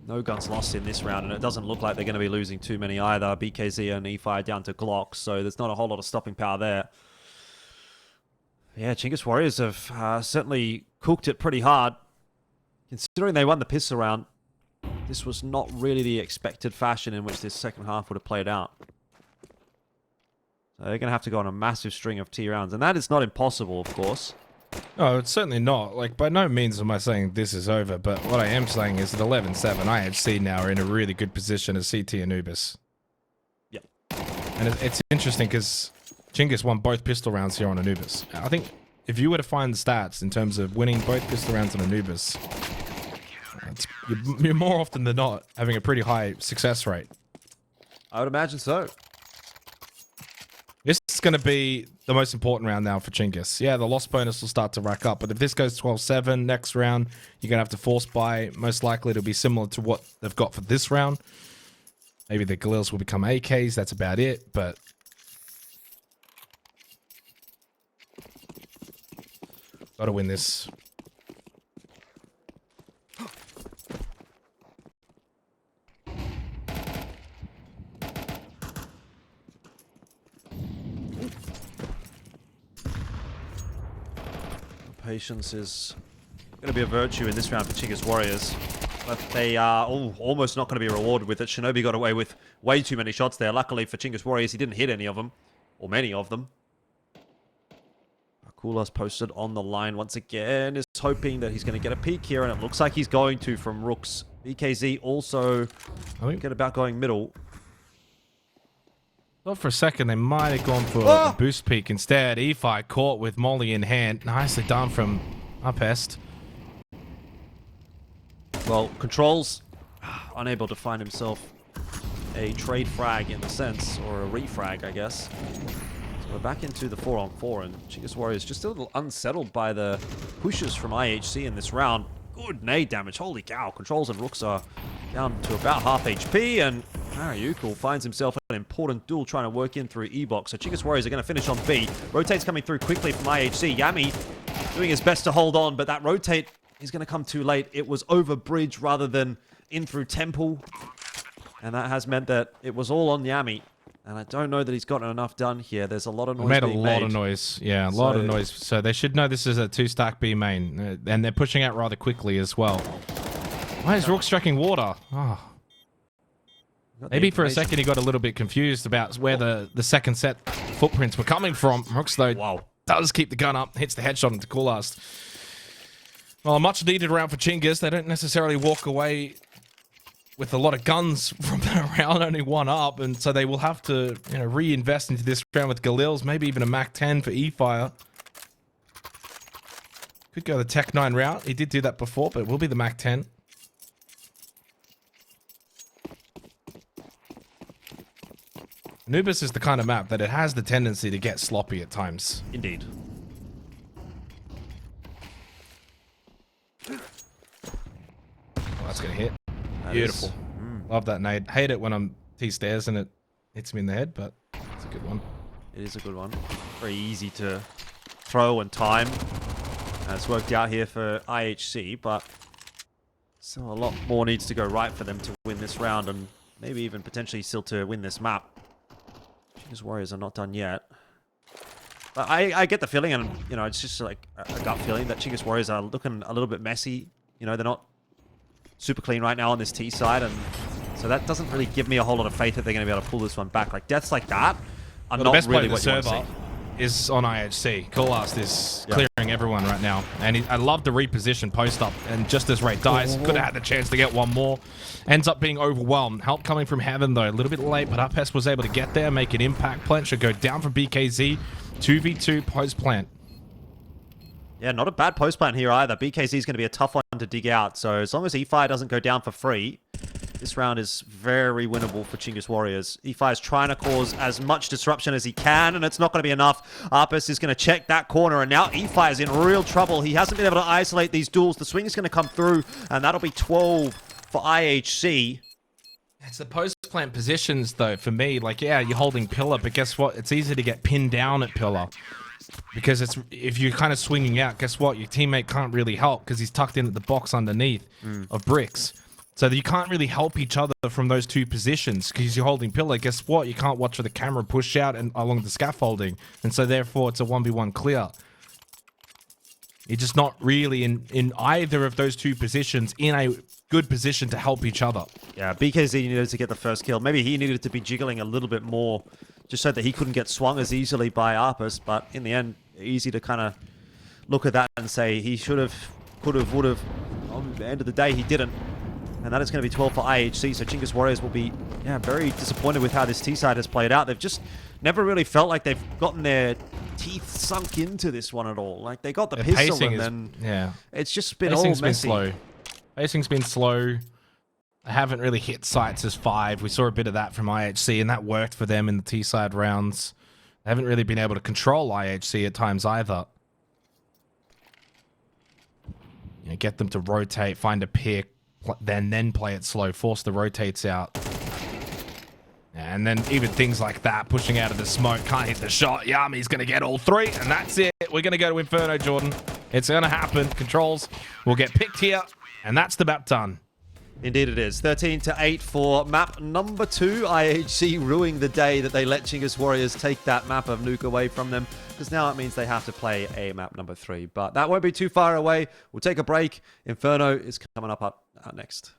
B: No guns lost in this round, and it doesn't look like they're going to be losing too many either. BKZ and E-Fire down to Glock, so there's not a whole lot of stopping power there. Yeah, Chinggis Warriors have certainly cooked it pretty hard. Considering they won the pistol round, this was not really the expected fashion in which this second half would have played out. So they're going to have to go on a massive string of T rounds, and that is not impossible, of course.
A: No, it's certainly not. Like, by no means am I saying this is over, but what I am saying is that 11-7, IHC now are in a really good position as CT Anubis.
B: Yep.
A: And it's interesting because Chinggis won both pistol rounds here on Anubis. I think if you were to find the stats in terms of winning both pistol rounds on Anubis, you're more often than not having a pretty high success rate.
B: I would imagine so.
A: This is going to be the most important round now for Chinggis. Yeah, the loss bonus will start to rack up, but if this goes 12-7 next round, you're going to have to force buy. Most likely it'll be similar to what they've got for this round. Maybe the Galils will become AKs, that's about it, but... got to win this.
B: Patience is going to be a virtue in this round for Chinggis Warriors, but they are almost not going to be rewarded with it. Shinobi got away with way too many shots there. Luckily for Chinggis Warriors, he didn't hit any of them, or many of them. Kulas posted on the line once again, is hoping that he's going to get a peek here, and it looks like he's going to from ROUX. BKZ also get about going middle.
A: Thought for a second they might have gone for a boost peak instead. E-Fi caught with Molly in hand. Nicely done from Aapestt.
B: Well, Controls unable to find himself a trade frag in a sense, or a refrag, I guess. So we're back into the 4-on-4, and Chinggis Warriors just a little unsettled by the pushes from IHC in this round. Good nade damage, holy cow. Controls and ROUX are down to about half HP, and ROUX finds himself an important duel trying to work in through E-Box. So Chinggis Warriors are going to finish on B. Rotate's coming through quickly from IHC. Yami doing his best to hold on, but that rotate is going to come too late. It was over bridge rather than in through temple, and that has meant that it was all on Yami. And I don't know that he's gotten enough done here. There's a lot of noise
A: made a lot of noise. Yeah, a lot of noise. So they should know this is a 2-stack B main. And they're pushing out rather quickly as well. Why is ROUX striking water? Oh. Maybe for a second he got a little bit confused about where the second set footprints were coming from. ROUX, though, does keep the gun up, hits the headshot into Coolast. Well, a much needed round for Chinggis. They don't necessarily walk away with a lot of guns from that round, only one up, and so they will have to, reinvest into this round with Galils, maybe even a Mac 10 for E-Fire. Could go the Tech 9 route. He did do that before, but it will be the Mac 10. Anubis is the kind of map that it has the tendency to get sloppy at times.
B: Indeed.
A: Oh, that's going to hit. Beautiful. Love that nade. Hate it when I'm T-stairs and it hits me in the head, but it's a good one.
B: It is a good one. Very easy to throw and time. And it's worked out here for IHC, but still a lot more needs to go right for them to win this round, and maybe even potentially still to win this map. Chinggis Warriors are not done yet. But I get the feeling, and it's just like a gut feeling that Chinggis Warriors are looking a little bit messy. They're not super clean right now on this T side, and so that doesn't really give me a whole lot of faith that they're going to be able to pull this one back. Like deaths like that are not really what you want to see.
A: is on IHC. Coolast is clearing everyone right now. And I love the reposition post up. And just as Ray dies, could have had the chance to get one more. Ends up being overwhelmed. Help coming from heaven, though. A little bit late, but Aapestt was able to get there, make an impact. Plant should go down from BKZ. 2v2 post plant.
B: Yeah, not a bad post plant here either. BKZ is going to be a tough one to dig out. So as long as EFI doesn't go down for free, this round is very winnable for Chinggis Warriors. EFI is trying to cause as much disruption as he can, and it's not going to be enough. Aapestt is going to check that corner, and now EFI is in real trouble. He hasn't been able to isolate these duels. The swing is going to come through, and that'll be 12 for IHC.
A: It's the post-plant positions, though, for me. Like, yeah, you're holding pillar, but guess what? It's easy to get pinned down at pillar. Because it's if you're kind of swinging out, guess what? Your teammate can't really help because he's tucked in at the box underneath of bricks. So you can't really help each other from those two positions because you're holding pillar. Guess what? You can't watch for the camera push out and along the scaffolding. And so therefore it's a 1v1 clear. You're just not really in either of those two positions in a good position to help each other.
B: Yeah, BKZ needed to get the first kill. Maybe he needed to be jiggling a little bit more just so that he couldn't get swung as easily by Aapestt. But in the end, easy to kind of look at that and say he should have, could have, would have. On the end of the day, he didn't. And that is going to be 12 for IHC, so Chinggis Warriors will be very disappointed with how this T-side has played out. They've just never really felt like they've gotten their teeth sunk into this one at all. Like, they got the pistol and then it's just been all messy.
A: Been slow. Pacing's been slow. I haven't really hit sights as 5. We saw a bit of that from IHC, and that worked for them in the T-side rounds. They haven't really been able to control IHC at times either. You know, get them to rotate, find a pick, then play it slow, force the rotates out. And then even things like that, pushing out of the smoke, can't hit the shot. Yami's going to get all 3, and that's it. We're going to go to Inferno, Jordan. It's going to happen. Controls will get picked here, and that's the map done.
B: Indeed it is. 13-8 for map number 2. IHC ruining the day that they let Chinggis Warriors take that map of Nuke away from them, because now it means they have to play a map number 3. But that won't be too far away. We'll take a break. Inferno is coming up next.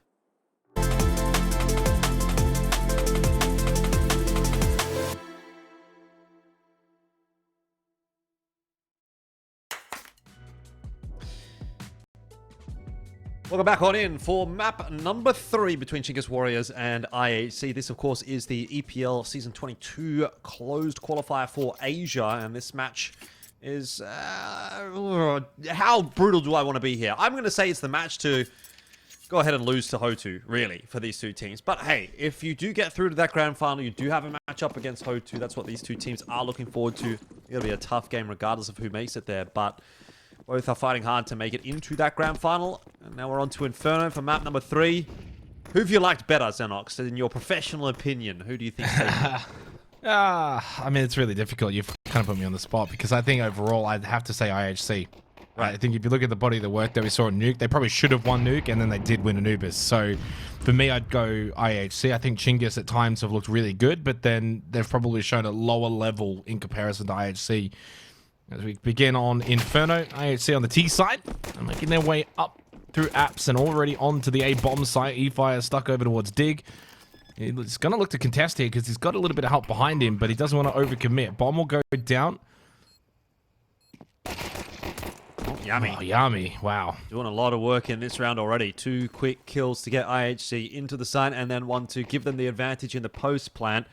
B: Welcome back on in for map number 3 between Chinggis Warriors and IHC. This, of course, is the EPL Season 22 closed qualifier for Asia, and this match is... how brutal do I want to be here? I'm going to say it's the match to go ahead and lose to Hotu, really, for these two teams. But hey, if you do get through to that grand final, you do have a matchup against Hotu. That's what these two teams are looking forward to. It'll be a tough game regardless of who makes it there, but... both are fighting hard to make it into that grand final. And now we're on to Inferno for map number 3. Who have you liked better, Xenox? In your professional opinion, who do you think?
A: I mean, it's really difficult. You've kind of put me on the spot because I think overall I'd have to say IHC. Right. I think if you look at the body of the work that we saw in Nuke, they probably should have won Nuke, and then they did win Anubis. So for me, I'd go IHC. I think Chinggis at times have looked really good, but then they've probably shown a lower level in comparison to IHC. As we begin on Inferno, IHC on the T side, and making their way up through Aapestt and already onto the A bomb site. EFI is stuck over towards Dig. He's going to look to contest here because he's got a little bit of help behind him, but he doesn't want to overcommit. Bomb will go down.
B: Yami.
A: Oh, Yami. Wow.
B: Doing a lot of work in this round already. 2 quick kills to get IHC into the site, and then 1 to give them the advantage in the post plant.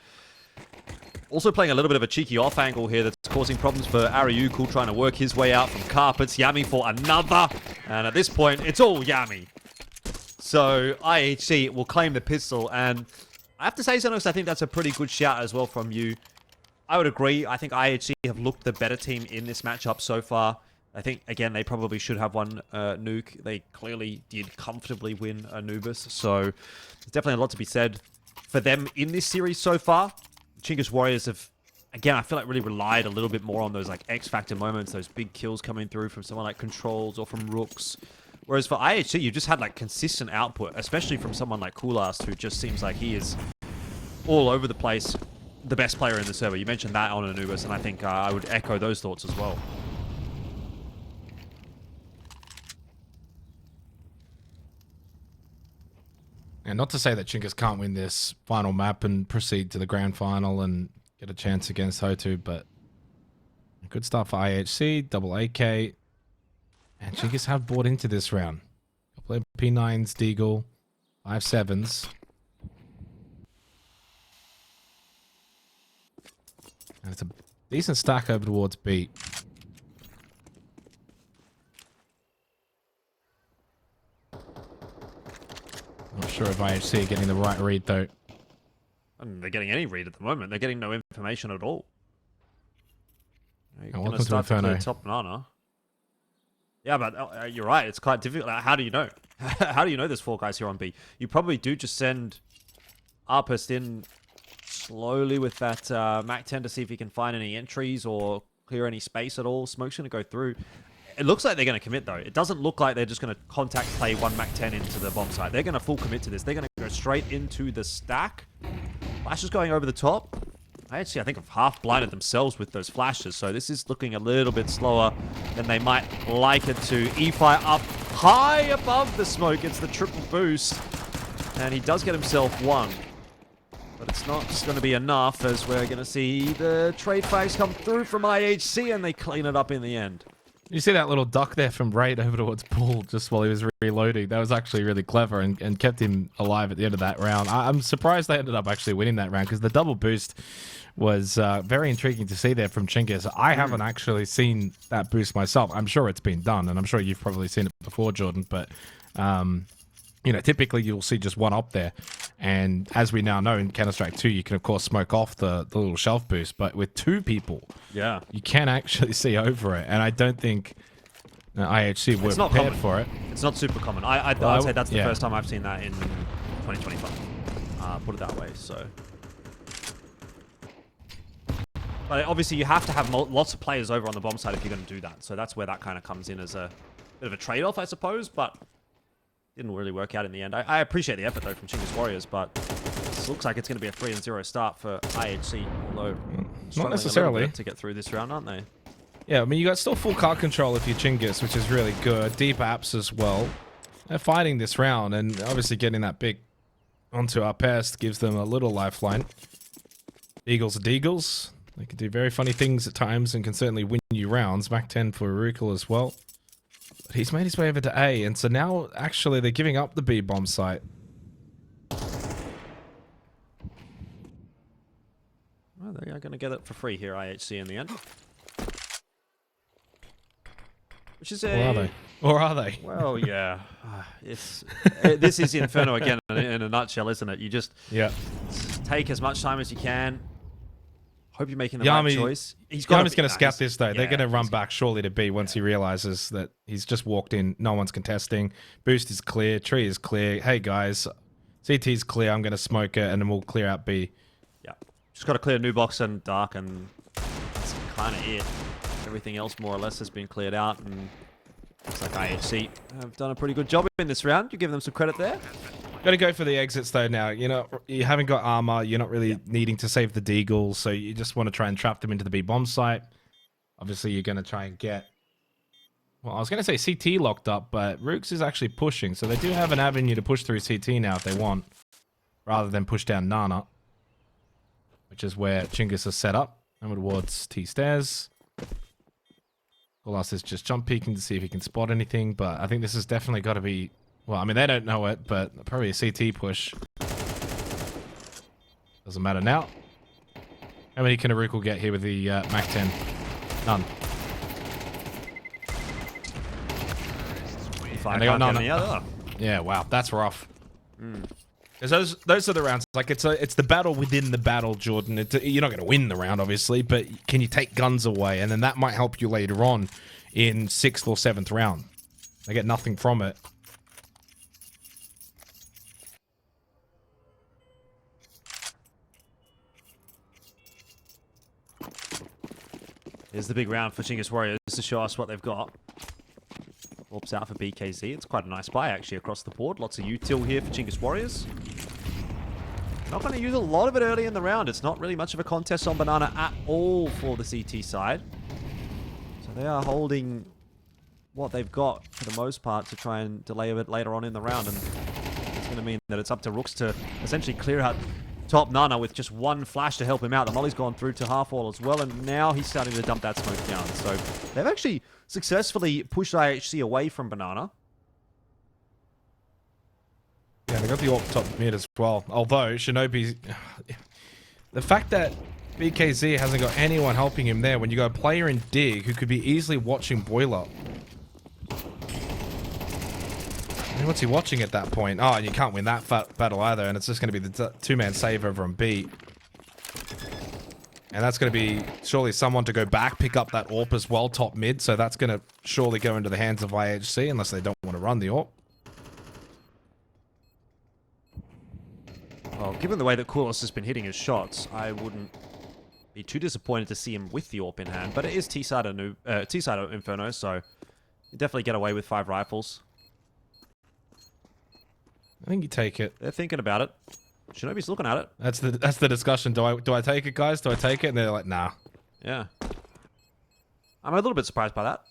B: Also playing a little bit of a cheeky off angle here that's causing problems for ROUX, trying to work his way out from carpets. Yami for another. And at this point, it's all Yami. So IHC will claim the pistol. And I have to say, Xenox, I think that's a pretty good shout as well from you. I would agree. I think IHC have looked the better team in this matchup so far. I think, again, they probably should have won Nuke. They clearly did comfortably win Anubis. So there's definitely a lot to be said for them in this series so far. Chinggis Warriors have, again, I feel like really relied a little bit more on those like X-Factor moments, those big kills coming through from someone like Controls or from ROUX. Whereas for IHC, you've just had like consistent output, especially from someone like Coolast, who just seems like he is all over the place, the best player in the server. You mentioned that on Anubis, and I think I would echo those thoughts as well.
A: And not to say that Chinggis can't win this final map and proceed to the grand final and get a chance against Hotu, but Good start for IHC, double AK. And Chinggis have bought into this round. Couple of P9s, Deagle, 5.7s. And it's a decent stack over towards B. Not sure if IHC are getting the right read though.
B: I don't think they're getting any read at the moment. They're getting no information at all. You're going
A: welcome
B: to
A: to
B: start to
A: Inferno.
B: clear top banana. Yeah, but you're right. It's quite difficult. How do you know? How do you know there's 4 guys here on B? You probably do just send Aapestt in slowly with that Mac 10 to see if he can find any entries or clear any space at all. Smoke's going to go through. It looks like they're going to commit, though. It doesn't look like they're just going to contact play 1 Mac 10 into the bomb site. They're going to full commit to this. They're going to go straight into the stack. Flashes going over the top. I think, have half blinded themselves with those flashes, so this is looking a little bit slower than they might like it to. E-Fi up high above the smoke. It's the triple boost, and he does get himself 1. But it's not going to be enough, as we're going to see the trade flags come through from IHC, and they clean it up in the end.
A: You see that little duck there from Raid over towards Paul just while he was reloading. That was actually really clever and kept him alive at the end of that round. I'm surprised they ended up actually winning that round because the double boost was very intriguing to see there from Chinggis. I haven't actually seen that boost myself. I'm sure it's been done, and I'm sure you've probably seen it before, Jordan, but... you know, typically you'll see just one up there. And as we now know in Counter-Strike 2, you can, of course, smoke off the little shelf boost. But with 2 people,
B: yeah,
A: you can actually see over it. And I don't think IHC were prepared for it.
B: It's not super common. I'd say that's the first time I've seen that in 2025. Put it that way, so... But obviously you have to have lots of players over on the bomb side if you're going to do that. So that's where that kind of comes in as a bit of a trade-off, I suppose. But... didn't really work out in the end. I appreciate the effort, though, from Chinggis Warriors, but it looks like it's going to be a 3-0 start for IHC, although
A: not necessarily
B: to get through this round, aren't they?
A: Yeah, I mean, you got still full card control if you're Chinggis, which is really good. Deep apps as well. They're fighting this round, and obviously getting that big onto Aapestt gives them a little lifeline. Eagles are Deagles. They can do very funny things at times and can certainly win you rounds. Mac 10 for ROUX as well. But he's made his way over to A, and so now, actually, they're giving up the B bomb site.
B: Well, they are going to get it for free here, IHC, in the end. Which is
A: Or are they? Or are they?
B: Well, yeah. This is Inferno again in a nutshell, isn't it? You just take as much time as you can. Hope you're making the right choice.
A: Yami's going to scout this, though. They're going to run back surely to B once he realizes that he's just walked in. No one's contesting. Boost is clear. Tree is clear. Hey, guys. CT's clear. I'm going to smoke it, and then we'll clear out B.
B: Yeah. Just got to clear New Box and Dark, and that's kind of it. Everything else, more or less, has been cleared out, and looks like IHC have done a pretty good job in this round. You give them some credit there.
A: Got to go for the exits, though, now. You know, you haven't got armor. You're not really needing to save the Deagle, so you just want to try and trap them into the B bomb site. Obviously, you're going to try and get... Well, I was going to say CT locked up, but ROUX is actually pushing, so they do have an avenue to push through CT now if they want, rather than push down Nana, which is where Chinggis is set up. Over towards T stairs. Kolas is just jump peeking to see if he can spot anything, but I think this has definitely got to be... Well, I mean, they don't know it, but probably a CT push. Doesn't matter now. How many can a ROUX get here with the Mac 10? None.
B: And they got none.
A: Yeah, wow, that's rough. Because those are the rounds. Like it's the battle within the battle, Jordan. You're not going to win the round, obviously, but can you take guns away, and then that might help you later on in 6th or 7th round. They get nothing from it.
B: Here's the big round for Chinggis Warriors to show us what they've got. Warps out for BKZ. It's quite a nice buy, actually, across the board. Lots of util here for Chinggis Warriors. Not going to use a lot of it early in the round. It's not really much of a contest on Banana at all for the CT side. So they are holding what they've got, for the most part, to try and delay a bit later on in the round. And it's going to mean that it's up to ROUX to essentially clear out top Nana with just one flash to help him out. The molly's gone through to half wall as well, and now he's starting to dump that smoke down. So they've actually successfully pushed IHC away from Banana.
A: Yeah, they got the AWP top mid as well. Although, Shinobi... The fact that BKZ hasn't got anyone helping him there when you got a player in Dig who could be easily watching Boiler. I mean, what's he watching at that point? Oh, and you can't win that battle either, and it's just going to be the two-man save over on B. And that's going to be surely someone to go back, pick up that AWP as well, top mid, so that's going to surely go into the hands of IHC unless they don't want to run the AWP.
B: Well, given the way that Corliss has been hitting his shots, I wouldn't be too disappointed to see him with the AWP in hand, but it is T-side Inferno, so you definitely get away with 5 rifles.
A: I think you take it.
B: They're thinking about it. Shinobi's looking at it.
A: That's the discussion. Do I take it, guys? Do I take it? And they're like, nah.
B: Yeah. I'm a little bit surprised by that.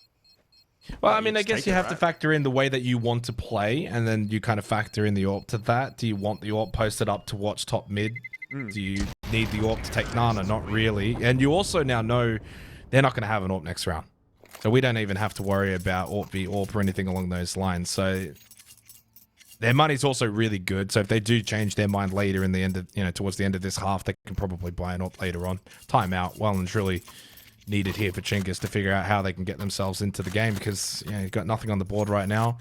A: Well, I mean, I
B: just
A: guess
B: take
A: you
B: it,
A: have to
B: right?
A: factor in the way that you want to play, and then you kind of factor in the AWP to that. Do you want the AWP posted up to watch top mid? Do you need the AWP to take Nana? Not really. And you also now know they're not going to have an AWP next round. So we don't even have to worry about AWP v AWP or anything along those lines. So their money's also really good. So if they do change their mind later in the end of, towards the end of this half, they can probably buy an AWP later on. Timeout, well and truly needed here for Chinggis to figure out how they can get themselves into the game because you've got nothing on the board right now.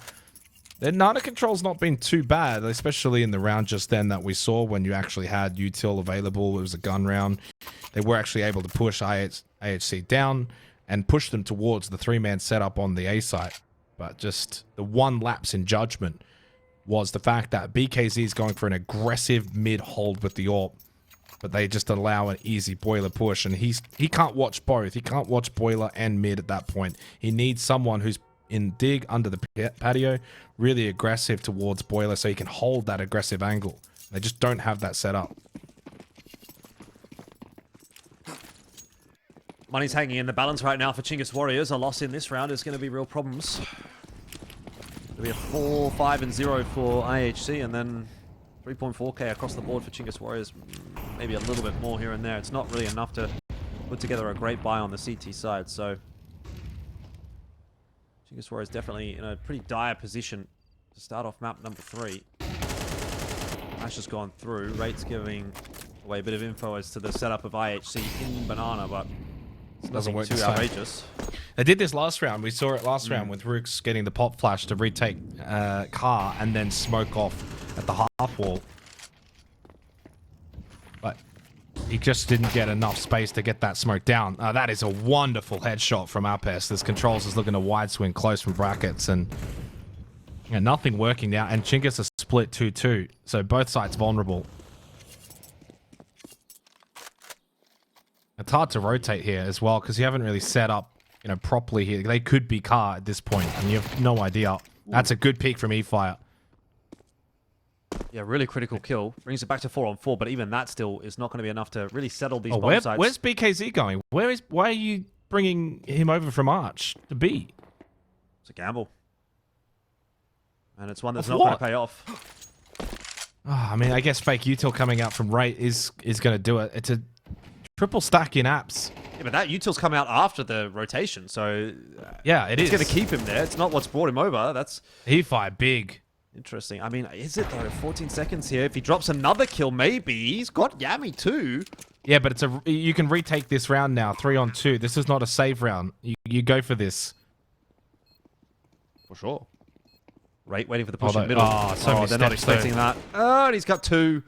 A: Their Nana control's not been too bad, especially in the round just then that we saw when you actually had util available. It was a gun round. They were actually able to push IHC down and push them towards the 3-man setup on the A site. But just the one lapse in judgment was the fact that BKZ is going for an aggressive mid hold with the AWP, but they just allow an easy Boiler push, and he can't watch both. He can't watch Boiler and mid at that point. He needs someone who's in Dig under the patio, really aggressive towards Boiler so he can hold that aggressive angle. They just don't have that set up.
B: Money's hanging in the balance right now for Chinggis Warriors. A loss in this round is going to be real problems. It'll be a 4, 5, and 0 for IHC, and then 3.4k across the board for Chinggis Warriors. Maybe a little bit more here and there. It's not really enough to put together a great buy on the CT side, so Chinggis Warriors definitely in a pretty dire position to start off map number 3. Ash has gone through. Rate's giving away a bit of info as to the setup of IHC in Banana, but it
A: Doesn't work
B: too
A: this time.
B: outrageous.
A: They did this last round. We saw it last round with ROUX getting the pop flash to retake car and then smoke off at the half wall. But he just didn't get enough space to get that smoke down. That is a wonderful headshot from Aapestt. This controls is looking a wide swing close from brackets and nothing working now. And Chinggis is split 2-2. So both sides vulnerable. It's hard to rotate here as well because you haven't really set up, properly here. They could be car at this point, and you have no idea. That's a good peek from E-Fire.
B: Yeah, really critical kill. Brings it back to 4-on-4, but even that still is not going to be enough to really settle these bomb sites.
A: Where's BKZ going? Why are you bringing him over from Arch to B?
B: It's a gamble. And it's one that's
A: Of
B: not going
A: what?
B: to pay off.
A: I mean, I guess fake util coming out from right is going to do it. It's a triple stack in apps.
B: Yeah, but that util's come out after the rotation, so
A: Yeah,
B: it's going to keep him there. It's not what's brought him over. That's
A: E-Fire big.
B: interesting. I mean, is it though? 14 seconds here. If he drops another kill, maybe. He's got Yami too.
A: Yeah, but you can retake this round now, 3-on-2. This is not a save round. You go for this.
B: For sure. Right, waiting for the push in the middle.
A: so many
B: they're not
A: steps, though.
B: expecting that. Oh, and he's got 2.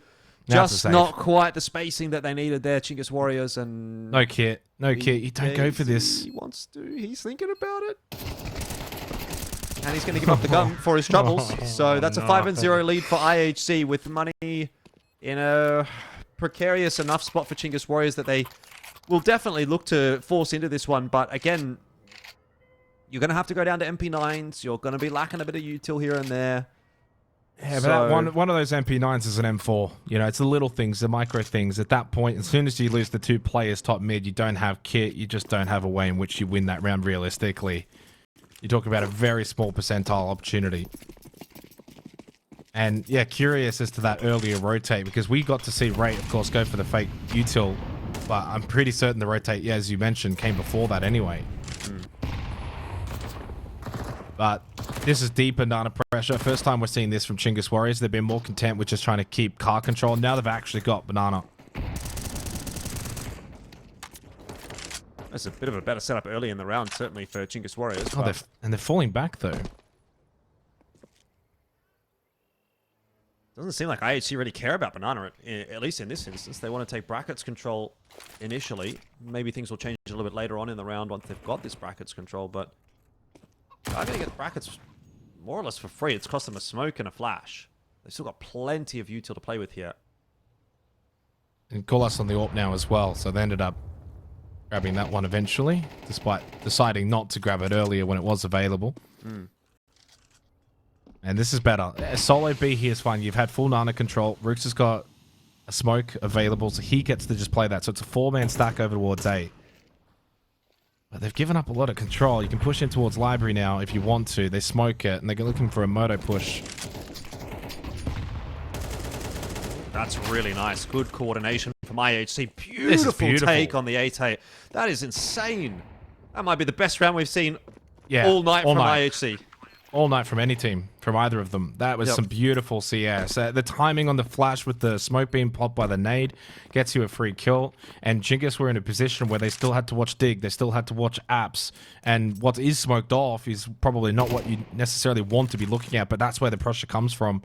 A: Now it's a
B: Just
A: save.
B: not quite the spacing that they needed there, Chinggis Warriors, and
A: No kit. No kit. You don't go for this.
B: He wants to. He's thinking about it. And he's going to give up the gun for his troubles. So that's a 5-0 lead for IHC with money in a precarious enough spot for Chinggis Warriors that they will definitely look to force into this one. But again, you're going to have to go down to MP9s. You're going to be lacking a bit of util here and there.
A: Yeah, but that one of those MP9s is an M4. It's the little things, the micro things. At that point, as soon as you lose the 2 players top mid, you don't have kit. You just don't have a way in which you win that round realistically. You talk about a very small percentile opportunity. And yeah, curious as to that earlier rotate because we got to see Ray, of course, go for the fake util, but I'm pretty certain the rotate, yeah, as you mentioned, came before that anyway. But this is deep banana pressure. First time we're seeing this from Chinggis Warriors. They've been more content with just trying to keep car control. Now they've actually got banana.
B: That's a bit of a better setup early in the round, certainly for Chinggis Warriors.
A: Oh, they're falling back though.
B: Doesn't seem like IHC really care about banana, at least in this instance. They want to take brackets control initially. Maybe things will change a little bit later on in the round once they've got this brackets control, but I'm going to get brackets more or less for free. It's cost them a smoke and a flash. They've still got plenty of util to play with here.
A: And call us on the AWP now as well, so they ended up grabbing that one eventually, despite deciding not to grab it earlier when it was available. And this is better. A solo B here is fine. You've had full Nana control. ROUX has got a smoke available, so he gets to just play that. So it's a 4-man stack over towards A. But they've given up a lot of control. You can push in towards library now if you want to. They smoke it, and they're looking for a moto push.
B: That's really nice. Good coordination from IHC. Beautiful take on the 8-8. That is insane. That might be the best round we've seen all night from IHC.
A: All night from any team, from either of them. That was some beautiful CS. The timing on the flash with the smoke being popped by the nade gets you a free kill. And Chinggis were in a position where they still had to watch Dig. They still had to watch Aapestt. And what is smoked off is probably not what you necessarily want to be looking at, but that's where the pressure comes from.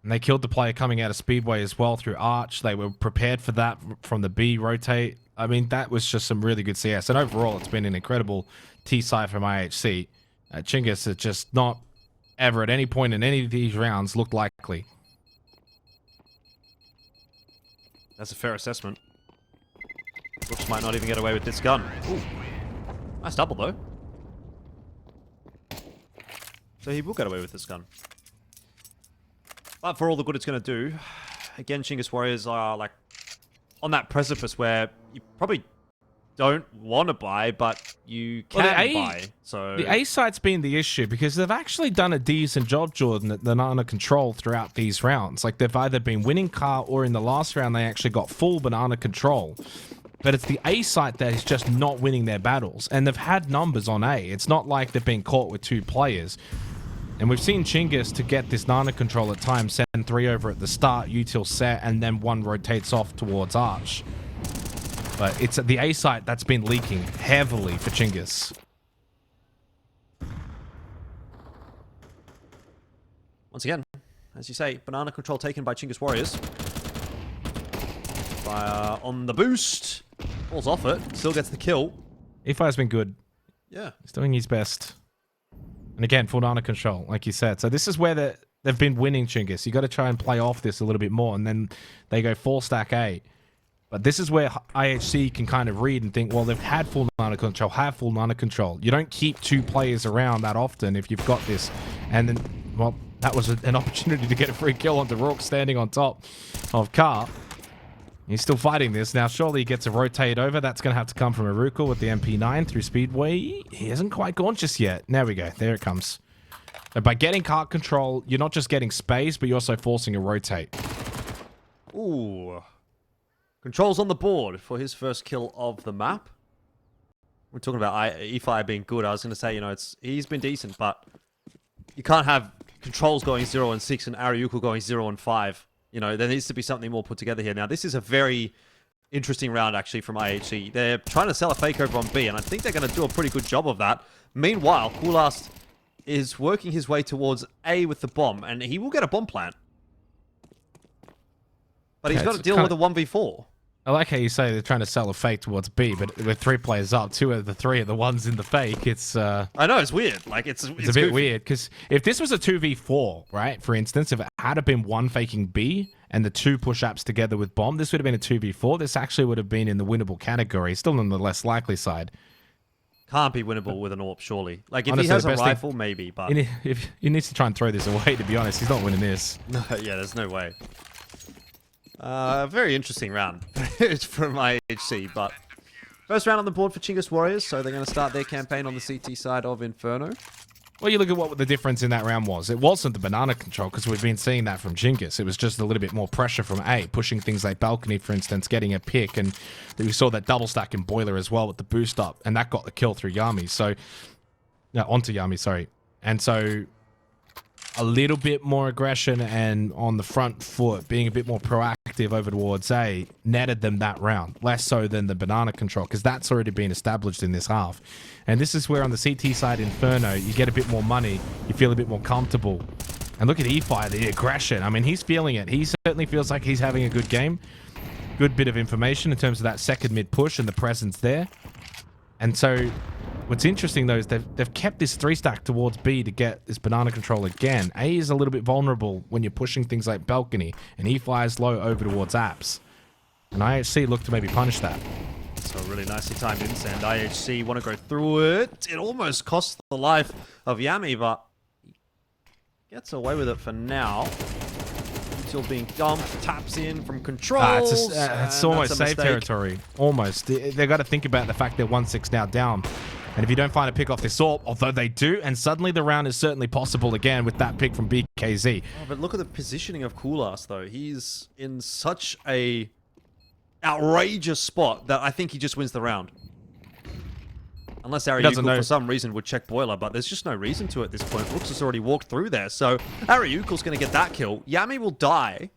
A: And they killed the player coming out of Speedway as well through Arch. They were prepared for that from the B rotate. I mean, that was just some really good CS. And overall, it's been an incredible T-side from IHC. Chinggis has just not ever at any point in any of these rounds looked likely.
B: That's a fair assessment. ROUX might not even get away with this gun. Ooh. Nice double, though. So he will get away with this gun. But for all the good it's going to do, again, Chinggis Warriors are like on that precipice where you probably don't want to buy, but you can buy. So
A: the A site's been the issue because they've actually done a decent job, Jordan, at the banana control throughout these rounds. Like they've either been winning car or in the last round they actually got full banana control. But it's the A site that is just not winning their battles, and they've had numbers on A. It's not like they've been caught with 2 players. And we've seen Chinggis to get this Nana control at times send 3 over at the start, util set, and then 1 rotates off towards Arch. But it's at the A site that's been leaking heavily for Chinggis.
B: Once again, as you say, banana control taken by Chinggis Warriors. Fire on the boost. Falls off it. Still gets the kill.
A: E5's been good.
B: Yeah.
A: He's doing his best. And again, full Nana control, like you said. So this is where they've been winning Chinggis. You got to try and play off this a little bit more, and then they go 4-stack A. But this is where IHC can kind of read and think, well, they've had full Nana control, have full Nana control. You don't keep 2 players around that often if you've got this. And then, well, that was an opportunity to get a free kill onto ROUX standing on top of Car. He's still fighting this. Now, surely he gets a rotate over. That's going to have to come from Aruka with the MP9 through Speedway. He hasn't quite gone just yet. There we go. There it comes. So by getting cart control, you're not just getting space, but you're also forcing a rotate.
B: Ooh. Controls on the board for his first kill of the map. We're talking about E5 being good. I was going to say, you know, he's been decent, but you can't have controls going 0 and 6 and Ariuku going 0 and 5. You know, there needs to be something more put together here. Now, this is a very interesting round, actually, from IHC. They're trying to sell a fake over on B, and I think they're going to do a pretty good job of that. Meanwhile, Coolast is working his way towards A with the bomb, and he will get a bomb plant. But he's got to deal with a 1v4.
A: I like how you say they're trying to sell a fake towards B, but with 3 players up, 2 of the 3 are the ones in the fake. It's
B: I know, it's weird. Like it's a bit
A: goofy. Weird because if this was a 2v4, right? For instance, if it had been 1 faking B and the 2 push-ups together with bomb, this would have been a 2v4. This actually would have been in the winnable category, still on the less likely side.
B: Can't be winnable with an AWP, surely. Like if
A: Honestly,
B: he has a rifle, maybe. But
A: if he needs to try and throw this away, to be honest, he's not winning this.
B: No, yeah, there's no way. Very interesting round from IHC, but first round on the board for Chinggis Warriors, so they're going to start their campaign on the CT side of Inferno.
A: Well, you look at what the difference in that round was. It wasn't the banana control, because we've been seeing that from Chinggis. It was just a little bit more pressure from A, pushing things like balcony, for instance, getting a pick, and we saw that double stack in boiler as well with the boost up, and that got the kill through Yami. So, no, onto Yami, sorry. And so, a little bit more aggression and on the front foot, being a bit more proactive over towards A, netted them that round. Less so than the banana control, because that's already been established in this half. And this is where on the CT side, Inferno, you get a bit more money, you feel a bit more comfortable. And look at E-Fire, the aggression. I mean, he's feeling it. He certainly feels like he's having a good game. Good bit of information in terms of that second mid push and the presence there. And so, what's interesting though is they've kept this 3-stack towards B to get this banana control again. A is a little bit vulnerable when you're pushing things like balcony, and E-Fire's low over towards Apps. And IHC look to maybe punish that.
B: So really nicely timed insend. IHC want to go through it. It almost costs the life of Yami, but gets away with it for now. Still being dumped, taps in from controls.
A: It's almost safe territory. Almost. They've got to think about the fact they're 1-6 now down. And if you don't find a pick off this AWP, although they do, and suddenly the round is certainly possible again with that pick from BKZ.
B: Oh, but look at the positioning of Coolass, though. He's in such a outrageous spot that I think he just wins the round. Unless Ariukul for some reason would check boiler, but there's just no reason to at this point. ROUX has already walked through there, so Ariukul's going to get that kill. Yami will die.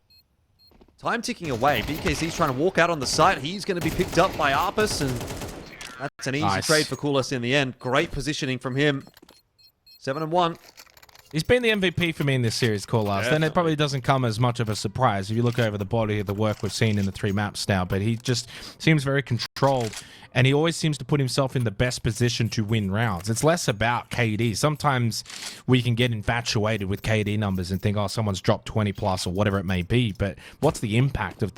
B: Time ticking away. BKZ's trying to walk out on the site. He's going to be picked up by Aapestt, and that's an easy trade for Coolass in the end. Great positioning from him. 7-1.
A: He's been the MVP for me in this series, Coolass. Then it probably doesn't come as much of a surprise if you look over the body of the work we've seen in the 3 maps now. But he just seems very controlled, and he always seems to put himself in the best position to win rounds. It's less about KD. Sometimes we can get infatuated with KD numbers and think, oh, someone's dropped 20 plus or whatever it may be. But what's the impact of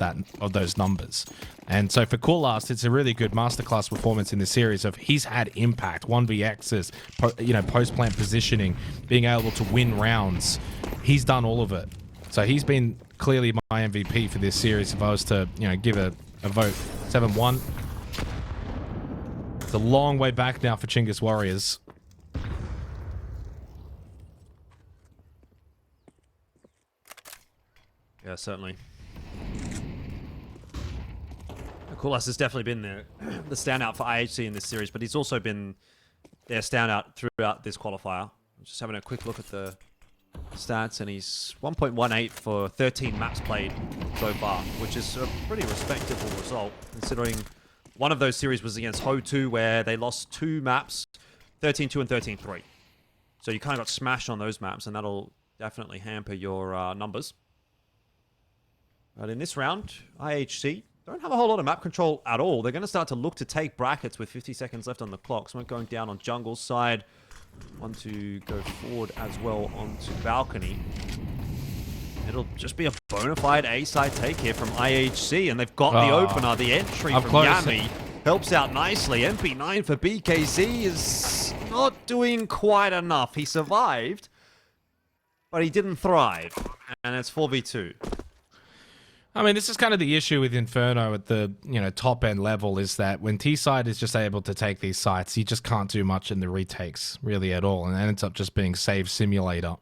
A: those numbers? And so for Coolass, it's a really good masterclass performance in the series of he's had impact, 1vx's, post-plant positioning, being able to win rounds. He's done all of it. So he's been clearly my MVP for this series if I was to, give a vote. 7-1. It's a long way back now for Chinggis Warriors.
B: Yeah, certainly. Coolass has definitely been the standout for IHC in this series, but he's also been their standout throughout this qualifier. I'm just having a quick look at the stats, and he's 1.18 for 13 maps played so far, which is a pretty respectable result, considering one of those series was against Ho2, where they lost 2 maps, 13-2 and 13-3. So you kind of got smashed on those maps, and that'll definitely hamper your numbers. But in this round, IHC don't have a whole lot of map control at all. They're going to start to look to take brackets with 50 seconds left on the clock. Smoke going down on jungle side. Want to go forward as well onto balcony. It'll just be a bona fide A-side take here from IHC, and they've got the opener. The entry from Yami helps out nicely. MP9 for BKZ is not doing quite enough. He survived, but he didn't thrive, and it's 4v2.
A: I mean, this is kind of the issue with Inferno at the top end level, is that when T-side is just able to take these sites, you just can't do much in the retakes really at all, and it ends up just being save simulator.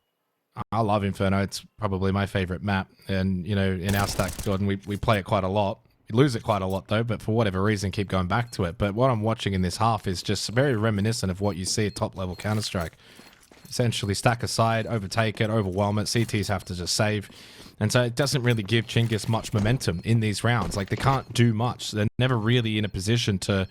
A: I love Inferno. It's probably my favorite map, and in our stack, Jordan, we play it quite a lot. We lose it quite a lot though, but for whatever reason, keep going back to it. But what I'm watching in this half is just very reminiscent of what you see at top level Counter-Strike. Essentially, stack aside, overtake it, overwhelm it. CTs have to just save. And so it doesn't really give Chinggis much momentum in these rounds. Like, they can't do much. They're never really in a position to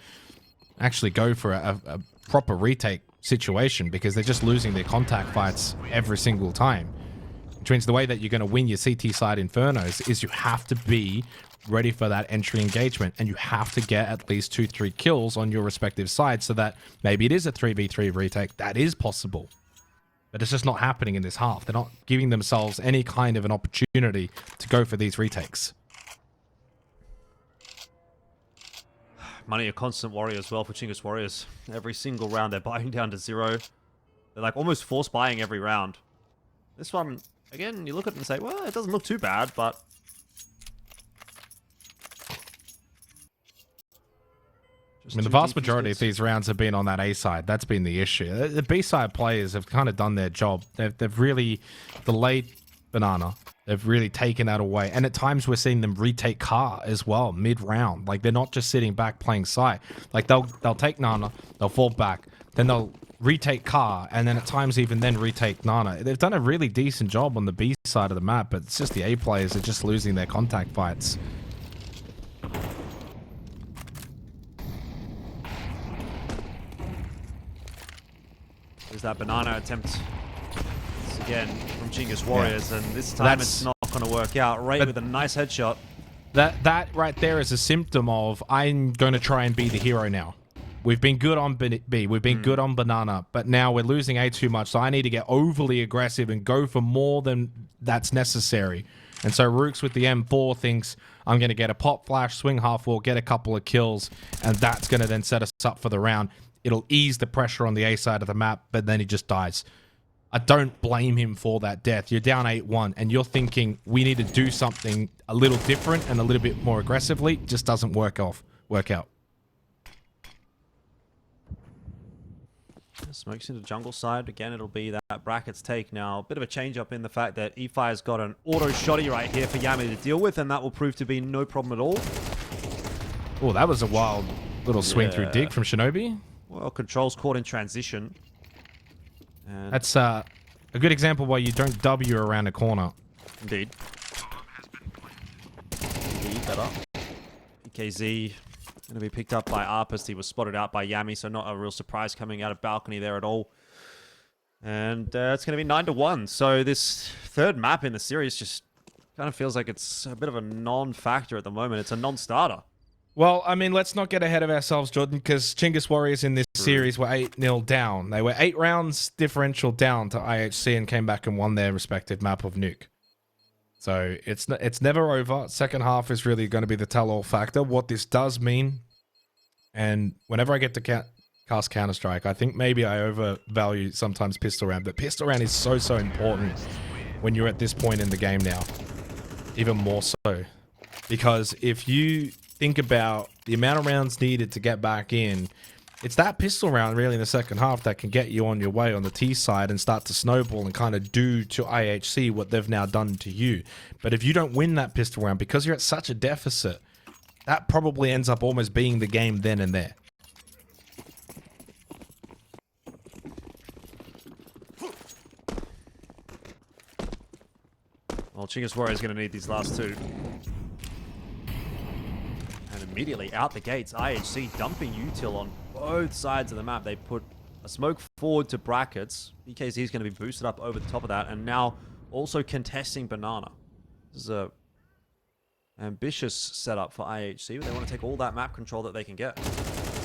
A: actually go for a proper retake situation, because they're just losing their contact fights every single time. Which means the way that you're going to win your CT side Infernos is you have to be ready for that entry engagement, and you have to get at least 2-3 kills on your respective sides, so that maybe it is a 3v3 retake. That is possible. But it's just not happening in this half. They're not giving themselves any kind of an opportunity to go for these retakes.
B: Money a constant worry as well for Chinggis Warriors. Every single round they're buying down to 0. They're like almost force buying every round. This one, again, you look at it and say, well, it doesn't look too bad, but
A: I mean, the vast majority of these rounds have been on that A side. That's been the issue. The B side players have kind of done their job. They've really delayed Banana. They've really taken that away. And at times we're seeing them retake Car as well, mid-round. Like, they're not just sitting back playing side. Like, they'll take Nana, they'll fall back, then they'll retake Car, and then at times even then retake Nana. They've done a really decent job on the B side of the map, but it's just the A players are just losing their contact fights.
B: There's that banana attempt again from Chinggis Warriors, and this time it's not going to work out. Ray with a nice headshot.
A: That right there is a symptom of I'm going to try and be the hero now. We've been good on B, we've been good on Banana, but now we're losing A too much, so I need to get overly aggressive and go for more than that's necessary. And so ROUX with the M4 thinks I'm going to get a pop flash, swing half wall, get a couple of kills, and that's going to then set us up for the round. It'll ease the pressure on the A side of the map, but then he just dies. I don't blame him for that death. You're down 8-1, and you're thinking we need to do something a little different and a little bit more aggressively. It just doesn't work out.
B: Smokes into jungle side. Again, it'll be that brackets take now. A bit of a change up in the fact that eFire's got an auto shotty right here for Yami to deal with, and that will prove to be no problem at all.
A: Oh, that was a wild little swing through dig from Shinobi.
B: Well, controls caught in transition. And
A: that's a good example why you don't W around a corner.
B: Indeed. Better. PKZ going to be picked up by Aapestt. He was spotted out by Yami, so not a real surprise coming out of balcony there at all. And it's going to be 9-1. So this third map in the series just kind of feels like it's a bit of a non-factor at the moment. It's a non-starter.
A: Well, I mean, let's not get ahead of ourselves, Jordan, because Chinggis Warriors in this series were 8-0 down. They were 8 rounds differential down to IHC and came back and won their respective map of Nuke. So it's never over. Second half is really going to be the tell-all factor. What this does mean, and whenever I get to cast Counter-Strike, I think maybe I overvalue sometimes pistol round, but pistol round is so important when you're at this point in the game now. Even more so. Because if you think about the amount of rounds needed to get back in, it's that pistol round really in the second half that can get you on your way on the T side and start to snowball and kind of do to IHC what they've now done to you. But if you don't win that pistol round because you're at such a deficit, that probably ends up almost being the game then and there.
B: Well, Chinggis Warriors going to need these last two. And immediately out the gates, IHC dumping util on both sides of the map. They put a smoke forward to brackets. BKZ is going to be boosted up over the top of that, and now also contesting Banana. This is a ambitious setup for IHC, but they want to take all that map control that they can get.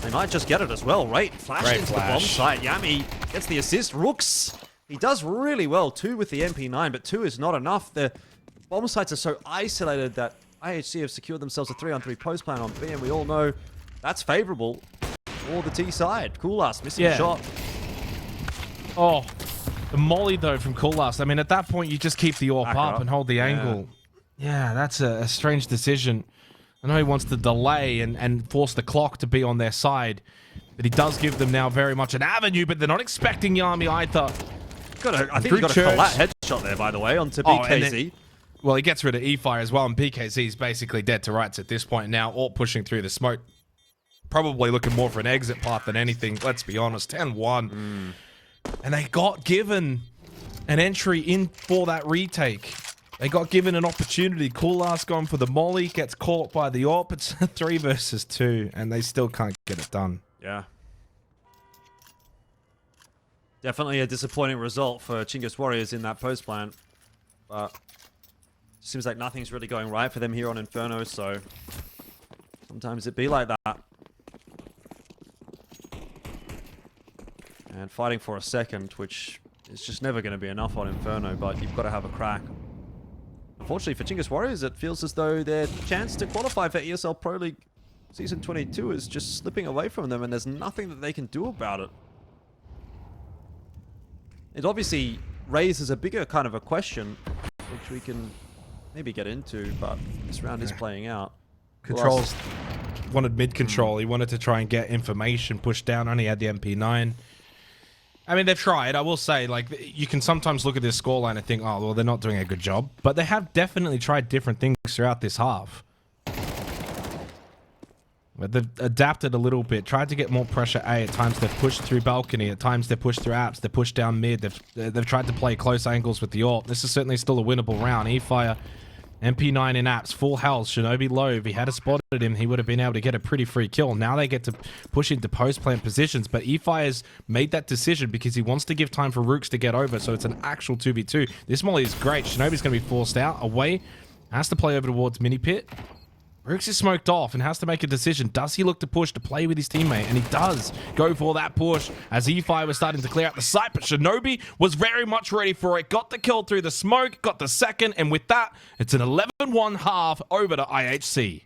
B: They might just get it as well. Right, flash into the bomb site. Yami gets the assist. ROUX, he does really well, 2 with the MP9, but 2 is not enough. The bomb sites are so isolated that IHC have secured themselves a 3-on-3 post plan on B, and we all know that's favorable for the T side. Coolast missing a shot.
A: Oh, the molly though from Coolast. I mean, at that point, you just keep the AWP up and hold the angle. Yeah, that's a strange decision. I know he wants to delay and force the clock to be on their side, but he does give them now very much an avenue, but they're not expecting Yami either.
B: I think he got a flat headshot there, by the way, onto BKZ.
A: Well, he gets rid of E-Fire as well, and BKZ is basically dead to rights at this point now, all pushing through the smoke. Probably looking more for an exit path than anything, let's be honest. 10-1. And they got given an entry in for that retake. They got given an opportunity. Coolast going for the molly, gets caught by the AWP. It's 3 versus 2, and they still can't get it done.
B: Yeah. Definitely a disappointing result for Chinggis Warriors in that post plan. But seems like nothing's really going right for them here on Inferno, so sometimes it be like that. And fighting for a second, which is just never going to be enough on Inferno, but you've got to have a crack. Unfortunately for Chinggis Warriors, it feels as though their chance to qualify for ESL Pro League Season 22 is just slipping away from them, and there's nothing that they can do about it. It obviously raises a bigger kind of a question, which we can maybe get into, but this round is playing out.
A: Controls wanted mid control. He wanted to try and get information pushed down. Only had the MP9. I mean, they've tried. I will say, like, you can sometimes look at this scoreline and think, oh, well, they're not doing a good job. But they have definitely tried different things throughout this half. But they've adapted a little bit, tried to get more pressure A. At times they've pushed through balcony. At times they've pushed through apps. They've pushed down mid. They've tried to play close angles with the AWP. This is certainly still a winnable round. E-Fire, MP9 in apps, full health. Shinobi low. If he had spotted him, he would have been able to get a pretty free kill. Now they get to push into post-plant positions. But E-Fire's made that decision because he wants to give time for ROUX to get over. So it's an actual 2v2. This molly is great. Shinobi's going to be forced out. Away. Has to play over towards mini pit. ROUX is smoked off and has to make a decision. Does he look to push to play with his teammate? And he does go for that push as E-Fire was starting to clear out the site. But Shinobi was very much ready for it. Got the kill through the smoke, got the second. And with that, it's an 11-1 half over to IHC.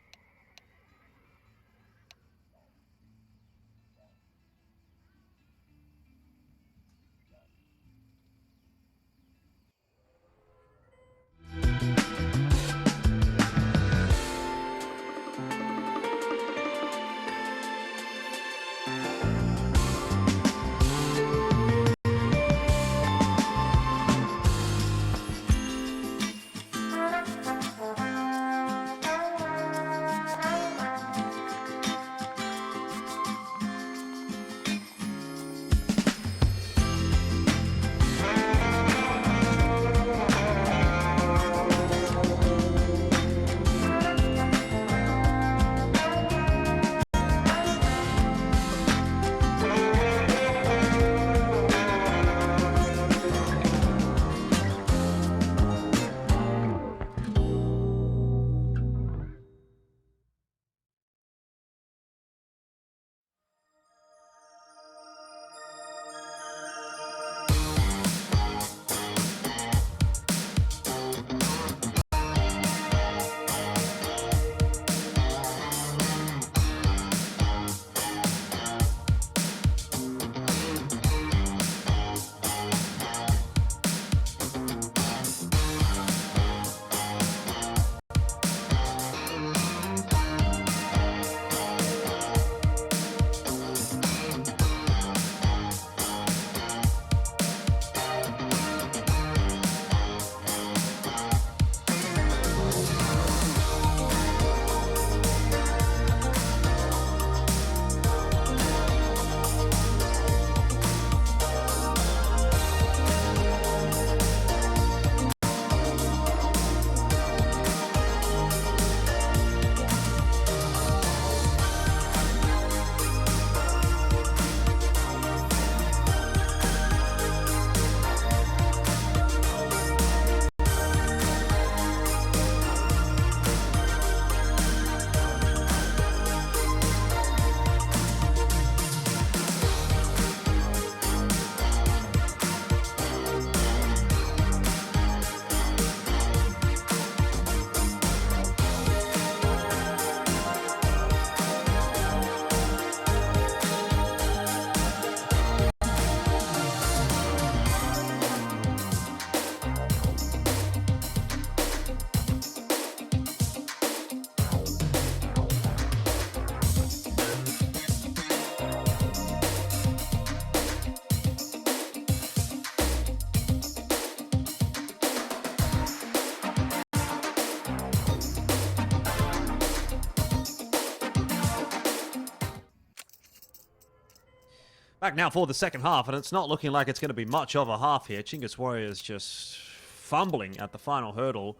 B: Back now for the second half, and it's not looking like it's going to be much of a half here. Chinggis Warriors just fumbling at the final hurdle.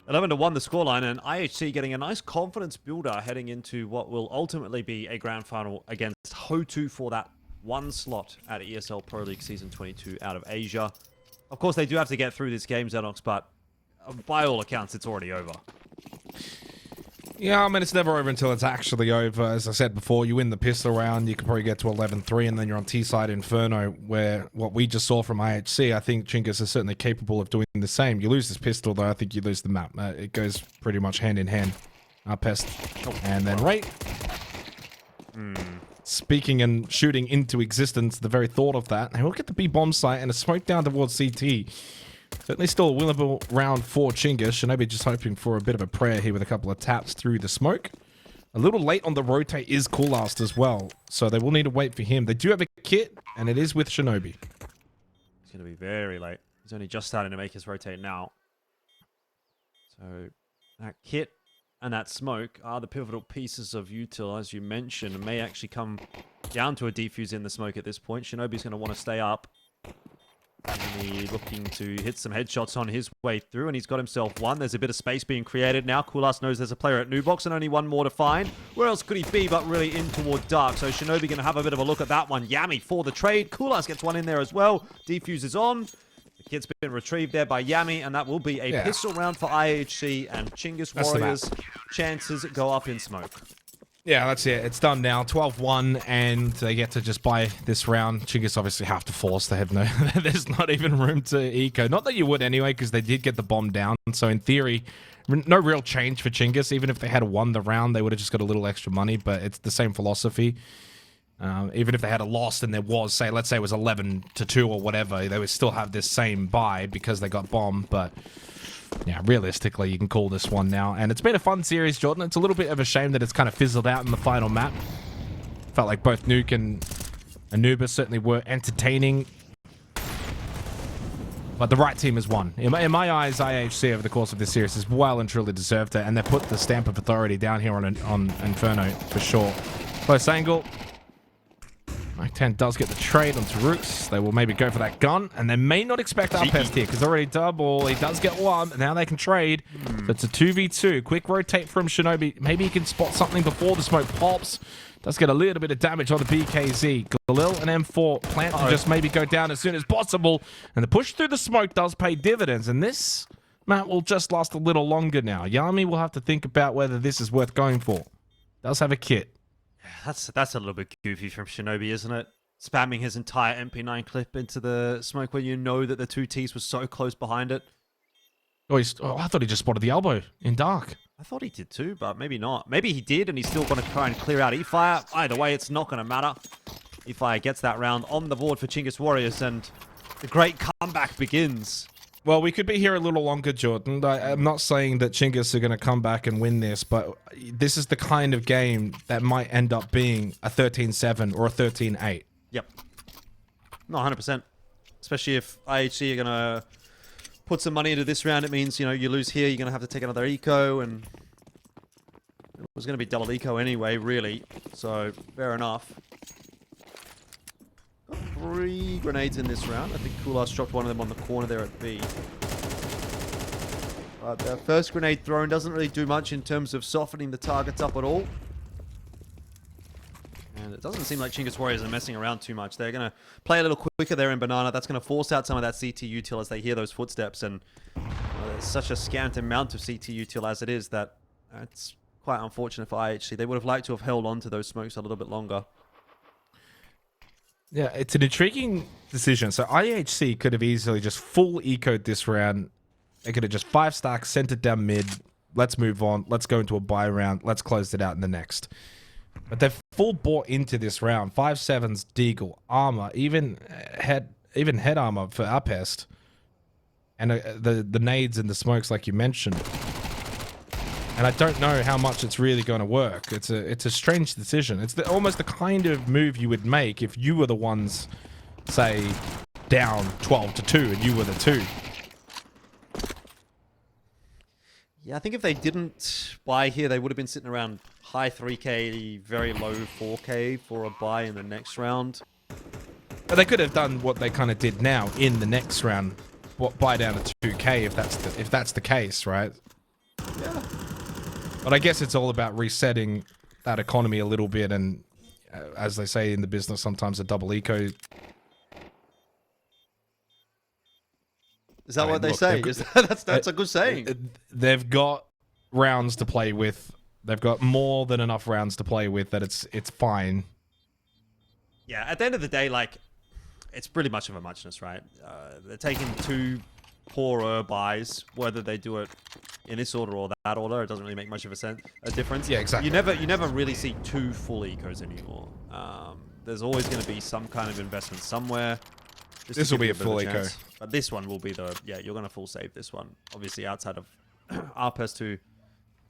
B: 11-1 the scoreline, and IHC getting a nice confidence builder heading into what will ultimately be a grand final against HO2 for that one slot at ESL Pro League Season 22 out of Asia. Of course, they do have to get through this game, Xenox, but by all accounts, it's already over.
A: Yeah, I mean, it's never over until it's actually over. As I said before, you win the pistol round, you can probably get to 11-3, and then you're on T-side Inferno, where what we just saw from IHC, I think Chinggis is certainly capable of doing the same. You lose this pistol, though, I think you lose the map. It goes pretty much hand in hand. Aapestt. And then right. Speaking and shooting into existence, the very thought of that. And we'll get the B-bomb site and a smoke down towards CT. Certainly still a winnable round for Chinggis. Shinobi just hoping for a bit of a prayer here with a couple of taps through the smoke. A little late on the rotate is Coolast as well, so they will need to wait for him. They do have a kit, and it is with Shinobi.
B: It's going to be very late. He's only just starting to make his rotate now. So that kit and that smoke are the pivotal pieces of util, as you mentioned. It may actually come down to a defuse in the smoke at this point. Shinobi's going to want to stay up. And he's looking to hit some headshots on his way through, and he's got himself one. There's a bit of space being created now. Coolast knows there's a player at Nubox and only one more to find. Where else could he be but really in toward Dark? So Shinobi going to have a bit of a look at that one. Yami for the trade. Coolast gets one in there as well. Defuse is on. The kit's been retrieved there by Yami, and that will be a pistol round for IHC, and Chinggis Warriors' chances go up in smoke.
A: Yeah, that's it. It's done now. 12-1, and they get to just buy this round. Chinggis obviously have to force. They have no... There's not even room to eco. Not that you would anyway, because they did get the bomb down. So in theory, no real change for Chinggis. Even if they had won the round, they would have just got a little extra money, but it's the same philosophy. Even if they had a loss and there was, say, let's say it was 11-2 or whatever, they would still have this same buy because they got bombed, but... Yeah, realistically, you can call this one now. And it's been a fun series, Jordan. It's a little bit of a shame that it's kind of fizzled out in the final map. Felt like both Nuke and Anubis certainly were entertaining. But the right team has won. In my eyes, IHC over the course of this series has well and truly deserved it. And they've put the stamp of authority down here on Inferno, for sure. Close angle. Mike 10 does get the trade onto ROUX. They will maybe go for that gun, and they may not expect Aapestt here, because already double. He does get one, and now they can trade. So it's a 2v2. Quick rotate from Shinobi. Maybe he can spot something before the smoke pops. Does get a little bit of damage on the BKZ. Galil and M4 plant to just maybe go down as soon as possible. And the push through the smoke does pay dividends, and this map will just last a little longer now. Yami will have to think about whether this is worth going for. Does have a kit.
B: That's a little bit goofy from Shinobi, isn't it? Spamming his entire MP9 clip into the smoke when you know that the 2Ts were so close behind it.
A: Oh, I thought he just spotted the elbow in Dark.
B: I thought he did too, but maybe not. Maybe he did, and he's still going to try and clear out E-Fire. Either way, it's not going to matter. E-Fire gets that round on the board for Chinggis Warriors, and the great comeback begins.
A: Well, we could be here a little longer, Jordan. I'm not saying that Chinggis are going to come back and win this, but this is the kind of game that might end up being a 13-7 or a 13-8.
B: Yep. Not 100%. Especially if IHC are going to put some money into this round. It means, you know, you lose here, you're going to have to take another eco, and it was going to be double eco anyway, really. So, fair enough. Got 3 grenades in this round. I think Coolast dropped one of them on the corner there at B. But the first grenade thrown doesn't really do much in terms of softening the targets up at all. And it doesn't seem like Chinggis Warriors are messing around too much. They're going to play a little quicker there in Banana. That's going to force out some of that CT util as they hear those footsteps. And there's such a scant amount of CT util as it is that it's quite unfortunate for IHC. They would have liked to have held on to those smokes a little bit longer.
A: Yeah, it's an intriguing decision. So IHC could have easily just full ecoed this round. They could have just 5-stack, sent it down mid. Let's move on. Let's go into a buy round. Let's close it out in the next. But they've full bought into this round. 5.7s, Deagle, armor, even head armor for Aapestt. And the nades and the smokes like you mentioned. And I don't know how much it's really going to work. It's a strange decision. It's almost the kind of move you would make if you were the ones, say, down 12-2 and you were the 2.
B: Yeah, I think if they didn't buy here, they would have been sitting around high 3k, very low 4k for a buy in the next round.
A: But they could have done what they kind of did now in the next round. Buy down to 2k if that's the case, right?
B: Yeah.
A: But I guess it's all about resetting that economy a little bit, and as they say in the business, sometimes a double eco.
B: Is that what they say? That's a good saying.
A: They've got rounds to play with. They've got more than enough rounds to play with that it's fine.
B: Yeah, at the end of the day, like, it's pretty much of a muchness, right? They're taking 2 poorer buys, whether they do it in this order or that order, it doesn't really make much of a difference.
A: Yeah, exactly.
B: You never really see 2 full ecos anymore. There's always going to be some kind of investment somewhere.
A: This will be a full eco.
B: But this one will be you're going to full save this one. Obviously outside of Aapestt, who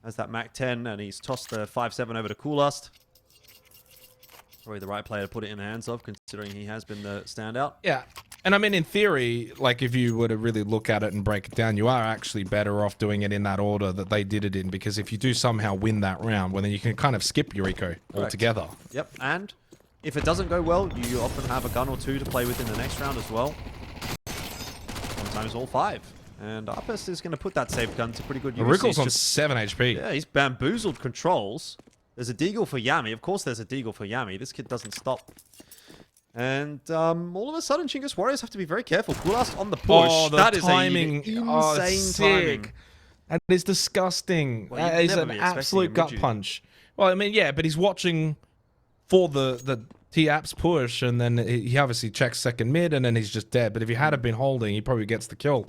B: Has that Mac 10, and he's tossed the 5-7 over to Coolust. Probably the right player to put it in the hands of, considering he has been the standout.
A: Yeah. And I mean, in theory, like if you were to really look at it and break it down, you are actually better off doing it in that order that they did it in, because if you do somehow win that round, well, then you can kind of skip your eco altogether.
B: Yep, and if it doesn't go well, you often have a gun or two to play with in the next round as well. Sometimes all 5. And Aapestt is going to put that save gun to pretty good use.
A: Rickle's on 7 HP.
B: Yeah, he's bamboozled controls. There's a deagle for Yami. Of course there's a deagle for Yami. This kid doesn't stop. And all of a sudden, Chinggis Warriors have to be very careful. Coolast on the push.
A: Oh, the
B: that
A: timing.
B: Is insane timing.
A: That is disgusting.
B: Well, you'd
A: That is
B: never
A: an
B: be expecting
A: absolute
B: him,
A: gut
B: would you?
A: punch. Well, I mean, yeah, but he's watching for the T-Apps push, and then he obviously checks second mid, and then he's just dead. But if he had been holding, he probably gets the kill.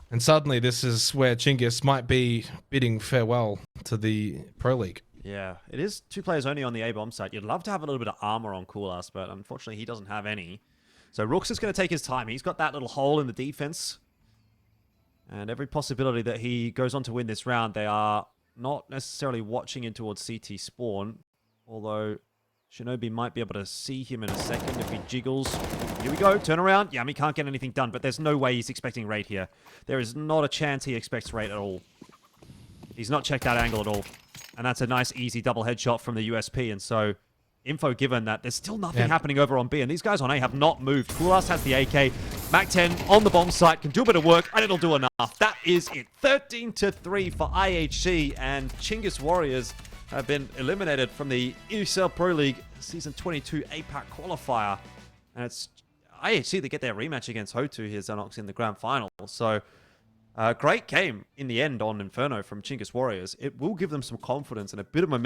A: And suddenly, this is where Chinggis might be bidding farewell to the Pro League.
B: Yeah, it is 2 players only on the A-bomb site. You'd love to have a little bit of armor on Coolast, but unfortunately he doesn't have any. So ROUX is going to take his time. He's got that little hole in the defense. And every possibility that he goes on to win this round, they are not necessarily watching in towards CT spawn. Although Shinobi might be able to see him in a second if he jiggles. Here we go, turn around. Yami can't get anything done, but there's no way he's expecting raid here. There is not a chance he expects raid at all. He's not checked that angle at all. And that's a nice, easy double headshot from the USP. And so, info given that there's still nothing happening over on B. And these guys on A have not moved. Coolast has the AK. Mac 10 on the bomb site. Can do a bit of work, and it'll do enough. That is it. 13-3 for IHC. And Chinggis Warriors have been eliminated from the ESL Pro League Season 22 APAC qualifier. And it's IHC that get their rematch against HO2 here, Xanox, in the grand final. So... great game in the end on Inferno from Chinggis Warriors. It will give them some confidence and a bit of momentum